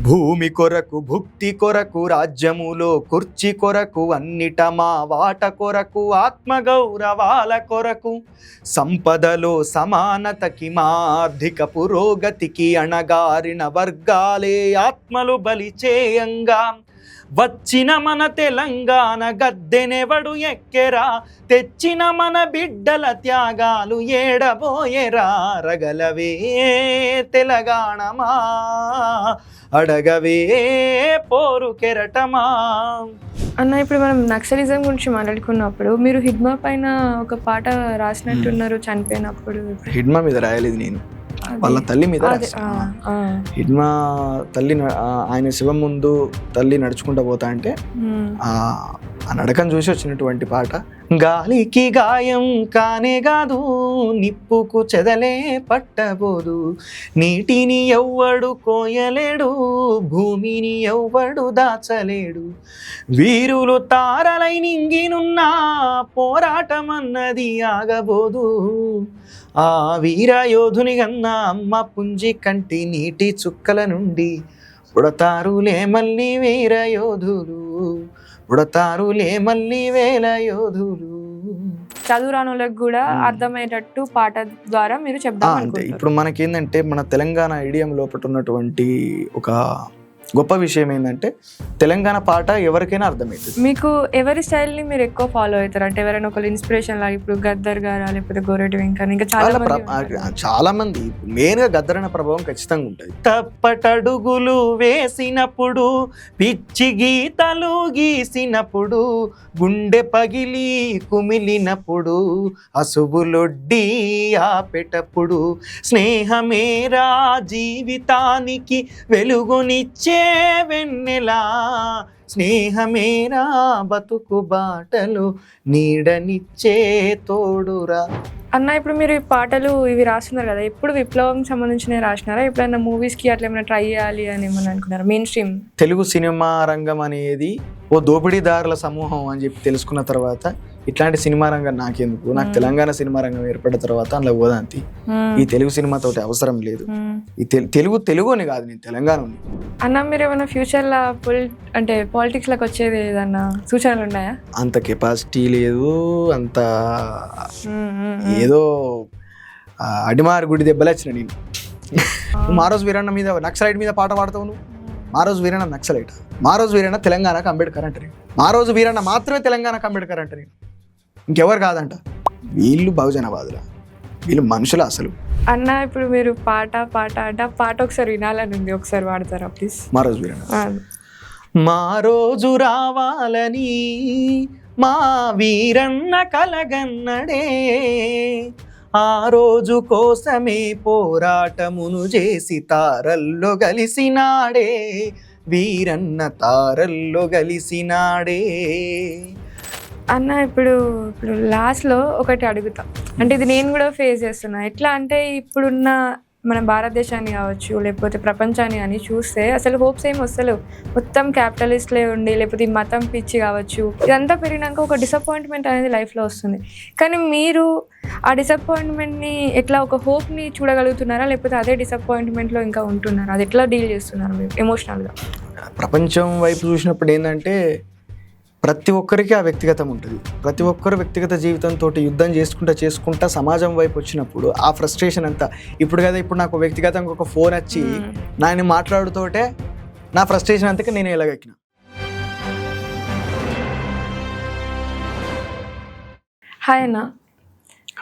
భూమి కొరకు భుక్తి కొరకు రాజ్యములో కుర్చీ కొరకు అన్నిట మా వాట కొరకు ఆత్మగౌరవాల కొరకు సంపదలో సమానతకి మా ఆర్థిక పురోగతికి అణగారిన వర్గాలే ఆత్మలు బలి చేయంగా వచ్చిన మన తెలంగాణ గద్దెనెవడు ఎక్కెరా తెచ్చిన మన బిడ్డల త్యాగాలు ఏడబోయేరా రగలవే తెలంగాణమా అడగవే పోరు కెరటమా. అన్న ఇప్పుడు మనం నక్సలిజం గురించి మాట్లాడుకున్నప్పుడు మీరు హిడ్మా పైన ఒక పాట రాసినట్టున్నారు చనిపోయినప్పుడు. హిడ్మా మీద రాయలేదు నేను, వాళ్ళ తల్లి మీద. హిడ్మా తల్లి ఆయన శివం ముందు తల్లి నడుచుకుంటూ పోతా అంటే ఆ నడకను చూసి వచ్చినటువంటి పాట. గాలికి గాయం కానే కాదు నిప్పుకు చెదలే పట్టబోదు, నీటిని ఎవ్వడు కోయలేడు భూమిని ఎవ్వడు దాచలేడు, వీరులు తారలై నింగినున్నా పోరాటం అన్నది ఆగబోదు, ఆ వీర యోధుని కన్నా అమ్మ పుంజి కంటి నీటి చుక్కల నుండి పుడతారులే మళ్ళీ వీర యోధులు, పుడతారులే మళ్ళీ వేల యోధులు. చదువు రానులకు కూడా అర్థమయ్యేటట్టు పాట ద్వారా మీరు చెప్తారు. అంతే. ఇప్పుడు మనకేందంటే మన తెలంగాణ ఐడియం లోపల ఉన్నటువంటి ఒక గొప్ప విషయం ఏంటంటే తెలంగాణ పాట ఎవరికైనా అర్థమవుతుంది. మీకు ఎవరి స్టైల్ని మీరు ఎక్కువ ఫాలో అవుతారు అంటే ఎవరైనా ఒకరు ఇన్స్పిరేషన్ లాగా ఇప్పుడు గద్దర్ గారా లేకపోతే గోరెటి వెంకన్న ఇంకా చాలా మంది మెయిన్గా గద్దర్ అనే ప్రభావం ఖచ్చితంగా ఉంటుంది. తప్పటడుగులు వేసినప్పుడు పిచ్చి గీతలు గీసినప్పుడు గుండె పగిలి కుమిలినప్పుడు అసుబులొడ్డి ఆపెటప్పుడు స్నేహమేరా జీవితానికి వెలుగునిచ్చే వెన్నెలా, స్నేహమేరా బతుకు బాటలు నీడనిచ్చే తోడురా. అన్న ఇప్పుడు మీరు ఈ పాటలు ఇవి రాస్తున్నారు కదా, ఎప్పుడు విప్లవం సంబంధించినవి రాసినారా? ఎప్పుడైనా మూవీస్కి అట్లా ఏమైనా ట్రై చేయాలి అని ఏమన్నా అనుకున్నారా? మెయిన్ స్ట్రీమ్ తెలుగు సినిమా రంగం అనేది ఓ దోపిడీదారుల సమూహం అని చెప్పి తెలుసుకున్న తర్వాత ఇట్లాంటి సినిమా రంగం నాకెందుకు, నాకు తెలంగాణ సినిమా రంగం ఏర్పడిన తర్వాత అందులో పోదాంతి, ఈ తెలుగు సినిమా తోటి అవసరం లేదు, ఈ తెలుగు అని కాదు నేను తెలంగాణ ఉంది. అన్న మీరు ఏమైనా ఫ్యూచర్లో అంటే పాలిటిక్స్లోకి వచ్చేది ఏదన్నా సూచనలు ఉన్నాయా? అంత కెపాసిటీ లేదు, అంత ఏదో అడిమారు గుడి దెబ్బలు వచ్చిన నేను. మారోజు వీరన్న మీద నక్సలైట్ మీద పాట పాడతావు నువ్వు. మారోజు వీరన్న నక్సలైట్, మారోజు వీరన్న తెలంగాణకు అంబేద్కర్ అంటారు, మారోజు వీరన్న మాత్రమే తెలంగాణకు అంబేద్కర్ అంటారు, ఇంకెవరు కాదంట. వీళ్ళు బహుజనవాదుల, వీళ్ళు మనుషులు అసలు. అన్న ఇప్పుడు మీరు పాట అంటే పాట ఒకసారి వినాలని ఉంది, ఒకసారి పాడతారా ప్లీజ్? మారోజు వీరన్న. మా రోజు రావాలని మా వీరన్న కలగన్నడే, ఆ రోజు కోసమే పోరాటమును చేసి తారల్లో గలిసినాడే, వీరన్న తారల్లో గలిసినాడే. అన్న ఇప్పుడు లాస్ట్లో ఒకటి అడుగుతా, అంటే ఇది నేను కూడా ఫేస్ చేస్తున్నా. ఎట్లా అంటే ఇప్పుడున్న మన భారతదేశాన్ని కావచ్చు లేకపోతే ప్రపంచాన్ని అని చూస్తే అసలు హోప్స్ ఏమి వస్తలేవు. మొత్తం క్యాపిటలిస్ట్లే ఉండి లేకపోతే ఈ మతం పిచ్చి కావచ్చు ఇదంతా పెరిగినాక ఒక డిసప్పాయింట్మెంట్ అనేది లైఫ్లో వస్తుంది. కానీ మీరు ఆ డిసప్పాయింట్మెంట్ని ఎట్లా ఒక హోప్ని చూడగలుగుతున్నారా లేకపోతే అదే డిసప్పాయింట్మెంట్లో ఇంకా ఉంటున్నారా? అది ఎట్లా డీల్ చేస్తున్నారు మీరు ఎమోషనల్గా? ప్రపంచం వైపు చూసినప్పుడు ఏంటంటే ప్రతి ఒక్కరికి ఆ వ్యక్తిగతం ఉంటుంది. ప్రతి ఒక్కరు వ్యక్తిగత జీవితంతో యుద్ధం చేసుకుంటా సమాజం వైపు వచ్చినప్పుడు ఆ ఫ్రస్ట్రేషన్ అంతా ఇప్పుడు కదా, ఇప్పుడు నాకు వ్యక్తిగతంగా ఒక ఫోన్ వచ్చి నేను మాట్లాడుతోటే నా ఫ్రస్ట్రేషన్ అంతకే నేను ఎలాగెక్కిన. హాయ్ అన్న.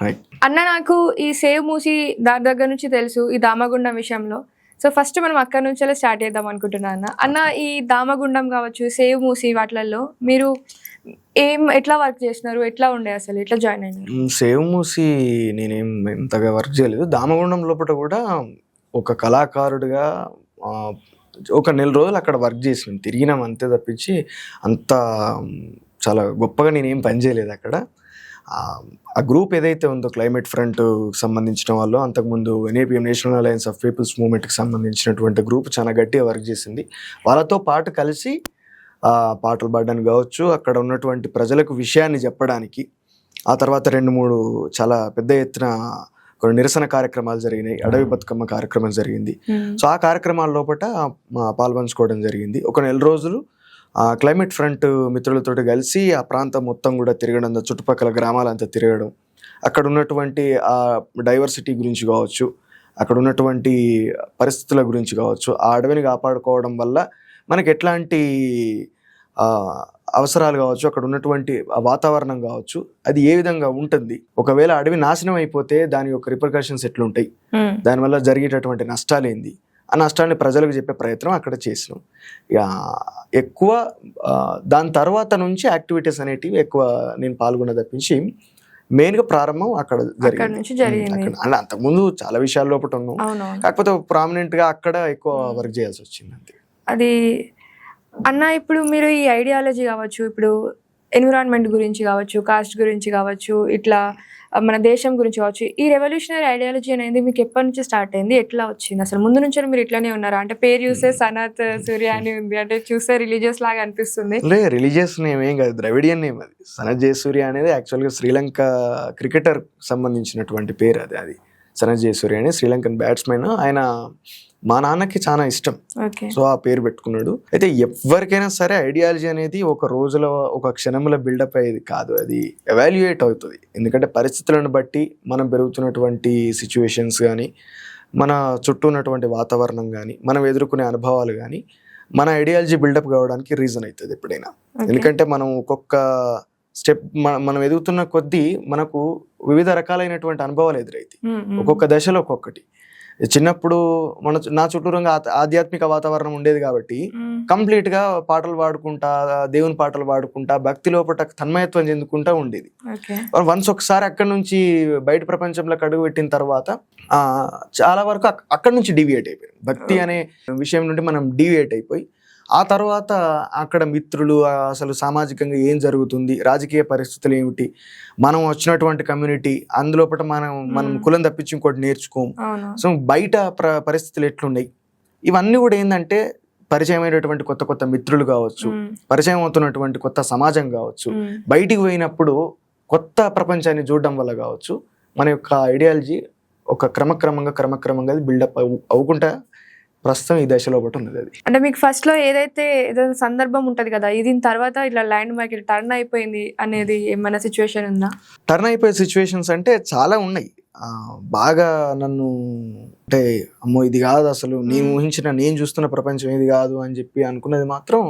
హాయ్ అన్న, నాకు ఈ సేవ్ మూసీ దాని దగ్గర నుంచి తెలుసు ఈ దామగుండం విషయంలో. సో ఫస్ట్ మనం అక్కడ నుంచే స్టార్ట్ చేద్దాం అనుకుంటున్నాను అన్న. ఈ దామగుండం కావచ్చు సేవ్ మూసీ వాటిలలో మీరు ఎట్లా వర్క్ చేస్తున్నారు, ఎట్లా ఉండే అసలు, ఎట్లా జాయిన్ అయినారు? సేవ్ మూసీ నేనేం ఇంతగా వర్క్ చేయలేదు. దామగుండం లోపల కూడా ఒక కళాకారుడిగా ఒక 4 రోజులు అక్కడ వర్క్ చేసినాం, తిరిగినాం అంతే తప్పించి అంత చాలా గొప్పగా నేనేం పని చేయలేదు అక్కడ. ఆ గ్రూప్ ఏదైతే ఉందో క్లైమేట్ ఫ్రంట్ సంబంధించిన వాళ్ళు, అంతకుముందు NAPM national alliance of people's మూవ్మెంట్కి సంబంధించినటువంటి గ్రూప్ చాలా గట్టిగా వర్క్ చేసింది. వాళ్ళతో పాటు కలిసి పాటలు పాడడానికి కావచ్చు, అక్కడ ఉన్నటువంటి ప్రజలకు విషయాన్ని చెప్పడానికి, ఆ తర్వాత 2-3 చాలా పెద్ద ఎత్తున కొన్ని నిరసన కార్యక్రమాలు జరిగినాయి, అడవి బతుకమ్మ కార్యక్రమం జరిగింది. సో ఆ కార్యక్రమాల లోపల పాల్పంచుకోవడం జరిగింది. ఒక నెల రోజులు క్లైమేట్ ఫ్రంట్ మిత్రులతో కలిసి ఆ ప్రాంతం మొత్తం కూడా తిరగడం, చుట్టుపక్కల గ్రామాలంతా తిరగడం, అక్కడ ఉన్నటువంటి ఆ డైవర్సిటీ గురించి కావచ్చు, అక్కడ ఉన్నటువంటి పరిస్థితుల గురించి కావచ్చు, ఆ అడవిని కాపాడుకోవడం వల్ల మనకి ఎట్లాంటి అవసరాలు కావచ్చు, అక్కడ ఉన్నటువంటి వాతావరణం కావచ్చు, అది ఏ విధంగా ఉంటుంది, ఒకవేళ అడవి నాశనం అయిపోతే దాని యొక్క రిపర్కషన్స్ ఎట్లుంటాయి, దానివల్ల జరిగేటటువంటి నష్టాలు ఏంది, ఆ నష్టాన్ని ప్రజలకు చెప్పే ప్రయత్నం అక్కడ చేసినాం. ఇక ఎక్కువ దాని తర్వాత నుంచి యాక్టివిటీస్ అనేటివి ఎక్కువ నేను పాల్గొన్న తప్పించి మెయిన్గా ప్రారంభం అక్కడ జరిగింది. అలా అంతకుముందు చాలా విషయాల లోపల ఉన్నాం, కాకపోతే ప్రామినెంట్గా అక్కడ ఎక్కువ వర్క్ చేయాల్సి వచ్చింది అంతే. అది అన్న, ఇప్పుడు మీరు ఈ ఐడియాలజీ కావచ్చు, ఇప్పుడు ఎన్విరాన్మెంట్ గురించి కావచ్చు, కాస్ట్ గురించి కావచ్చు, ఇట్లా మన దేశం గురించి కావచ్చు, ఈ రెవల్యూషనరీ ఐడియాలజీ అనేది మీకు ఎప్పటి నుంచి స్టార్ట్ అయింది, ఎట్లా వచ్చింది అసలు? ముందు నుంచి మీరు ఇట్లానే ఉన్నారా? అంటే పేరు చూస్తే సనత్ సూర్య అని ఉంది, అంటే చూస్తే రిలీజియస్ లాగా అనిపిస్తుంది. రిలీజియస్ నేమ్ ఏం కాదు, ద్రవిడియన్ నేమ్ అది. సనత్ జయసూర్య అనేది యాక్చువల్గా శ్రీలంక క్రికెటర్ సంబంధించినటువంటి పేరు అది. సనత్ జయసూర్య అని శ్రీలంకన్ బ్యాట్స్మెన్. ఆయన మా నాన్నకి చాలా ఇష్టం, సో ఆ పేరు పెట్టుకున్నాడు. అయితే ఎవరికైనా సరే ఐడియాలజీ అనేది ఒక రోజులో ఒక క్షణంలో బిల్డప్ అయ్యేది కాదు, అది ఎవాల్యుయేట్ అవుతుంది. ఎందుకంటే పరిస్థితులను బట్టి మనం పెరుగుతున్నటువంటి సిచ్యువేషన్స్ కానీ, మన చుట్టూ ఉన్నటువంటి వాతావరణం కానీ, మనం ఎదుర్కొనే అనుభవాలు కానీ మన ఐడియాలజీ బిల్డప్ కావడానికి రీజన్ అవుతుంది ఎప్పుడైనా. ఎందుకంటే మనం ఒక్కొక్క స్టెప్ మనం ఎదుగుతున్న కొద్దీ మనకు వివిధ రకాలైనటువంటి అనుభవాలు ఎదురవుతాయి, ఒక్కొక్క దశలో ఒక్కొక్కటి. చిన్నప్పుడు నా చుట్టూరంగా ఆధ్యాత్మిక వాతావరణం ఉండేది కాబట్టి కంప్లీట్ గా పాటలు పాడుకుంటా, దేవుని పాటలు పాడుకుంటా, భక్తి లోపల తన్మయత్వం చెందుకుంటా ఉండేది. వన్స్ ఒకసారి అక్కడి నుంచి బయట ప్రపంచంలోకి అడుగు పెట్టిన తర్వాత చాలా వరకు అక్కడి నుంచి డీవియేట్ అయిపోయింది. భక్తి అనే విషయం నుండి మనం డీవియేట్ అయిపోయి ఆ తర్వాత అక్కడ మిత్రులు, అసలు సామాజికంగా ఏం జరుగుతుంది, రాజకీయ పరిస్థితులు ఏమిటి, మనం వచ్చినటువంటి కమ్యూనిటీ, అందులోపట మనం కులం తప్పించి ఇంకోటి నేర్చుకోము. సో బయట పరిస్థితులు ఎట్లున్నాయి, ఇవన్నీ కూడా ఏంటంటే పరిచయం అయినటువంటి కొత్త కొత్త మిత్రులు కావచ్చు, పరిచయం అవుతున్నటువంటి కొత్త సమాజం కావచ్చు, బయటికి పోయినప్పుడు కొత్త ప్రపంచాన్ని చూడడం వల్ల కావచ్చు, మన యొక్క ఐడియాలజీ ఒక క్రమక్రమంగా బిల్డప్ అవ్వకుండా ప్రస్తుతం ఈ దశలో ఒకటి ఉన్నది. అది అంటే మీకు ఫస్ట్ లో ఏదైతే ఏదైనా సందర్భం ఉంటది కదా, ఇది తర్వాత ఇట్లా ల్యాండ్ మార్క్ టర్న్ అయిపోయింది అనేది ఏమైనా సిచ్యువేషన్ ఉందా? టర్న్ అయిపోయే సిచ్యువేషన్స్ అంటే చాలా ఉన్నాయి. బాగా నన్ను అంటే అమ్మో ఇది కాదు అసలు, నేను చూస్తున్న ప్రపంచం ఇది కాదు అని చెప్పి అనుకున్నది మాత్రం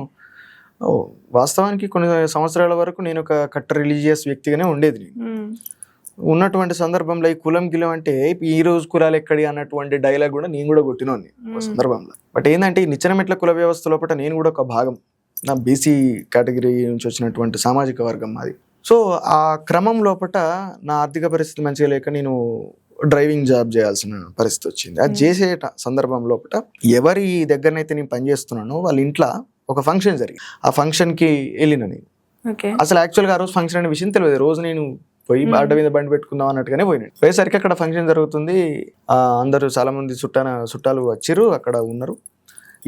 వాస్తవానికి కొన్ని సంవత్సరాల వరకు నేను ఒక కట్టర్ రిలీజియస్ వ్యక్తిగానే ఉండేది. ఉన్నటువంటి సందర్భంలో ఈ కులం గిలం అంటే ఈ రోజు కులాలు ఎక్కడి అన్నటువంటి డైలాగ్ కూడా నేను కూడా కొట్టినోని ఒక సందర్భంలో. బట్ ఏంటంటే ఈ నిచ్చెనమెట్ల కుల వ్యవస్థ లోపల నేను కూడా ఒక భాగం, నా బీసీ కేటగిరీ నుంచి వచ్చినటువంటి సామాజిక వర్గం అది. సో ఆ క్రమం లోపల నా ఆర్థిక పరిస్థితి మంచిగా లేక నేను డ్రైవింగ్ జాబ్ చేయాల్సిన పరిస్థితి వచ్చింది. అది చేసే సందర్భం లోపల ఎవరి దగ్గరనైతే నేను పనిచేస్తున్నానో వాళ్ళ ఇంట్లో ఒక ఫంక్షన్ జరిగింది. ఆ ఫంక్షన్కి వెళ్ళిన నేను. అసలు యాక్చువల్గా ఆ రోజు ఫంక్షన్ అనే విషయం తెలియదు. రోజు నేను పోయి అడ్డ మీద బండి పెట్టుకుందాం అన్నట్టుగానే పోయినాడు. పోయేసరికి అక్కడ ఫంక్షన్ జరుగుతుంది, అందరూ చాలా మంది చుట్టాలు వచ్చిర్రు, అక్కడ ఉన్నారు.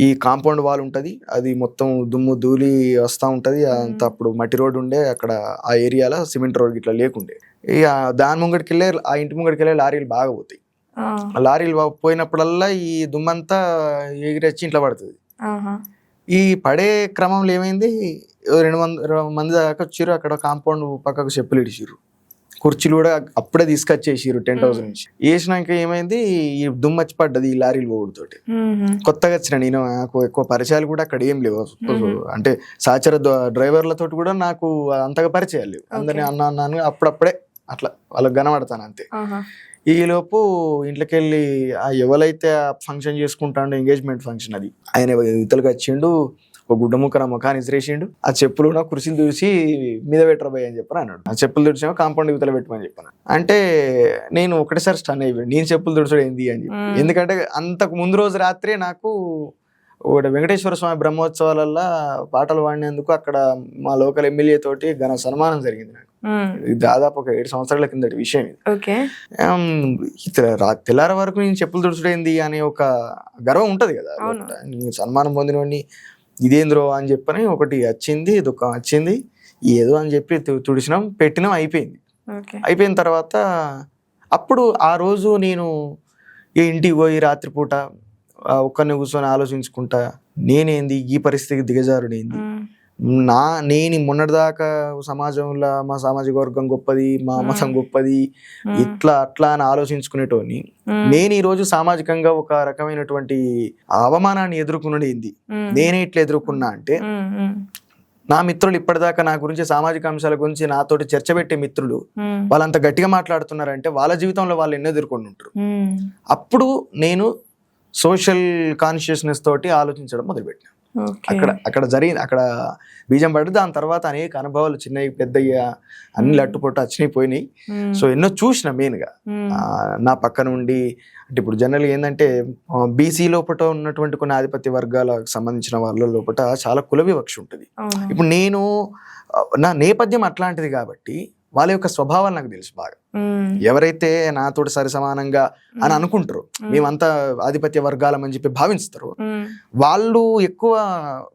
ఈ కాంపౌండ్ వాల్ ఉంటుంది, అది మొత్తం దుమ్ము ధూళి వస్తూ ఉంటుంది. అంత అప్పుడు మట్టి రోడ్డు ఉండే అక్కడ ఆ ఏరియాలో, సిమెంట్ రోడ్ ఇట్లా లేకుండే. ఇక దాని ముంగడికి వెళ్ళే ఆ ఇంటి ముంగడికి వెళ్ళే లారీలు బాగా పోతాయి. లారీలు పోయినప్పుడల్లా ఈ దుమ్మంతా ఎగిరొచ్చి ఇంట్లో పడుతుంది. ఈ పడే క్రమంలో ఏమైంది, 200 మంది దాకా వచ్చిర్రు. అక్కడ కాంపౌండ్ పక్కకు చెప్పులు ఇడిచిర్రు, కుర్చీలు కూడా అప్పుడే తీసుకొచ్చేసిర్రు టెంట్ హౌస్ నుంచి. వేసినాక ఏమైంది, ఈ దుమ్మచ్చి పడ్డది ఈ లారీలు పోవడంతోటి. కొత్తగా వచ్చిన నేను, నాకు ఎక్కువ పరిచయాలు కూడా అక్కడ ఏం లేవు. అంటే సహచర డ్రైవర్లతో కూడా నాకు అంతగా పరిచయాలు లేవు. అందరినీ అన్నాను అప్పుడప్పుడే అట్లా వాళ్ళకి కనబడతాను అంతే. ఈలోపు ఇంట్లోకి వెళ్ళి ఎవరైతే ఫంక్షన్ చేసుకుంటాడో ఎంగేజ్మెంట్ ఫంక్షన్, అది ఆయన ఇతలుగా వచ్చిండు, ఒక గుడ్డ ముక్క నా ముఖాన్ని ఇసిరేసిండు. ఆ చెప్పులు నా కుర్చీలు చూసి మీద పెట్టరబోయ్ అని చెప్పని అన్నాడు. ఆ చెప్పులు తుడిచామో కాంపౌండ్ యువతలు పెట్టమని చెప్పాను. అంటే నేను ఒకటేసారి స్టన్ అయిపోయాను, నేను చెప్పులు తుడిచడం ఏంది అని చెప్పి. ఎందుకంటే అంతకు ముందు రోజు రాత్రే నాకు ఒకటి వెంకటేశ్వర స్వామి బ్రహ్మోత్సవాలల్లో పాటలు పాడినందుకు అక్కడ మా లోకల్ ఎమ్మెల్యే తోటి ఘన సన్మానం జరిగింది నాకు. దాదాపు ఒక 7 సంవత్సరాల కిందటి విషయం ఇది. తెల్లార వరకు నేను చెప్పులు తుడుచుడైంది అనే ఒక గర్వం ఉంటది కదా, నేను సన్మానం పొందినోడిని ఇదేంద్రో అని చెప్పని ఒకటి వచ్చింది, దుఃఖం వచ్చింది, ఏదో అని చెప్పి తుడిచినాం, పెట్టినాం, అయిపోయింది. అయిపోయిన తర్వాత అప్పుడు ఆ రోజు నేను ఇంటికి పోయి రాత్రిపూట ఒక్కరిని కూర్చొని ఆలోచించుకుంటా, నేనేంది ఈ పరిస్థితికి దిగజారుడేంది, నేను మొన్నటిదాకా సమాజంలో మా సామాజిక వర్గం గొప్పది, మా మతం గొప్పది, ఇట్లా అట్లా అని ఆలోచించుకునేటోని నేను ఈ రోజు సామాజికంగా ఒక రకమైనటువంటి అవమానాన్ని ఎదుర్కొనేది నేనే ఇట్లా ఎదుర్కొన్నా అంటే, నా మిత్రులు ఇప్పటిదాకా నా గురించి సామాజిక అంశాల గురించి నాతోటి చర్చ పెట్టే మిత్రులు వాళ్ళంత గట్టిగా మాట్లాడుతున్నారంటే వాళ్ళ జీవితంలో వాళ్ళు ఎన్నో ఎదుర్కొని ఉంటారు. అప్పుడు నేను సోషల్ కాన్షియస్నెస్ తోటి ఆలోచించడం మొదలుపెట్టాను. అక్కడ అక్కడ బీజం పడి దాని తర్వాత అనేక అనుభవాలు చిన్నవి పెద్దయ్యా అన్ని లట్టుపొట్టు వచ్చినాయి పోయినాయి. సో ఎన్నో చూసిన మెయిన్గా నా పక్కన ఉండి, అంటే ఇప్పుడు జనరల్గా ఏంటంటే బీసీ లోపల ఉన్నటువంటి కొన్ని ఆధిపత్య వర్గాలకు సంబంధించిన వాళ్ళ లోపల చాలా కుల వివక్ష ఉంటుంది. ఇప్పుడు నేను నా నేపథ్యం అట్లాంటిది కాబట్టి వాళ్ళ యొక్క స్వభావాలు నాకు తెలుసు బాగా. ఎవరైతే నాతోటి సరి సమానంగా అని అనుకుంటారో, మేమంతా ఆధిపత్య వర్గాలం అని చెప్పి భావిస్తారు, వాళ్ళు ఎక్కువ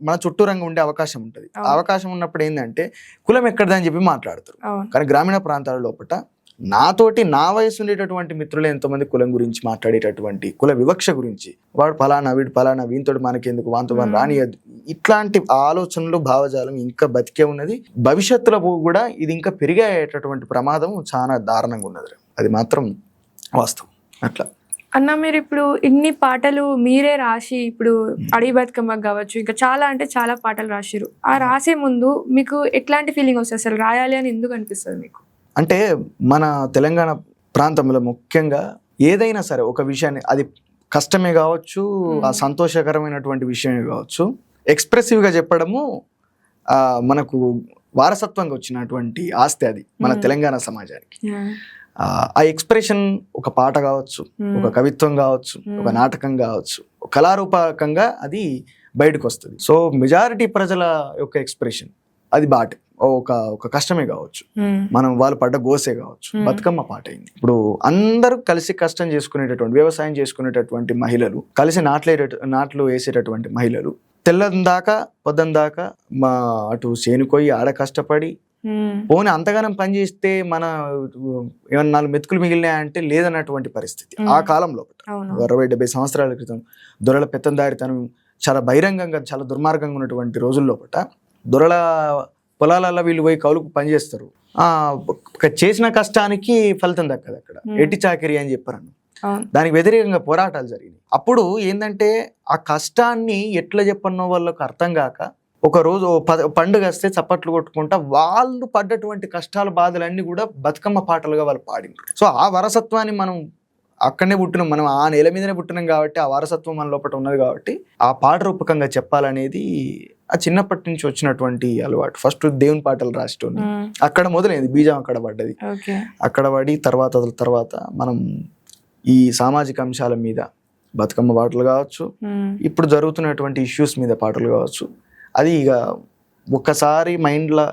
మన చుట్టూరంగా ఉండే అవకాశం ఉంటుంది. అవకాశం ఉన్నప్పుడు ఏంటంటే కులం ఎక్కడదని చెప్పి మాట్లాడతారు. కానీ గ్రామీణ ప్రాంతాల లోపల నాతోటి నా వయసు ఉండేటటువంటి మిత్రులు ఎంతోమంది కులం గురించి మాట్లాడేటటువంటి కుల వివక్ష గురించి, వాడు పలానా వీడు పలానా వీనితోటి మనకెందుకు, వాంతో మనం రానియద్దు, ఇట్లాంటి ఆలోచనలు భావజాలం ఇంకా బతికే ఉన్నది. భవిష్యత్తులో కూడా ఇది ఇంకా పెరిగేటటువంటి ప్రమాదం చాలా దారుణంగా ఉన్నది. అది మాత్రం వాస్తవం. అట్లా అన్న, మీరు ఇప్పుడు ఇన్ని పాటలు మీరే రాసి, ఇప్పుడు అడవి బతుకమ్మకు కావచ్చు, ఇంకా చాలా అంటే చాలా పాటలు రాసిరు. ఆ రాసే ముందు మీకు ఎట్లాంటి ఫీలింగ్ వస్తుంది? అసలు రాయాలి అని ఎందుకు అనిపిస్తుంది మీకు? అంటే మన తెలంగాణ ప్రాంతంలో ముఖ్యంగా ఏదైనా సరే ఒక విషయాన్ని, అది కష్టమే కావచ్చు, ఆ సంతోషకరమైనటువంటి విషయమే కావచ్చు, ఎక్స్ప్రెసివ్గా చెప్పడము మనకు వారసత్వంగా వచ్చినటువంటి ఆస్తి. అది మన తెలంగాణ సమాజానికి. ఆ ఎక్స్ప్రెషన్ ఒక పాట కావచ్చు, ఒక కవిత్వం కావచ్చు, ఒక నాటకం కావచ్చు, కళారూపకంగా అది బయటకు వస్తుంది. సో మెజారిటీ ప్రజల యొక్క ఎక్స్ప్రెషన్ అది బాటే ఒక కష్టమే కావచ్చు, మనం వాళ్ళు పడ్డ గోసే కావచ్చు. బతుకమ్మ పాట అయింది. ఇప్పుడు అందరూ కలిసి కష్టం చేసుకునేటటువంటి, వ్యవసాయం చేసుకునేటటువంటి మహిళలు, కలిసి నాట్లు వేసేటటువంటి మహిళలు, తెల్లందాకా పొద్దందాకా మా అటు చేనుకొయ్యి ఆడ కష్టపడి పోనీ అంతగానం పని చేస్తే మన ఏమన్నా 4 మెతుకులు మిగిలినాయంటే లేదన్నటువంటి పరిస్థితి ఆ కాలంలో. 60-70 సంవత్సరాల క్రితం దొరల పెత్తందారితనం చాలా బహిరంగంగా, చాలా దుర్మార్గంగా ఉన్నటువంటి రోజుల్లోపట దొరల పొలాలలో వీళ్ళు పోయి కౌలుకు పనిచేస్తారు. చేసిన కష్టానికి ఫలితం దక్కదు. అక్కడ ఎట్టి చాకిరి అని చెప్పారు. దానికి వ్యతిరేకంగా పోరాటాలు జరిగినాయి. అప్పుడు ఏంటంటే ఆ కష్టాన్ని ఎట్లా చెప్పన్నో వాళ్ళకు అర్థం కాక, ఒక రోజు పండుగ వస్తే చప్పట్లు కొట్టుకుంటా వాళ్ళు పడ్డటువంటి కష్టాల బాధలన్నీ కూడా బతుకమ్మ పాటలుగా వాళ్ళు పాడినారు. సో ఆ వారసత్వాన్ని మనం అక్కడనే పుట్టినాం, మనం ఆ నేల మీదనే పుట్టినాం కాబట్టి ఆ వారసత్వం మన లోపల ఉన్నది కాబట్టి ఆ పాట రూపకంగా చెప్పాలనేది ఆ చిన్నప్పటి నుంచి వచ్చినటువంటి అలవాటు. ఫస్ట్ దేవుని పాటలు రాసేటోని అక్కడ మొదలైంది, బీజం అక్కడ పడ్డది. అక్కడ పడి తర్వాత మనం ఈ సామాజిక అంశాల మీద బతుకమ్మ పాటలు కావచ్చు, ఇప్పుడు జరుగుతున్నటువంటి ఇష్యూస్ మీద పాటలు కావచ్చు, అది ఇక ఒక్కసారి మైండ్లో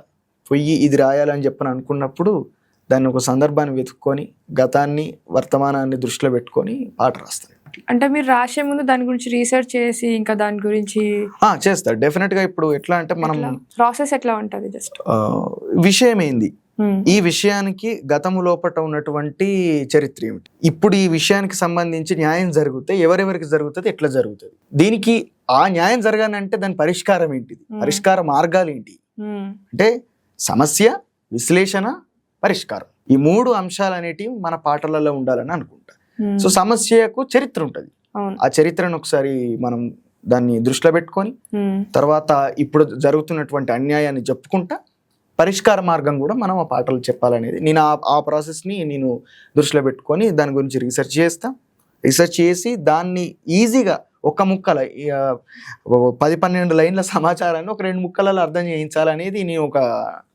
పోయి ఇది రాయాలని చెప్పని అనుకున్నప్పుడు దాన్ని ఒక సందర్భాన్ని వెతుక్కొని గతాన్ని వర్తమానాన్ని దృష్టిలో పెట్టుకొని పాట రాస్తాను. అంటే మీరు రాసే ముందు దాని గురించి రీసెర్చ్ చేసి ఇంకా దాని గురించి చేస్తారు డెఫినెట్ గా. ఇప్పుడు ఎట్లా అంటే మనం ప్రాసెస్ ఎట్లా ఉంటుంది, జస్ట్ విషయం ఏంది, ఈ విషయానికి గతము లోపట ఉన్నటువంటి చరిత్ర ఏమిటి, ఇప్పుడు ఈ విషయానికి సంబంధించి న్యాయం జరిగితే ఎవరెవరికి జరుగుతుంది, ఎట్లా జరుగుతుంది, దీనికి ఆ న్యాయం జరగాలంటే దాని పరిష్కారం ఏంటిది, పరిష్కార మార్గాలు ఏంటి, అంటే సమస్య, విశ్లేషణ, పరిష్కారం, ఈ 3 అంశాలు అనేటివి మన పాటలలో ఉండాలని అనుకుంటా. సో సమస్యకు చరిత్ర ఉంటుంది, ఆ చరిత్రను ఒకసారి మనం దాన్ని దృష్టిలో పెట్టుకొని తర్వాత ఇప్పుడు జరుగుతున్నటువంటి అన్యాయాన్ని చెప్పుకుంటా పరిష్కార మార్గం కూడా మనం ఆ పాటలు చెప్పాలనేది నేను ఆ ప్రాసెస్ని నేను దృష్టిలో పెట్టుకొని దాని గురించి రీసెర్చ్ చేసి దాన్ని ఈజీగా ఒక ముక్కల 10-12 లైన్ల సమాచారాన్ని ఒక 2 ముక్కలలో అర్థం చేయించాలనేది నేను ఒక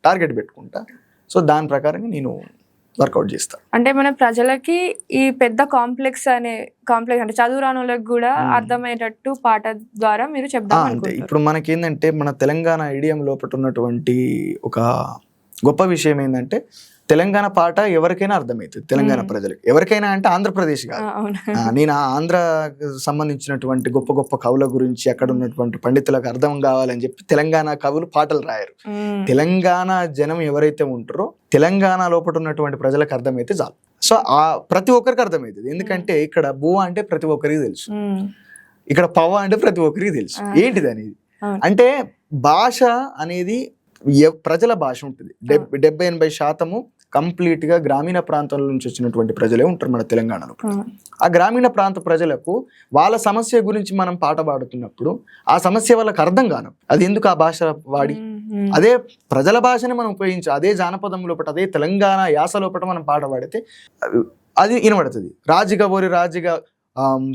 టార్గెట్ పెట్టుకుంటా. సో దాని ప్రకారంగా నేను వర్కౌట్ చేస్తాను. అంటే మన ప్రజలకి ఈ పెద్ద కాంప్లెక్స్ అంటే చదువు రాని వాళ్ళకి కూడా అర్థమయ్యేటట్టు పాట ద్వారా మీరు చెప్తారు. అంటే ఇప్పుడు మనకేంటంటే మన తెలంగాణ ఐడియం లోపల ఉన్నటువంటి ఒక గొప్ప విషయం ఏంటంటే తెలంగాణ పాట ఎవరికైనా అర్థమవుతుంది, తెలంగాణ ప్రజలకు. ఎవరికైనా అంటే ఆంధ్రప్రదేశ్ కాదు. నేను ఆ ఆంధ్రాకు సంబంధించినటువంటి గొప్ప గొప్ప కవుల గురించి, అక్కడ ఉన్నటువంటి పండితులకు అర్థం కావాలని చెప్పి తెలంగాణ కవులు పాటలు రాయరు. తెలంగాణ జనం ఎవరైతే ఉంటారో తెలంగాణ లోపల ఉన్నటువంటి ప్రజలకు అర్థమైతే చాలు. సో ఆ ప్రతి ఒక్కరికి అర్థమవుతుంది. ఎందుకంటే ఇక్కడ బువ్వ అంటే ప్రతి ఒక్కరికి తెలుసు, ఇక్కడ పవ్వ అంటే ప్రతి ఒక్కరికి తెలుసు ఏంటిది అనేది. అంటే భాష అనేది ప్రజల భాష ఉంటుంది. 70-80% కంప్లీట్ గా గ్రామీణ ప్రాంతాల నుంచి వచ్చినటువంటి ప్రజలే ఉంటారు మన తెలంగాణలో. ఆ గ్రామీణ ప్రాంత ప్రజలకు వాళ్ళ సమస్య గురించి మనం పాట పాడుతున్నప్పుడు ఆ సమస్య వాళ్ళకి అర్థం కాను, అది ఎందుకు ఆ భాష వాడి అదే ప్రజల భాషని మనం ఉపయోగించి అదే జానపదం లోపల అదే తెలంగాణ యాస లోపల మనం పాట పాడితే అది వినబడుతుంది. రాజుగా ఓరి రాజుగా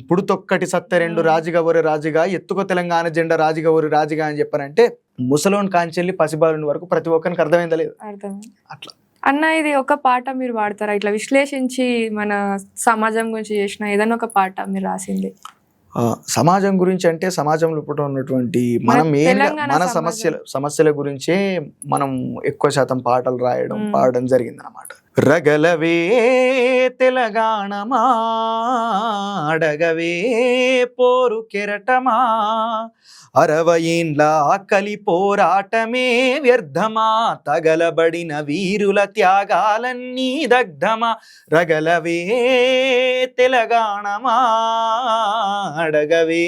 పుడుతొక్కటి సత్తెరెండు రాజుగా ఓరి రాజుగా ఎత్తుకో తెలంగాణ జెండా రాజుగా ఓరి రాజుగా అని చెప్పారంటే ముసలోని కాంచెల్లి పసిబాలుని వరకు ప్రతి ఒక్కరికి అర్థమైందా లేదు అట్లా. అన్న ఇది ఒక పాట మీరు పాడతారా ఇట్లా విశ్లేషించి మన సమాజం గురించి చేసిన ఏదైనా ఒక పాట మీరు రాసింది? సమాజం గురించి అంటే సమాజంలో ఉన్నటువంటి మనం మన సమస్యల గురించే మనం ఎక్కువ శాతం పాటలు పాడడం జరిగింది అన్నమాట. రగలవే తెలంగాణమా అడగవే పోరు కెరటమా 60 ఏండ్ల ఆకలి పోరాటమే వ్యర్థమా తగలబడిన వీరుల త్యాగాలన్నీ దగ్ధమా రగలవే తెలంగాణమా అడగవే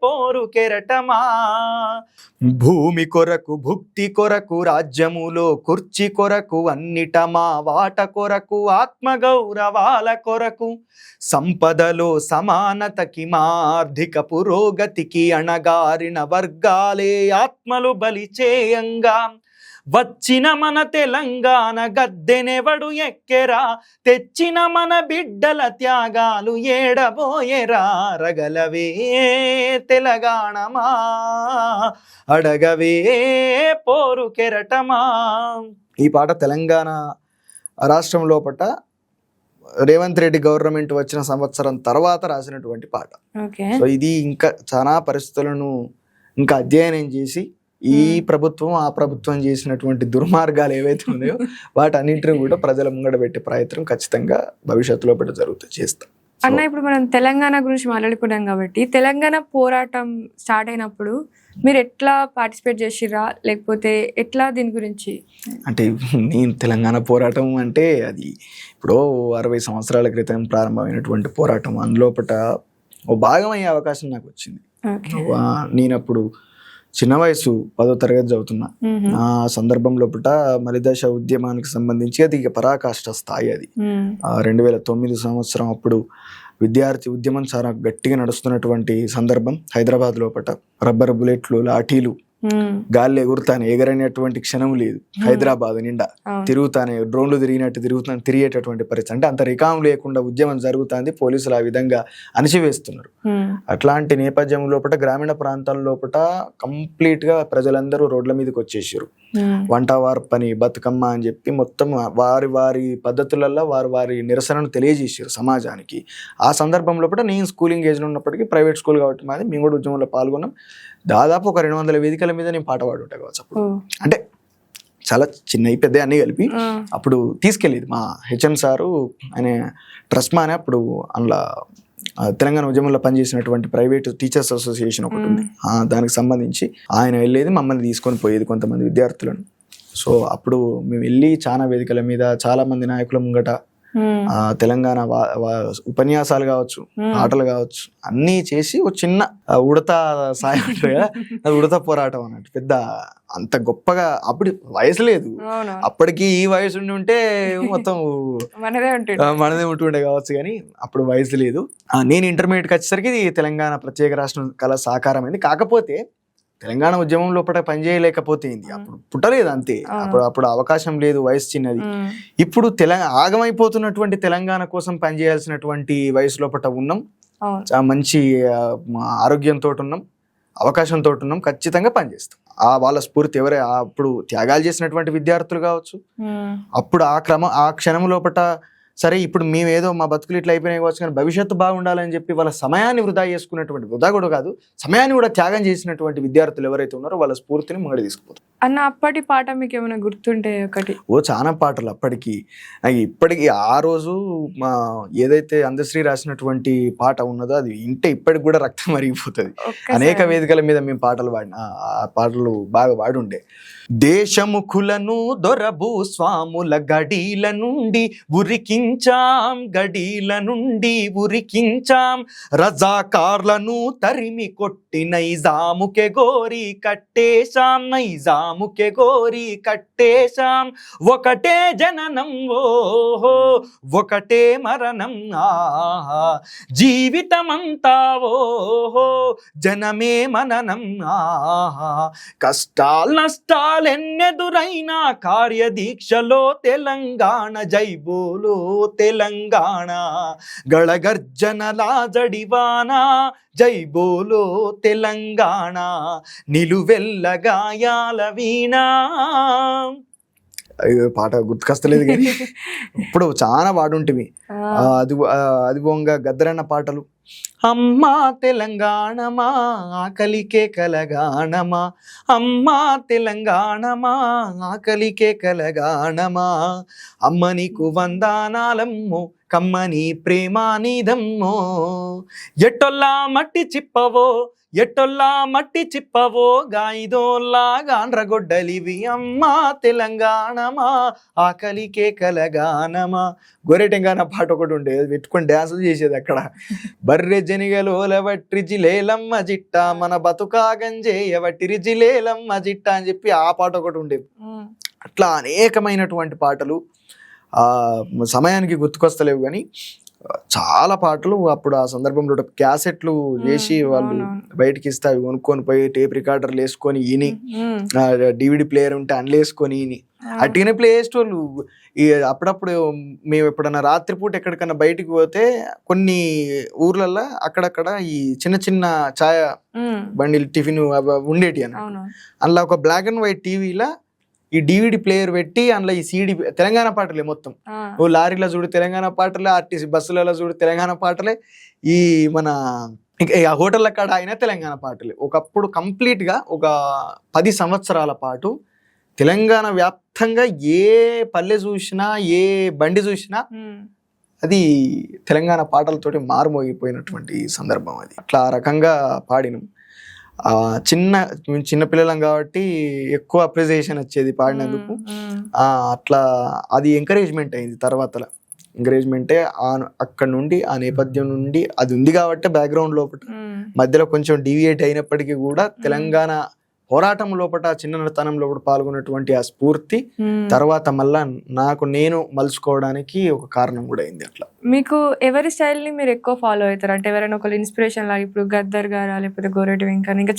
పోరు కెరటమా భూమి కొరకు భుక్తి కొరకు రాజ్యములో కుర్చీ కొరకు అన్నిట మా వాట కొరకు ఆత్మగౌరవాల కొరకు సంపదలో సమానతకి మా ఆర్థిక పురోగతికి అణగారిన వర్గాలే ఆత్మలు బలిచేయంగా వచ్చిన మన తెలంగాణ గద్దెనెవడు ఎక్కెరా తెచ్చిన మన బిడ్డల త్యాగాలు ఏడబోయేరా రగలవే తెలంగాణమా అడగవే పోరు కెరటమా. ఈ పాట తెలంగాణ రాష్ట్రం లోపట రేవంత్ రెడ్డి గవర్నమెంట్ వచ్చిన సంవత్సరం తర్వాత రాసినటువంటి పాట. సో ఇది ఇంకా చాలా పరిస్థితులను ఇంకా అధ్యయనం చేసి ఈ ప్రభుత్వం ఆ ప్రభుత్వం చేసినటువంటి దుర్మార్గాలు ఏవైతే ఉన్నాయో వాటన్నింటిని కూడా ప్రజల ముంగడ పెట్టే ప్రయత్నం ఖచ్చితంగా భవిష్యత్తులో జరుగుతుంది, చేస్తాం. అన్న ఇప్పుడు మనం తెలంగాణ గురించి మాట్లాడుకున్నాం కాబట్టి తెలంగాణ పోరాటం స్టార్ట్ అయినప్పుడు మీరు ఎట్లా పార్టిసిపేట్ చేసిరా లేకపోతే ఎట్లా దీని గురించి? అంటే నేను తెలంగాణ పోరాటం అంటే అది ఇప్పుడు 60 సంవత్సరాల క్రితం ప్రారంభమైనటువంటి పోరాటం. అందులోపట ఓ భాగమయ్యే అవకాశం నాకు వచ్చింది. నేను అప్పుడు చిన్న వయసు 10వ తరగతి చదువుతున్నా. ఆ సందర్భం లోపల మలిదశ ఉద్యమానికి సంబంధించి అది పరాకాష్ఠ స్థాయి. అది 2009 సంవత్సరం అప్పుడు విద్యార్థి ఉద్యమం చాలా గట్టిగా నడుస్తున్నటువంటి సందర్భం. హైదరాబాద్ లోపల రబ్బర్ బుల్లెట్లు లాఠీలు గాలి ఎగురుతానే ఎగరనేటువంటి క్షణం లేదు. హైదరాబాద్ నిండా తిరుగుతానే డ్రోన్లు తిరిగేటటువంటి పరిస్థితి. అంటే అంత రికాం లేకుండా ఉద్యమం జరుగుతుంది, పోలీసులు ఆ విధంగా అణిచివేస్తున్నారు. అట్లాంటి నేపథ్యం లోపల గ్రామీణ ప్రాంతాల లోపల కంప్లీట్ గా ప్రజలందరూ రోడ్ల మీదకి వచ్చేసారు. వంట వార్పని బతుకమ్మ అని చెప్పి మొత్తం వారి వారి పద్ధతులలో వారి నిరసనను తెలియజేసారు సమాజానికి. ఆ సందర్భం లోపల నేను స్కూలింగ్ ఏజ్ లో ఉన్నప్పటికీ ప్రైవేట్ స్కూల్ కాబట్టి మాది, మేము కూడా ఉద్యమంలో పాల్గొన్నాం. దాదాపు ఒక 200 వేదికల మీద నేను పాట పాడుంటా కావచ్చు అప్పుడు. అంటే చాలా చిన్నవి పెద్ద అన్నీ కలిపి అప్పుడు తీసుకెళ్ళేది మా హెచ్ఎం సారు. ఆయన ట్రస్ట్ మానే అప్పుడు అందులో తెలంగాణ ఉద్యమంలో పనిచేసినటువంటి ప్రైవేట్ టీచర్స్ అసోసియేషన్ ఒకటి ఉంది, దానికి సంబంధించి ఆయన వెళ్ళేది, మమ్మల్ని తీసుకొని పోయేది కొంతమంది విద్యార్థులను. సో అప్పుడు మేము వెళ్ళి చాలా వేదికల మీద చాలా మంది నాయకుల ముంగట తెలంగాణ ఉపన్యాసాలు కావచ్చు, ఆటలు కావచ్చు, అన్నీ చేసి ఒక చిన్న ఉడత సాయం కదా, అది ఉడత పోరాటం అన్నట్టు. పెద్ద అంత గొప్పగా అప్పుడు వయసు లేదు, అప్పటికి ఈ వయసు ఉంటే మొత్తం మనదే ఉంటుండే కావచ్చు, కానీ అప్పుడు వయసు లేదు. నేను ఇంటర్మీడియట్కి వచ్చేసరికి తెలంగాణ ప్రత్యేక రాష్ట్రం కళ సాకారమైంది. కాకపోతే తెలంగాణ ఉద్యమం లోపల పనిచేయలేకపోతేంది, అప్పుడు పుట్టలేదు అంతే. అప్పుడు అవకాశం లేదు, వయసు చిన్నది. ఇప్పుడు ఆగమైపోతున్నటువంటి తెలంగాణ కోసం పనిచేయాల్సినటువంటి వయసు లోపల ఉన్నాం, మంచి ఆరోగ్యంతో ఉన్నాం, అవకాశంతో ఉన్నాం, ఖచ్చితంగా పనిచేస్తాం. వాళ్ళ స్ఫూర్తి అప్పుడు త్యాగాలు చేసినటువంటి విద్యార్థులు కావచ్చు, అప్పుడు ఆ క్షణం లోపల సరే ఇప్పుడు మేమేదో మా బతుకులు ఇట్లా అయిపోయినాయి కావచ్చు, కానీ భవిష్యత్తు బాగుండాలని చెప్పి వాళ్ళ సమయాన్ని వృధా చేసుకున్నటువంటి, వృధా కూడా కాదు, సమయాన్ని కూడా త్యాగం చేసినటువంటి విద్యార్థులు ఎవరైతే ఉన్నారో వాళ్ళ స్ఫూర్తిని ముంగడి తీసుకుపోతారు. అన్న అప్పటి పాట మీకు ఏమైనా గుర్తుంటే ఒకటి? చాలా పాటలు అప్పటికి ఇప్పటికి ఆ రోజు మా ఏదైతే అందశ్రీ రాసినటువంటి పాట ఉన్నదో అది వింటే ఇప్పటికి కూడా రక్తం మరిగిపోతుంది. అనేక వేదికల మీద మేము పాటలు పాడిన ఆ పాటలు బాగా పాడుండే. దేశముఖులను దొరభూ స్వాముల గడీల నుండి ఉరికించాం రజాకార్లను తరిమి కొట్టి నైజాముకే గోరి కట్టేశాం ఒకటే జననం ఓహో ఒకటే మరణం ఆహా జీవితమంతా ఓహో జనమే మననం ఆహా కష్టాల్ నష్టాలెన్నెదురైనా కార్యదీక్షలో తెలంగాణ జైబోలో తెలంగాణ గళగర్జనలా జడివానా జైబోలో తెలంగాణ నిలువెల్ల గాయాల వీణా. పాట గుర్తుకొస్తలేదు కానీ ఇప్పుడు చాలా పాడుంటివి. అది బొంగ గద్దరన్న పాటలు. అమ్మా తెలంగాణమా ఆకలికే కలగాణమా అమ్మా తెలంగాణమా ఆకలికే కలగాణమా అమ్మ నీకు వందనాలమ్మో కమ్మని ప్రేమానిదమ్మో ఎట్టొల్లా మట్టి చిప్పవో గాయిదోల్లా గాండ్రగొడ్డలివి అమ్మా తెలంగాణమా ఆకలికే కలగానమా. గొర్రెటెంగాన పాట ఒకటి ఉండేది, పెట్టుకొని డ్యాన్సులు చేసేది అక్కడ. బర్రె జనిగలోల వట్టిరిజిలేలమ్మ జిట్ట మన బతుకాగంజేయ వట్టిరిజిలేలమ్మ జిట్ట అని చెప్పి ఆ పాట ఒకటి ఉండేది. అట్లా అనేకమైనటువంటి పాటలు సమయానికి గుర్తుకొస్తలేవు కానీ చాలా పాటలు అప్పుడు ఆ సందర్భంలో క్యాసెట్లు చేసి వాళ్ళు బయటకి ఇస్తే అవి కొనుక్కొని పోయి టేప్ రికార్డర్లు వేసుకొని ఈని డివిడి ప్లేయర్ ఉంటే అందులో వేసుకొని ఈని అట్టిగానే ప్లే చేసేటోళ్ళు. ఈ అప్పుడప్పుడు మేము ఎప్పుడన్నా రాత్రిపూట ఎక్కడికన్నా బయటికి పోతే కొన్ని ఊర్లల్లో అక్కడక్కడ ఈ చిన్న చిన్న ఛాయ బండిలు టిఫిన్ ఉండేటి అన్న. అందులో ఒక బ్లాక్ అండ్ వైట్ టీవీలో ఈ డివిడి ప్లేయర్ పెట్టి అందులో ఈ సీడీ తెలంగాణ పాటలే మొత్తం. ఓ లారీలో చూడు తెలంగాణ పాటలే, ఆర్టీసీ బస్సులలో చూడు తెలంగాణ పాటలే, ఈ మన హోటళ్ళ కాడ అయినా తెలంగాణ పాటలే. ఒకప్పుడు కంప్లీట్గా ఒక 10 సంవత్సరాల పాటు తెలంగాణ వ్యాప్తంగా ఏ పల్లె చూసినా ఏ బండి చూసినా అది తెలంగాణ పాటలతోటి మారుమోగిపోయినటువంటి సందర్భం అది. అట్లా ఆ రకంగా పాడినాం. చిన్న పిల్లలం కాబట్టి ఎక్కువ అప్రిసియేషన్ వచ్చేది పాడినందుకు. అట్లా అది ఎంకరేజ్మెంట్ అయింది. తర్వాత ఎంకరేజ్మెంటే అక్కడ నుండి ఆ నేపథ్యం నుండి అది ఉంది కాబట్టి బ్యాక్గ్రౌండ్ లోపల మధ్యలో కొంచెం డీవియేట్ అయినప్పటికీ కూడా తెలంగాణ పోరాటం లోపల చిన్నతనం లోపల పాల్గొన్నటువంటి ఆ స్ఫూర్తి తర్వాత మళ్ళా నాకు నేను మలుచుకోవడానికి ఒక కారణం కూడా అయింది. అట్లా మీకు ఎవరి స్టైల్ ని మీరు ఎక్కువ ఫాలో అవుతారు అంటే ఎవరైనా ఒక ఇన్స్పిరేషన్ లాగా? ఇప్పుడు గద్దర్ గారా లేకపోతే గోరెటి వెంకన్న, ఇంకా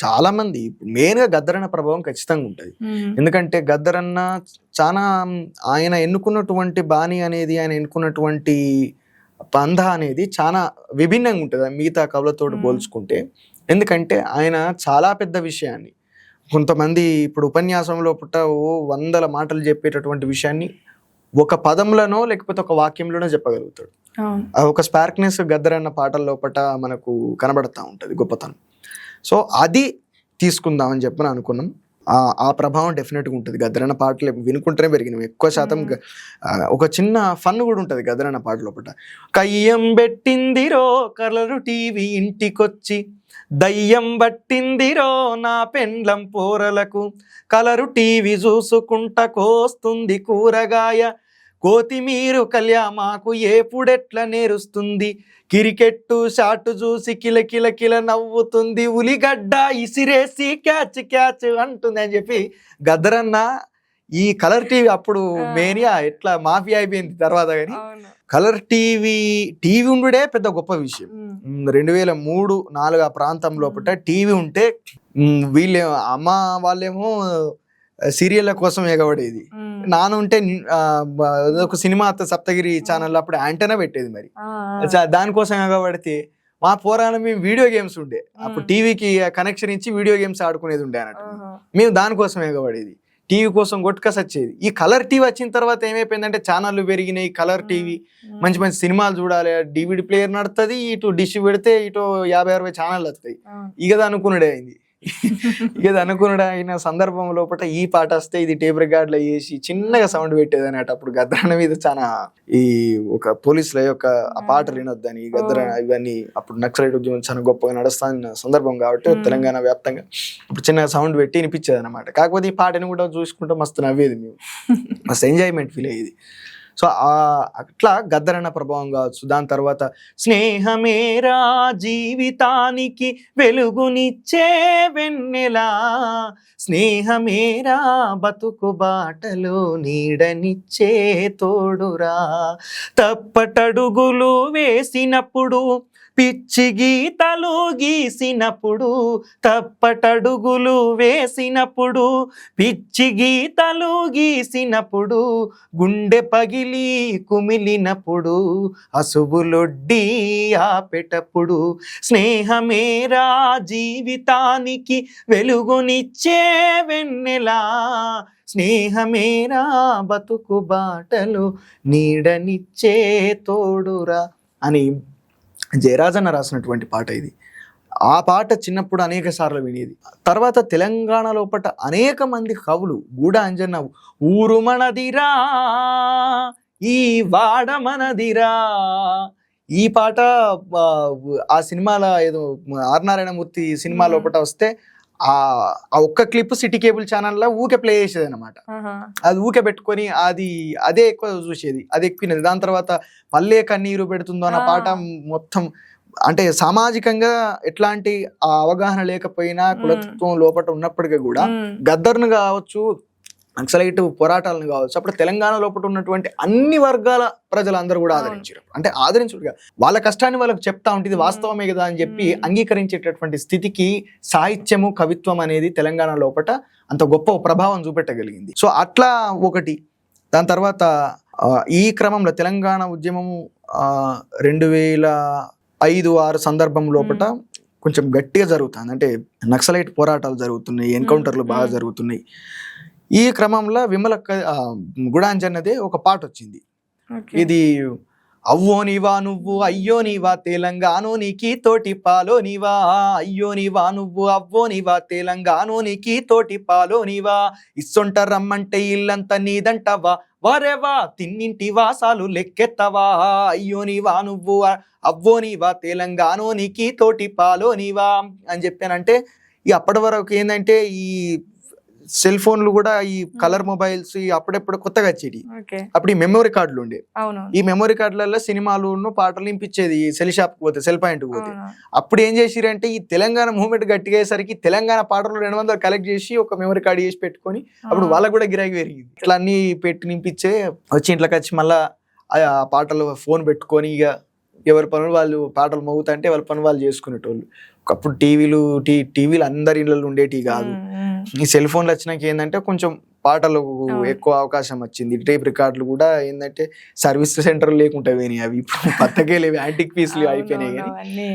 చాలా మంది. మెయిన్ గా గద్దరన్న ప్రభావం ఖచ్చితంగా ఉంటది. ఎందుకంటే గద్దరన్న చాలా ఆయన ఎన్నుకున్నటువంటి బాణి అనేది, ఆయన ఎన్నుకున్నటువంటి పంధ అనేది చాలా విభిన్నంగా ఉంటుంది మిగతా కవులతో పోల్చుకుంటే. ఎందుకంటే ఆయన చాలా పెద్ద విషయాన్ని కొంతమంది ఇప్పుడు ఉపన్యాసంలో పుట్ట 100 మాటలు చెప్పేటటువంటి విషయాన్ని ఒక పదంలోనో లేకపోతే ఒక వాక్యంలోనో చెప్పగలుగుతాడు. ఒక స్పార్క్నెస్ గద్దరన్న పాటల లోపట మనకు కనబడతా ఉంటుంది, గొప్పతనం. సో అది తీసుకుందామని చెప్పని అనుకున్నాం. ఆ ప్రభావం డెఫినెట్గా ఉంటుంది. గద్దరన్న పాటలు వినుకుంటేనే పెరిగినాం. ఎక్కువ శాతం ఒక చిన్న ఫన్ కూడా ఉంటుంది గద్దరన్న పాట లోపట. కయ్యం పెట్టిందిరో కలరు టీవీ ఇంటికొచ్చి, దయ్యం బట్టిందిరో నా పెండ్లం పోరలకు, కలరు టీవీ చూసుకుంట కోస్తుంది కూరగాయ, కోతిమీరు కళ్యామాకు ఏపుడెట్ల నేరుస్తుంది, క్రికెట్టు షాటు చూసి కిల నవ్వుతుంది, ఉలిగడ్డ ఇసిరేసి క్యాచ్ అంటుంది అని చెప్పి గద్దరన్న ఈ కలర్ టీవీ అప్పుడు మేనియా ఎట్లా మాఫియా అయిపోయింది తర్వాత. కానీ కలర్ టీవీ ఉండుడే పెద్ద గొప్ప విషయం. 2003-04 ఆ ప్రాంతం లోపల టీవీ ఉంటే వీళ్ళే అమ్మ వాళ్ళేమో సీరియళ్ళ కోసం ఎగబడేది, నానుంటే ఒక సినిమా సప్తగిరి ఛానల్ అప్పుడు యాంటెనా పెట్టేది. మరి దానికోసం ఎగబడితే మా పోరాణం మేము వీడియో గేమ్స్ ఉండే అప్పుడు టీవీకి కనెక్షన్ ఇచ్చి వీడియో గేమ్స్ ఆడుకునేది ఉండే అన్నట్టు. మేము దానికోసం ఎగబడేది, టీవీ కోసం కొట్టుకస్ వచ్చేది. ఈ కలర్ టీవీ వచ్చిన తర్వాత ఏమైపోయిందంటే ఛానళ్ళు పెరిగినాయి, కలర్ టీవీ మంచి మంచి సినిమాలు చూడాలి, డివిడి ప్లేయర్ నడుతుంది, ఇటు డిష్ పెడితే ఇటు 50-60 ఛానళ్ళు వస్తాయి. ఇక అనుకున్నాడే అయింది. ఇక అది అనుకున్నాడు అయిన సందర్భం లోపల ఈ పాట వస్తే ఇది టేప్ రికార్డులో వేసి చిన్నగా సౌండ్ పెట్టేది అన్నట్టు. అప్పుడు గద్దరన్న మీద చాలా ఈ ఒక పోలీసుల యొక్క ఆ పాటలు వినొద్దని గద్దర ఇవన్నీ అప్పుడు నక్సలైట్ ఉద్యమం చాలా గొప్పగా నడుస్తున్న సందర్భం కాబట్టి తెలంగాణ వ్యాప్తంగా ఇప్పుడు చిన్న సౌండ్ పెట్టి వినిపించేది అనమాట. కాకపోతే ఈ పాటని కూడా చూసుకుంటే మస్తు నవ్వేది, మేము మస్తు ఎంజాయ్మెంట్ ఫీల్ అయ్యేది. సో అట్లా గద్దరన్న ప్రభావం కావచ్చు. దాని తర్వాత స్నేహమేరా జీవితానికి వెలుగునిచ్చే వెన్నెలా, స్నేహమేరా బతుకు బాటలో నీడనిచ్చే తోడురా, తప్పటడుగులు వేసినప్పుడు పిచ్చి గీతలు గీసినప్పుడు, తప్పటడుగులు వేసినప్పుడు పిచ్చి గీతలు గీసినప్పుడు, గుండె పగిలి కుమిలినప్పుడు అసుబులొడ్డి ఆపెటప్పుడు, స్నేహమేరా జీవితానికి వెలుగునిచ్చే వెన్నెలా, స్నేహమేరా బతుకు బాటలు నీడనిచ్చే తోడురా అని జయరాజన్న రాసినటువంటి పాట ఇది. ఆ పాట చిన్నప్పుడు అనేక సార్లు వినేది. తర్వాత తెలంగాణ లోపల అనేక మంది కవులు, గూడ అంజన్న ఊరు మనదిరా ఈ వాడ మనదిరా, ఈ పాట ఆ సినిమాలో ఏదో ఆర్ నారాయణమూర్తి సినిమా లోపల వస్తే ఆ ఒక్క క్లిప్ సిటీ కేబుల్ ఛానల్లో ఊకే ప్లే చేసేది అనమాట. అది ఊకే పెట్టుకొని అదే ఎక్కువ చూసేది, అది ఎక్కువ. దాని తర్వాత పల్లె కన్నీరు పెడుతుందో అన్న పాట మొత్తం అంటే సామాజికంగా ఎట్లాంటి ఆ అవగాహన లేకపోయినా కులతత్వం లోపల ఉన్నప్పటికీ కూడా గద్దర్ను కావచ్చు, నక్సలైట్ పోరాటాలను కావచ్చు, అప్పుడు తెలంగాణ లోపల ఉన్నటువంటి అన్ని వర్గాల ప్రజలందరూ కూడా ఆదరించారు. అంటే ఆదరించుడుగా వాళ్ళ కష్టాన్ని వాళ్ళకి చెప్తా ఉంటే ఇది వాస్తవమే కదా అని చెప్పి అంగీకరించేటటువంటి స్థితికి సాహిత్యము కవిత్వం అనేది తెలంగాణ లోపల అంత గొప్ప ప్రభావం చూపెట్టగలిగింది. సో అట్లా ఒకటి. దాని తర్వాత ఈ క్రమంలో తెలంగాణ ఉద్యమము 2005-6 సందర్భం లోపల కొంచెం గట్టిగా జరుగుతుంది. అంటే నక్సలైట్ పోరాటాలు జరుగుతున్నాయి, ఎన్కౌంటర్లు బాగా జరుగుతున్నాయి. ఈ క్రమంలో విమల గుడాంజన్నదే ఒక పాట వచ్చింది. ఇది అవ్వో నీవా నువ్వు అయ్యో నీవా తెలంగాణో నీకి తోటి పాలో నీవా, అయ్యో నీవా నువ్వు అవ్వో నీవా తెలంగాణో నీకి తోటి పాలో నీవా, ఇస్సొంట రమ్మంటే ఇల్లంతా నీదంటవా వరేవా తిన్నింటి వాసాలు లెక్కెత్తవా, అయ్యో నీవా నువ్వు అవ్వో నీవా తెలంగాణో నీకి తోటి పాలో నీవా అని చెప్పానంటే ఈ అప్పటి వరకు ఏంటంటే ఈ సెల్ ఫోన్లు కూడా ఈ కలర్ మొబైల్స్ అప్పుడెప్పుడు కొత్తగా వచ్చేటి. అప్పుడు ఈ మెమొరీ కార్డులు ఉండే, ఈ మెమొరీ కార్డులలో సినిమాలు పాటలు నింపించేది సెల్ షాప్ పోతే, సెల్ పాయింట్ పోతే. అప్పుడు ఏం చేసిరంటే ఈ తెలంగాణ మూవ్మెంట్ గట్టిగా అయ్యేసరికి తెలంగాణ పాటలు 200 కలెక్ట్ చేసి ఒక మెమొరీ కార్డు చేసి పెట్టుకొని అప్పుడు వాళ్ళకు కూడా గిరాకీ పెరిగింది. ఇట్లా అన్ని పెట్టి నింపించే వచ్చి ఇంట్లోకి వచ్చి మళ్ళా ఆ పాటలు ఫోన్ పెట్టుకొని ఇక ఎవరి పనులు వాళ్ళు పాటలు మోగుతుంటే వాళ్ళ పనులు వాళ్ళు చేసుకునేటోళ్ళు. ఒకప్పుడు టీవీలు అందరి ఇళ్ళలో ఉండేటివి కాదు. ఈ సెల్ ఫోన్లు వచ్చినాక ఏంటంటే కొంచెం పాటలు ఎక్కువ అవకాశం వచ్చింది. టేప్ రికార్డులు కూడా ఏంటంటే సర్వీస్ సెంటర్లు లేకుండా పోయినాయి, అవి ఇప్పుడు పత్తకే లేవు, యాంటిక్ పీస్లు అయిపోయినాయి. కానీ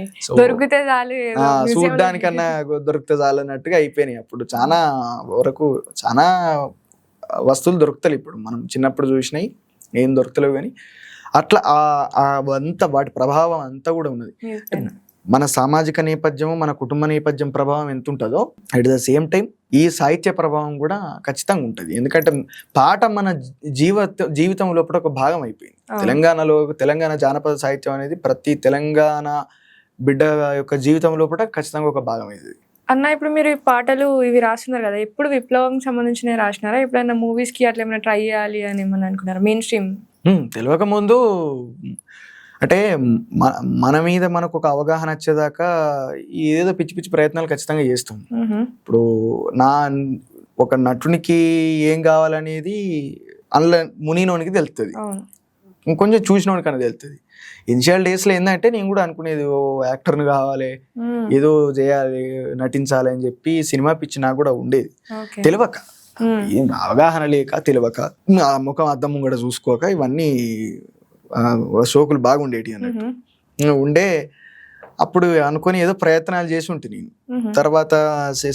చూడ్డానికన్నా దొరికితే చాలు అన్నట్టుగా అయిపోయినాయి. అప్పుడు చాలా వరకు చాలా వస్తువులు దొరుకుతాయి. ఇప్పుడు మనం చిన్నప్పుడు చూసినాయి ఏం దొరుకుతలేవు. కానీ అట్లా అంతా వాటి ప్రభావం అంతా కూడా ఉన్నది. మన సామాజిక నేపథ్యం, మన కుటుంబ నేపథ్యం ప్రభావం ఎంత ఉంటుందో అట్ ద సేమ్ టైం ఈ సాహిత్య ప్రభావం కూడా ఖచ్చితంగా ఉంటుంది. ఎందుకంటే పాట మన జీవితం లోపల ఒక భాగం అయిపోయింది. తెలంగాణ జానపద సాహిత్యం అనేది ప్రతి తెలంగాణ బిడ్డ యొక్క జీవితం లోపల ఖచ్చితంగా ఒక భాగం అయింది. అన్న ఇప్పుడు మీరు ఈ పాటలు ఇవి రాస్తున్నారు కదా, ఎప్పుడు విప్లవం సంబంధించినవి రాసినారా? ఎప్పుడైనా మూవీస్ కి అట్లా ఏమైనా ట్రై చేయాలి అని ఏమన్నా అనుకున్నారా? మెయిన్ స్ట్రీమ్ తెలియక ముందు అంటే మన మీద మనకు ఒక అవగాహన వచ్చేదాకా ఏదో పిచ్చి పిచ్చి ప్రయత్నాలు ఖచ్చితంగా చేస్తాం. ఇప్పుడు ఒక నటునికి ఏం కావాలనేది అందులో మునినోనికి తెలుస్తుంది, ఇంకొంచెం చూసినోనికి అనేది తెలుస్తుంది. ఇనిషియల్ డేస్లో ఏంటంటే నేను కూడా అనుకునేది యాక్టర్ని కావాలి, ఏదో చేయాలి, నటించాలి అని చెప్పి సినిమా పిచ్చి నాకు కూడా ఉండేది. తెలియక ఏం అవగాహన లేక తెలియక ముఖం అద్దం ముంగడ చూసుకోక ఇవన్నీ షోకులు బాగుండేటి అన్నట్టు ఉండే. అప్పుడు అనుకుని ఏదో ప్రయత్నాలు చేసి ఉంటుంది నేను. తర్వాత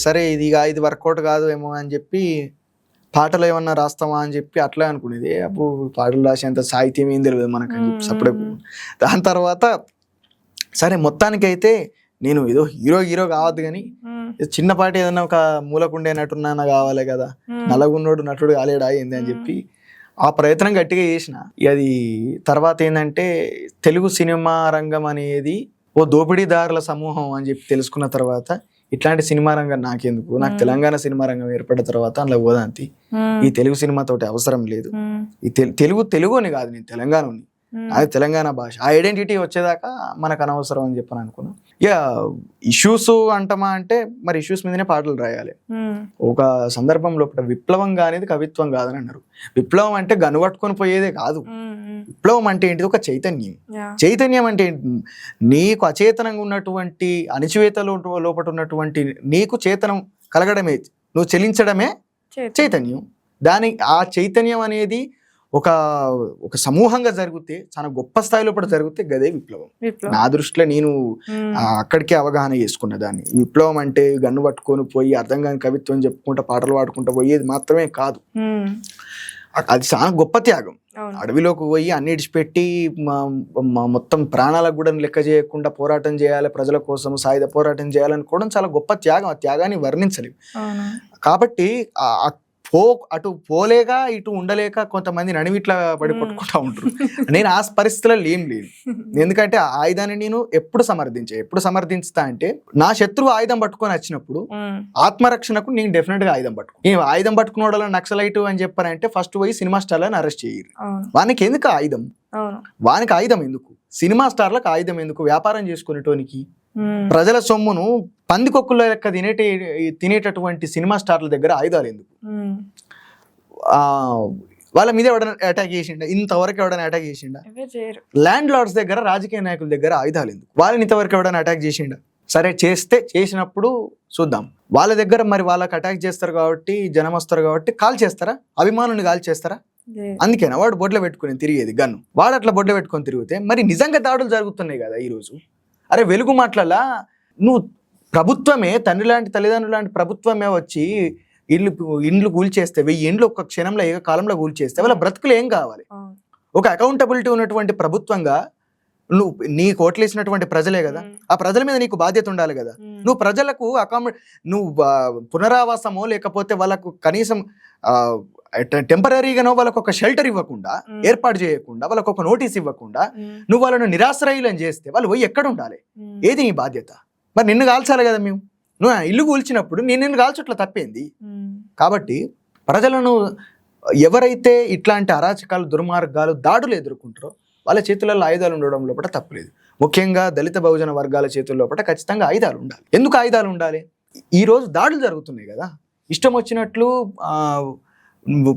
సరే ఇది వర్కౌట్ కాదు ఏమో అని చెప్పి పాటలు ఏమన్నా రాస్తామా అని చెప్పి అట్లా అనుకునేది. అప్పుడు పాటలు రాసేంత సాహిత్యం ఏం తెలియదు మనకు అని చెప్పి అప్పుడే. దాని తర్వాత సరే మొత్తానికైతే నేను ఏదో హీరో కావద్దు కానీ చిన్నపాటి ఏదైనా ఒక మూలకుండే నటున్నా కావాలి కదా, నల్లగున్నోడు నటుడు కాలేడా ఏంది అని చెప్పి ఆ ప్రయత్నం గట్టిగా చేసిన. అది తర్వాత ఏంటంటే తెలుగు సినిమా రంగం అనేది ఓ దోపిడీదారుల సమూహం అని చెప్పి తెలుసుకున్న తర్వాత ఇట్లాంటి సినిమా రంగం నాకెందుకు, నాకు తెలంగాణ సినిమా రంగం ఏర్పడిన తర్వాత అందులో పోదాంతి, ఈ తెలుగు సినిమా తోటి అవసరం లేదు, ఈ తెలుగు అని కాదు, నేను తెలంగాణని, అది తెలంగాణ భాష, ఆ ఐడెంటిటీ వచ్చేదాకా మనకు అనవసరం అని చెప్పని అనుకున్నా. ఇక ఇష్యూస్ అంటమా అంటే మరి ఇష్యూస్ మీదనే పాటలు రాయాలి. ఒక సందర్భం లోపల విప్లవంగా అనేది కవిత్వం కాదని అన్నారు. విప్లవం అంటే గన్ను పట్టుకొని పోయేదే కాదు. విప్లవం అంటే ఏంటిది? ఒక చైతన్యం. చైతన్యం అంటే నీకు అచేతనంగా ఉన్నటువంటి అణిచివేతలో లోపల ఉన్నటువంటి నీకు చేతనం కలగడమే, నువ్వు చెలించడమే చైతన్యం. ఆ చైతన్యం అనేది ఒక సమూహంగా జరిగితే, చాలా గొప్ప స్థాయిలో కూడా జరిగితే గదే విప్లవం. నా దృష్టిలో నేను అక్కడికే అవగాహన చేసుకున్న దాన్ని. విప్లవం అంటే గన్ను పట్టుకొని పోయి అర్థం కాని కవిత్వం చెప్పుకుంటా పాటలు పాడుకుంటా పోయేది మాత్రమే కాదు, అది చాలా గొప్ప త్యాగం. అడవిలోకి పోయి అన్నిటిపెట్టి మొత్తం ప్రాణాలకు కూడా లెక్క చేయకుండా పోరాటం చేయాలి, ప్రజల కోసం సాయుధ పోరాటం చేయాలనుకోవడం చాలా గొప్ప త్యాగం. ఆ త్యాగాన్ని వర్ణించలేము. కాబట్టి అటు పోలేక ఇటు ఉండలేక కొంతమంది నడివిట్లా పడిపట్టుకుంటా ఉంటారు. నేను ఆ పరిస్థితుల్లో ఏం లేదు. ఎందుకంటే ఆ ఆయుధాన్ని నేను ఎప్పుడు సమర్థించుతా అంటే, నా శత్రువు ఆయుధం పట్టుకొని వచ్చినప్పుడు ఆత్మరక్షణకు నేను డెఫినెట్ గా ఆయుధం నేను ఆయుధం పట్టుకున్న నక్సలైట్ అని చెప్పారంటే ఫస్ట్ పోయి సినిమా స్టార్లను అరెస్ట్ చేయరు. వానికి ఎందుకు ఆయుధం? వానికి ఆయుధం ఎందుకు? సినిమా స్టార్లకు ఆయుధం ఎందుకు? వ్యాపారం చేసుకునేటోనికి ప్రజల సొమ్మును పందికొక్కుల లెక్క తినేటటువంటి సినిమా స్టార్ల దగ్గర ఆయుధాలు ఎందుకు? వాళ్ళ మీద ఎవడైనా అటాక్ చేసిండా? ఇంతవరకు ఎవడైనా అటాక్ చేసిండా? ల్యాండ్ లార్డ్స్ దగ్గర, రాజకీయ నాయకుల దగ్గర ఆయుధాలు ఎందుకు? వాళ్ళని ఇంతవరకు ఎవడైనా అటాక్ చేసిండా? సరే, చేసినప్పుడు చూద్దాం. వాళ్ళ దగ్గర మరి వాళ్ళకి అటాక్ చేస్తారు కాబట్టి, జనం వస్తారు కాబట్టి కాల్ చేస్తారా? అభిమానుని కాల్ చేస్తారా? అందుకేనా వాడు బొడ్ల పెట్టుకుని తిరిగేది గన్ను? వాడు అట్లా బొడ్ల పెట్టుకొని తిరిగితే మరి నిజంగా దాడులు జరుగుతున్నాయి కదా ఈరోజు. అరే, వెలుగు మాటల నువ్వు ప్రభుత్వమే, తండ్రి లాంటి తల్లిదండ్రులు లాంటి ప్రభుత్వమే వచ్చి ఇండ్లు కూల్చేస్తే, 1000 ఇండ్లు ఒక క్షణంలో కాలంలో కూల్చేస్తే వాళ్ళ బ్రతుకులు ఏం కావాలి? ఒక అకౌంటబిలిటీ ఉన్నటువంటి ప్రభుత్వంగా నువ్వు నీ కోట్లేసినటువంటి ప్రజలే కదా, ఆ ప్రజల మీద నీకు బాధ్యత ఉండాలి కదా. నువ్వు ప్రజలకు నువ్వు పునరావాసమో లేకపోతే వాళ్ళకు కనీసం టెంపరీగానో వాళ్ళకు ఒక షెల్టర్ ఇవ్వకుండా, ఏర్పాటు చేయకుండా, వాళ్ళకు ఒక నోటీస్ ఇవ్వకుండా నువ్వు వాళ్ళను నిరాశ్రయులను చేస్తే వాళ్ళు పోయి ఎక్కడ ఉండాలి? ఏది నీ బాధ్యత? మరి నిన్ను కాల్చాలి కదా. నువ్వు ఇల్లు కూల్చినప్పుడు నిన్ను కాల్చట్ల తప్పేంది? కాబట్టి ప్రజలను ఎవరైతే ఇట్లాంటి అరాచకాలు, దుర్మార్గాలు, దాడులు ఎదుర్కొంటారో వాళ్ళ చేతులలో ఆయుధాలు ఉండడం లోపల తప్పలేదు. ముఖ్యంగా దళిత బహుజన వర్గాల చేతుల లోపల ఖచ్చితంగా ఆయుధాలు ఉండాలి. ఎందుకు ఆయుధాలు ఉండాలి? ఈరోజు దాడులు జరుగుతున్నాయి కదా, ఇష్టం వచ్చినట్లు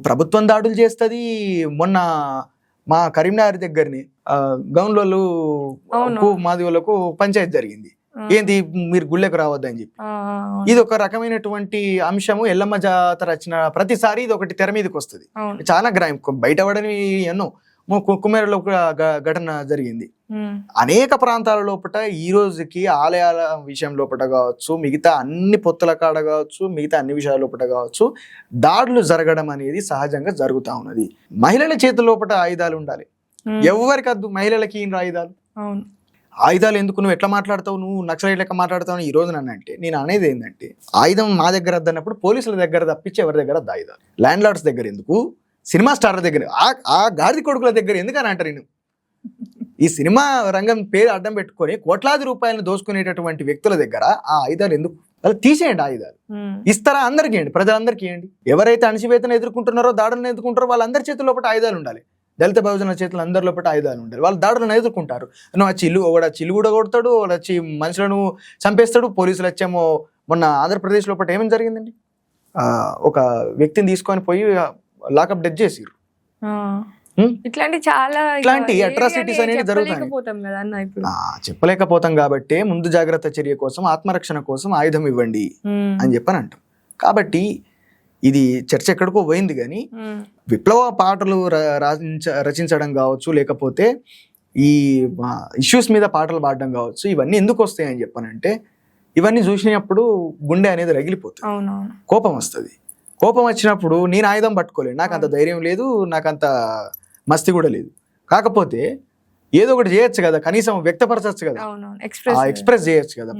ప్రభుత్వం దాడులు చేస్తుంది. మొన్న మా కరీంనగర్ దగ్గరని గౌన్లలో మాది వాళ్ళకు పంచాయతీ జరిగింది. ఏంది, మీరు గుళ్ళకు రావద్దని చెప్పి. ఇది ఒక రకమైనటువంటి అంశము. ఎల్లమ్మ జాతర వచ్చిన ప్రతిసారి ఇది ఒకటి తెర మీదకి వస్తుంది. చాలా బయట పడని ఎన్నో కుమ్మేరలో ఘటన జరిగింది. అనేక ప్రాంతాల లోపల ఈ రోజుకి ఆలయాల విషయం లోపల కావచ్చు, మిగతా అన్ని పొత్తుల కాడ కావచ్చు, మిగతా అన్ని విషయాల లోపల కావచ్చు, దాడులు జరగడం అనేది సహజంగా జరుగుతూ ఉన్నది. మహిళల చేతుల లోపల ఆయుధాలు ఉండాలి. ఎవరికి వద్దు మహిళలకి ఆయుధాలు. ఆయుధాలు ఎందుకు? నువ్వు ఎట్లా మాట్లాడతావు? నువ్వు నక్సలైట్ లెక్క మాట్లాడతావు ఈ రోజు నన్నంటే, నేను అనేది ఏంటంటే, ఆయుధం మా దగ్గర వద్దన్నప్పుడు పోలీసుల దగ్గర తప్పించి ఎవరి దగ్గర వద్ద ఆయుధాలు? ల్యాండ్ లార్డ్స్ దగ్గర ఎందుకు? సినిమా స్టార్ల దగ్గర, ఆ గాడిద కొడుకుల దగ్గర ఎందుకని అంటారు? నేను ఈ సినిమా రంగం పేరు అడ్డం పెట్టుకొని కోట్లాది రూపాయలను దోసుకునేటటువంటి వ్యక్తుల దగ్గర ఆ ఆయుధాలు ఎందుకు? వాళ్ళు తీసేయండి. ఆయుధాలు ఇస్తారా? అందరికీ ఇవ్వండి, ప్రజలందరికీ ఇవ్వండి. ఎవరైతే అణచివేతను ఎదుర్కొంటున్నారో, దాడులను ఎదుర్కొంటారో వాళ్ళందరి చేతుల లోపల ఆయుధాలు ఉండాలి. దళిత బహుజన చేతులు అందరి లోపల ఆయుధాలు ఉండాలి. వాళ్ళు దాడులను ఎదుర్కొంటారు. నువ్వు వచ్చి ఇల్లు కూడా కొడతాడు, వాడు వచ్చి మనుషులను చంపేస్తాడు. పోలీసులు వచ్చేమో మొన్న ఆంధ్రప్రదేశ్ లోపల ఏమేమి జరిగిందండి, ఒక వ్యక్తిని తీసుకొని పోయి లాకప్ డెత్ చేసిర్రు. ఇట్లాంటి అట్రాసిటీస్ అనేది జరుగుతాయి. చెప్పలేకపోతాం కాబట్టి ముందు జాగ్రత్త చర్య కోసం, ఆత్మరక్షణ కోసం ఆయుధం ఇవ్వండి అని చెప్పని అంటాం. కాబట్టి ఇది చర్చ ఎక్కడికో పోయింది. కానీ విప్లవ పాటలు రచించడం కావచ్చు, లేకపోతే ఈ ఇష్యూస్ మీద పాటలు పాడడం కావచ్చు, ఇవన్నీ ఎందుకు వస్తాయి అని చెప్పానంటే, ఇవన్నీ చూసినప్పుడు గుండె అనేది రగిలిపోతుంది, కోపం వస్తుంది. కోపం వచ్చినప్పుడు నేను ఆయుధం పట్టుకోలేను, నాకు అంత ధైర్యం లేదు, నాకు అంత మస్తి కూడా లేదు. కాకపోతే ఏదో ఒకటి చేయొచ్చు కదా, కనీసం వ్యక్తపరచచ్చు కదా, ఎక్స్ప్రెస్ చేయొచ్చు కదా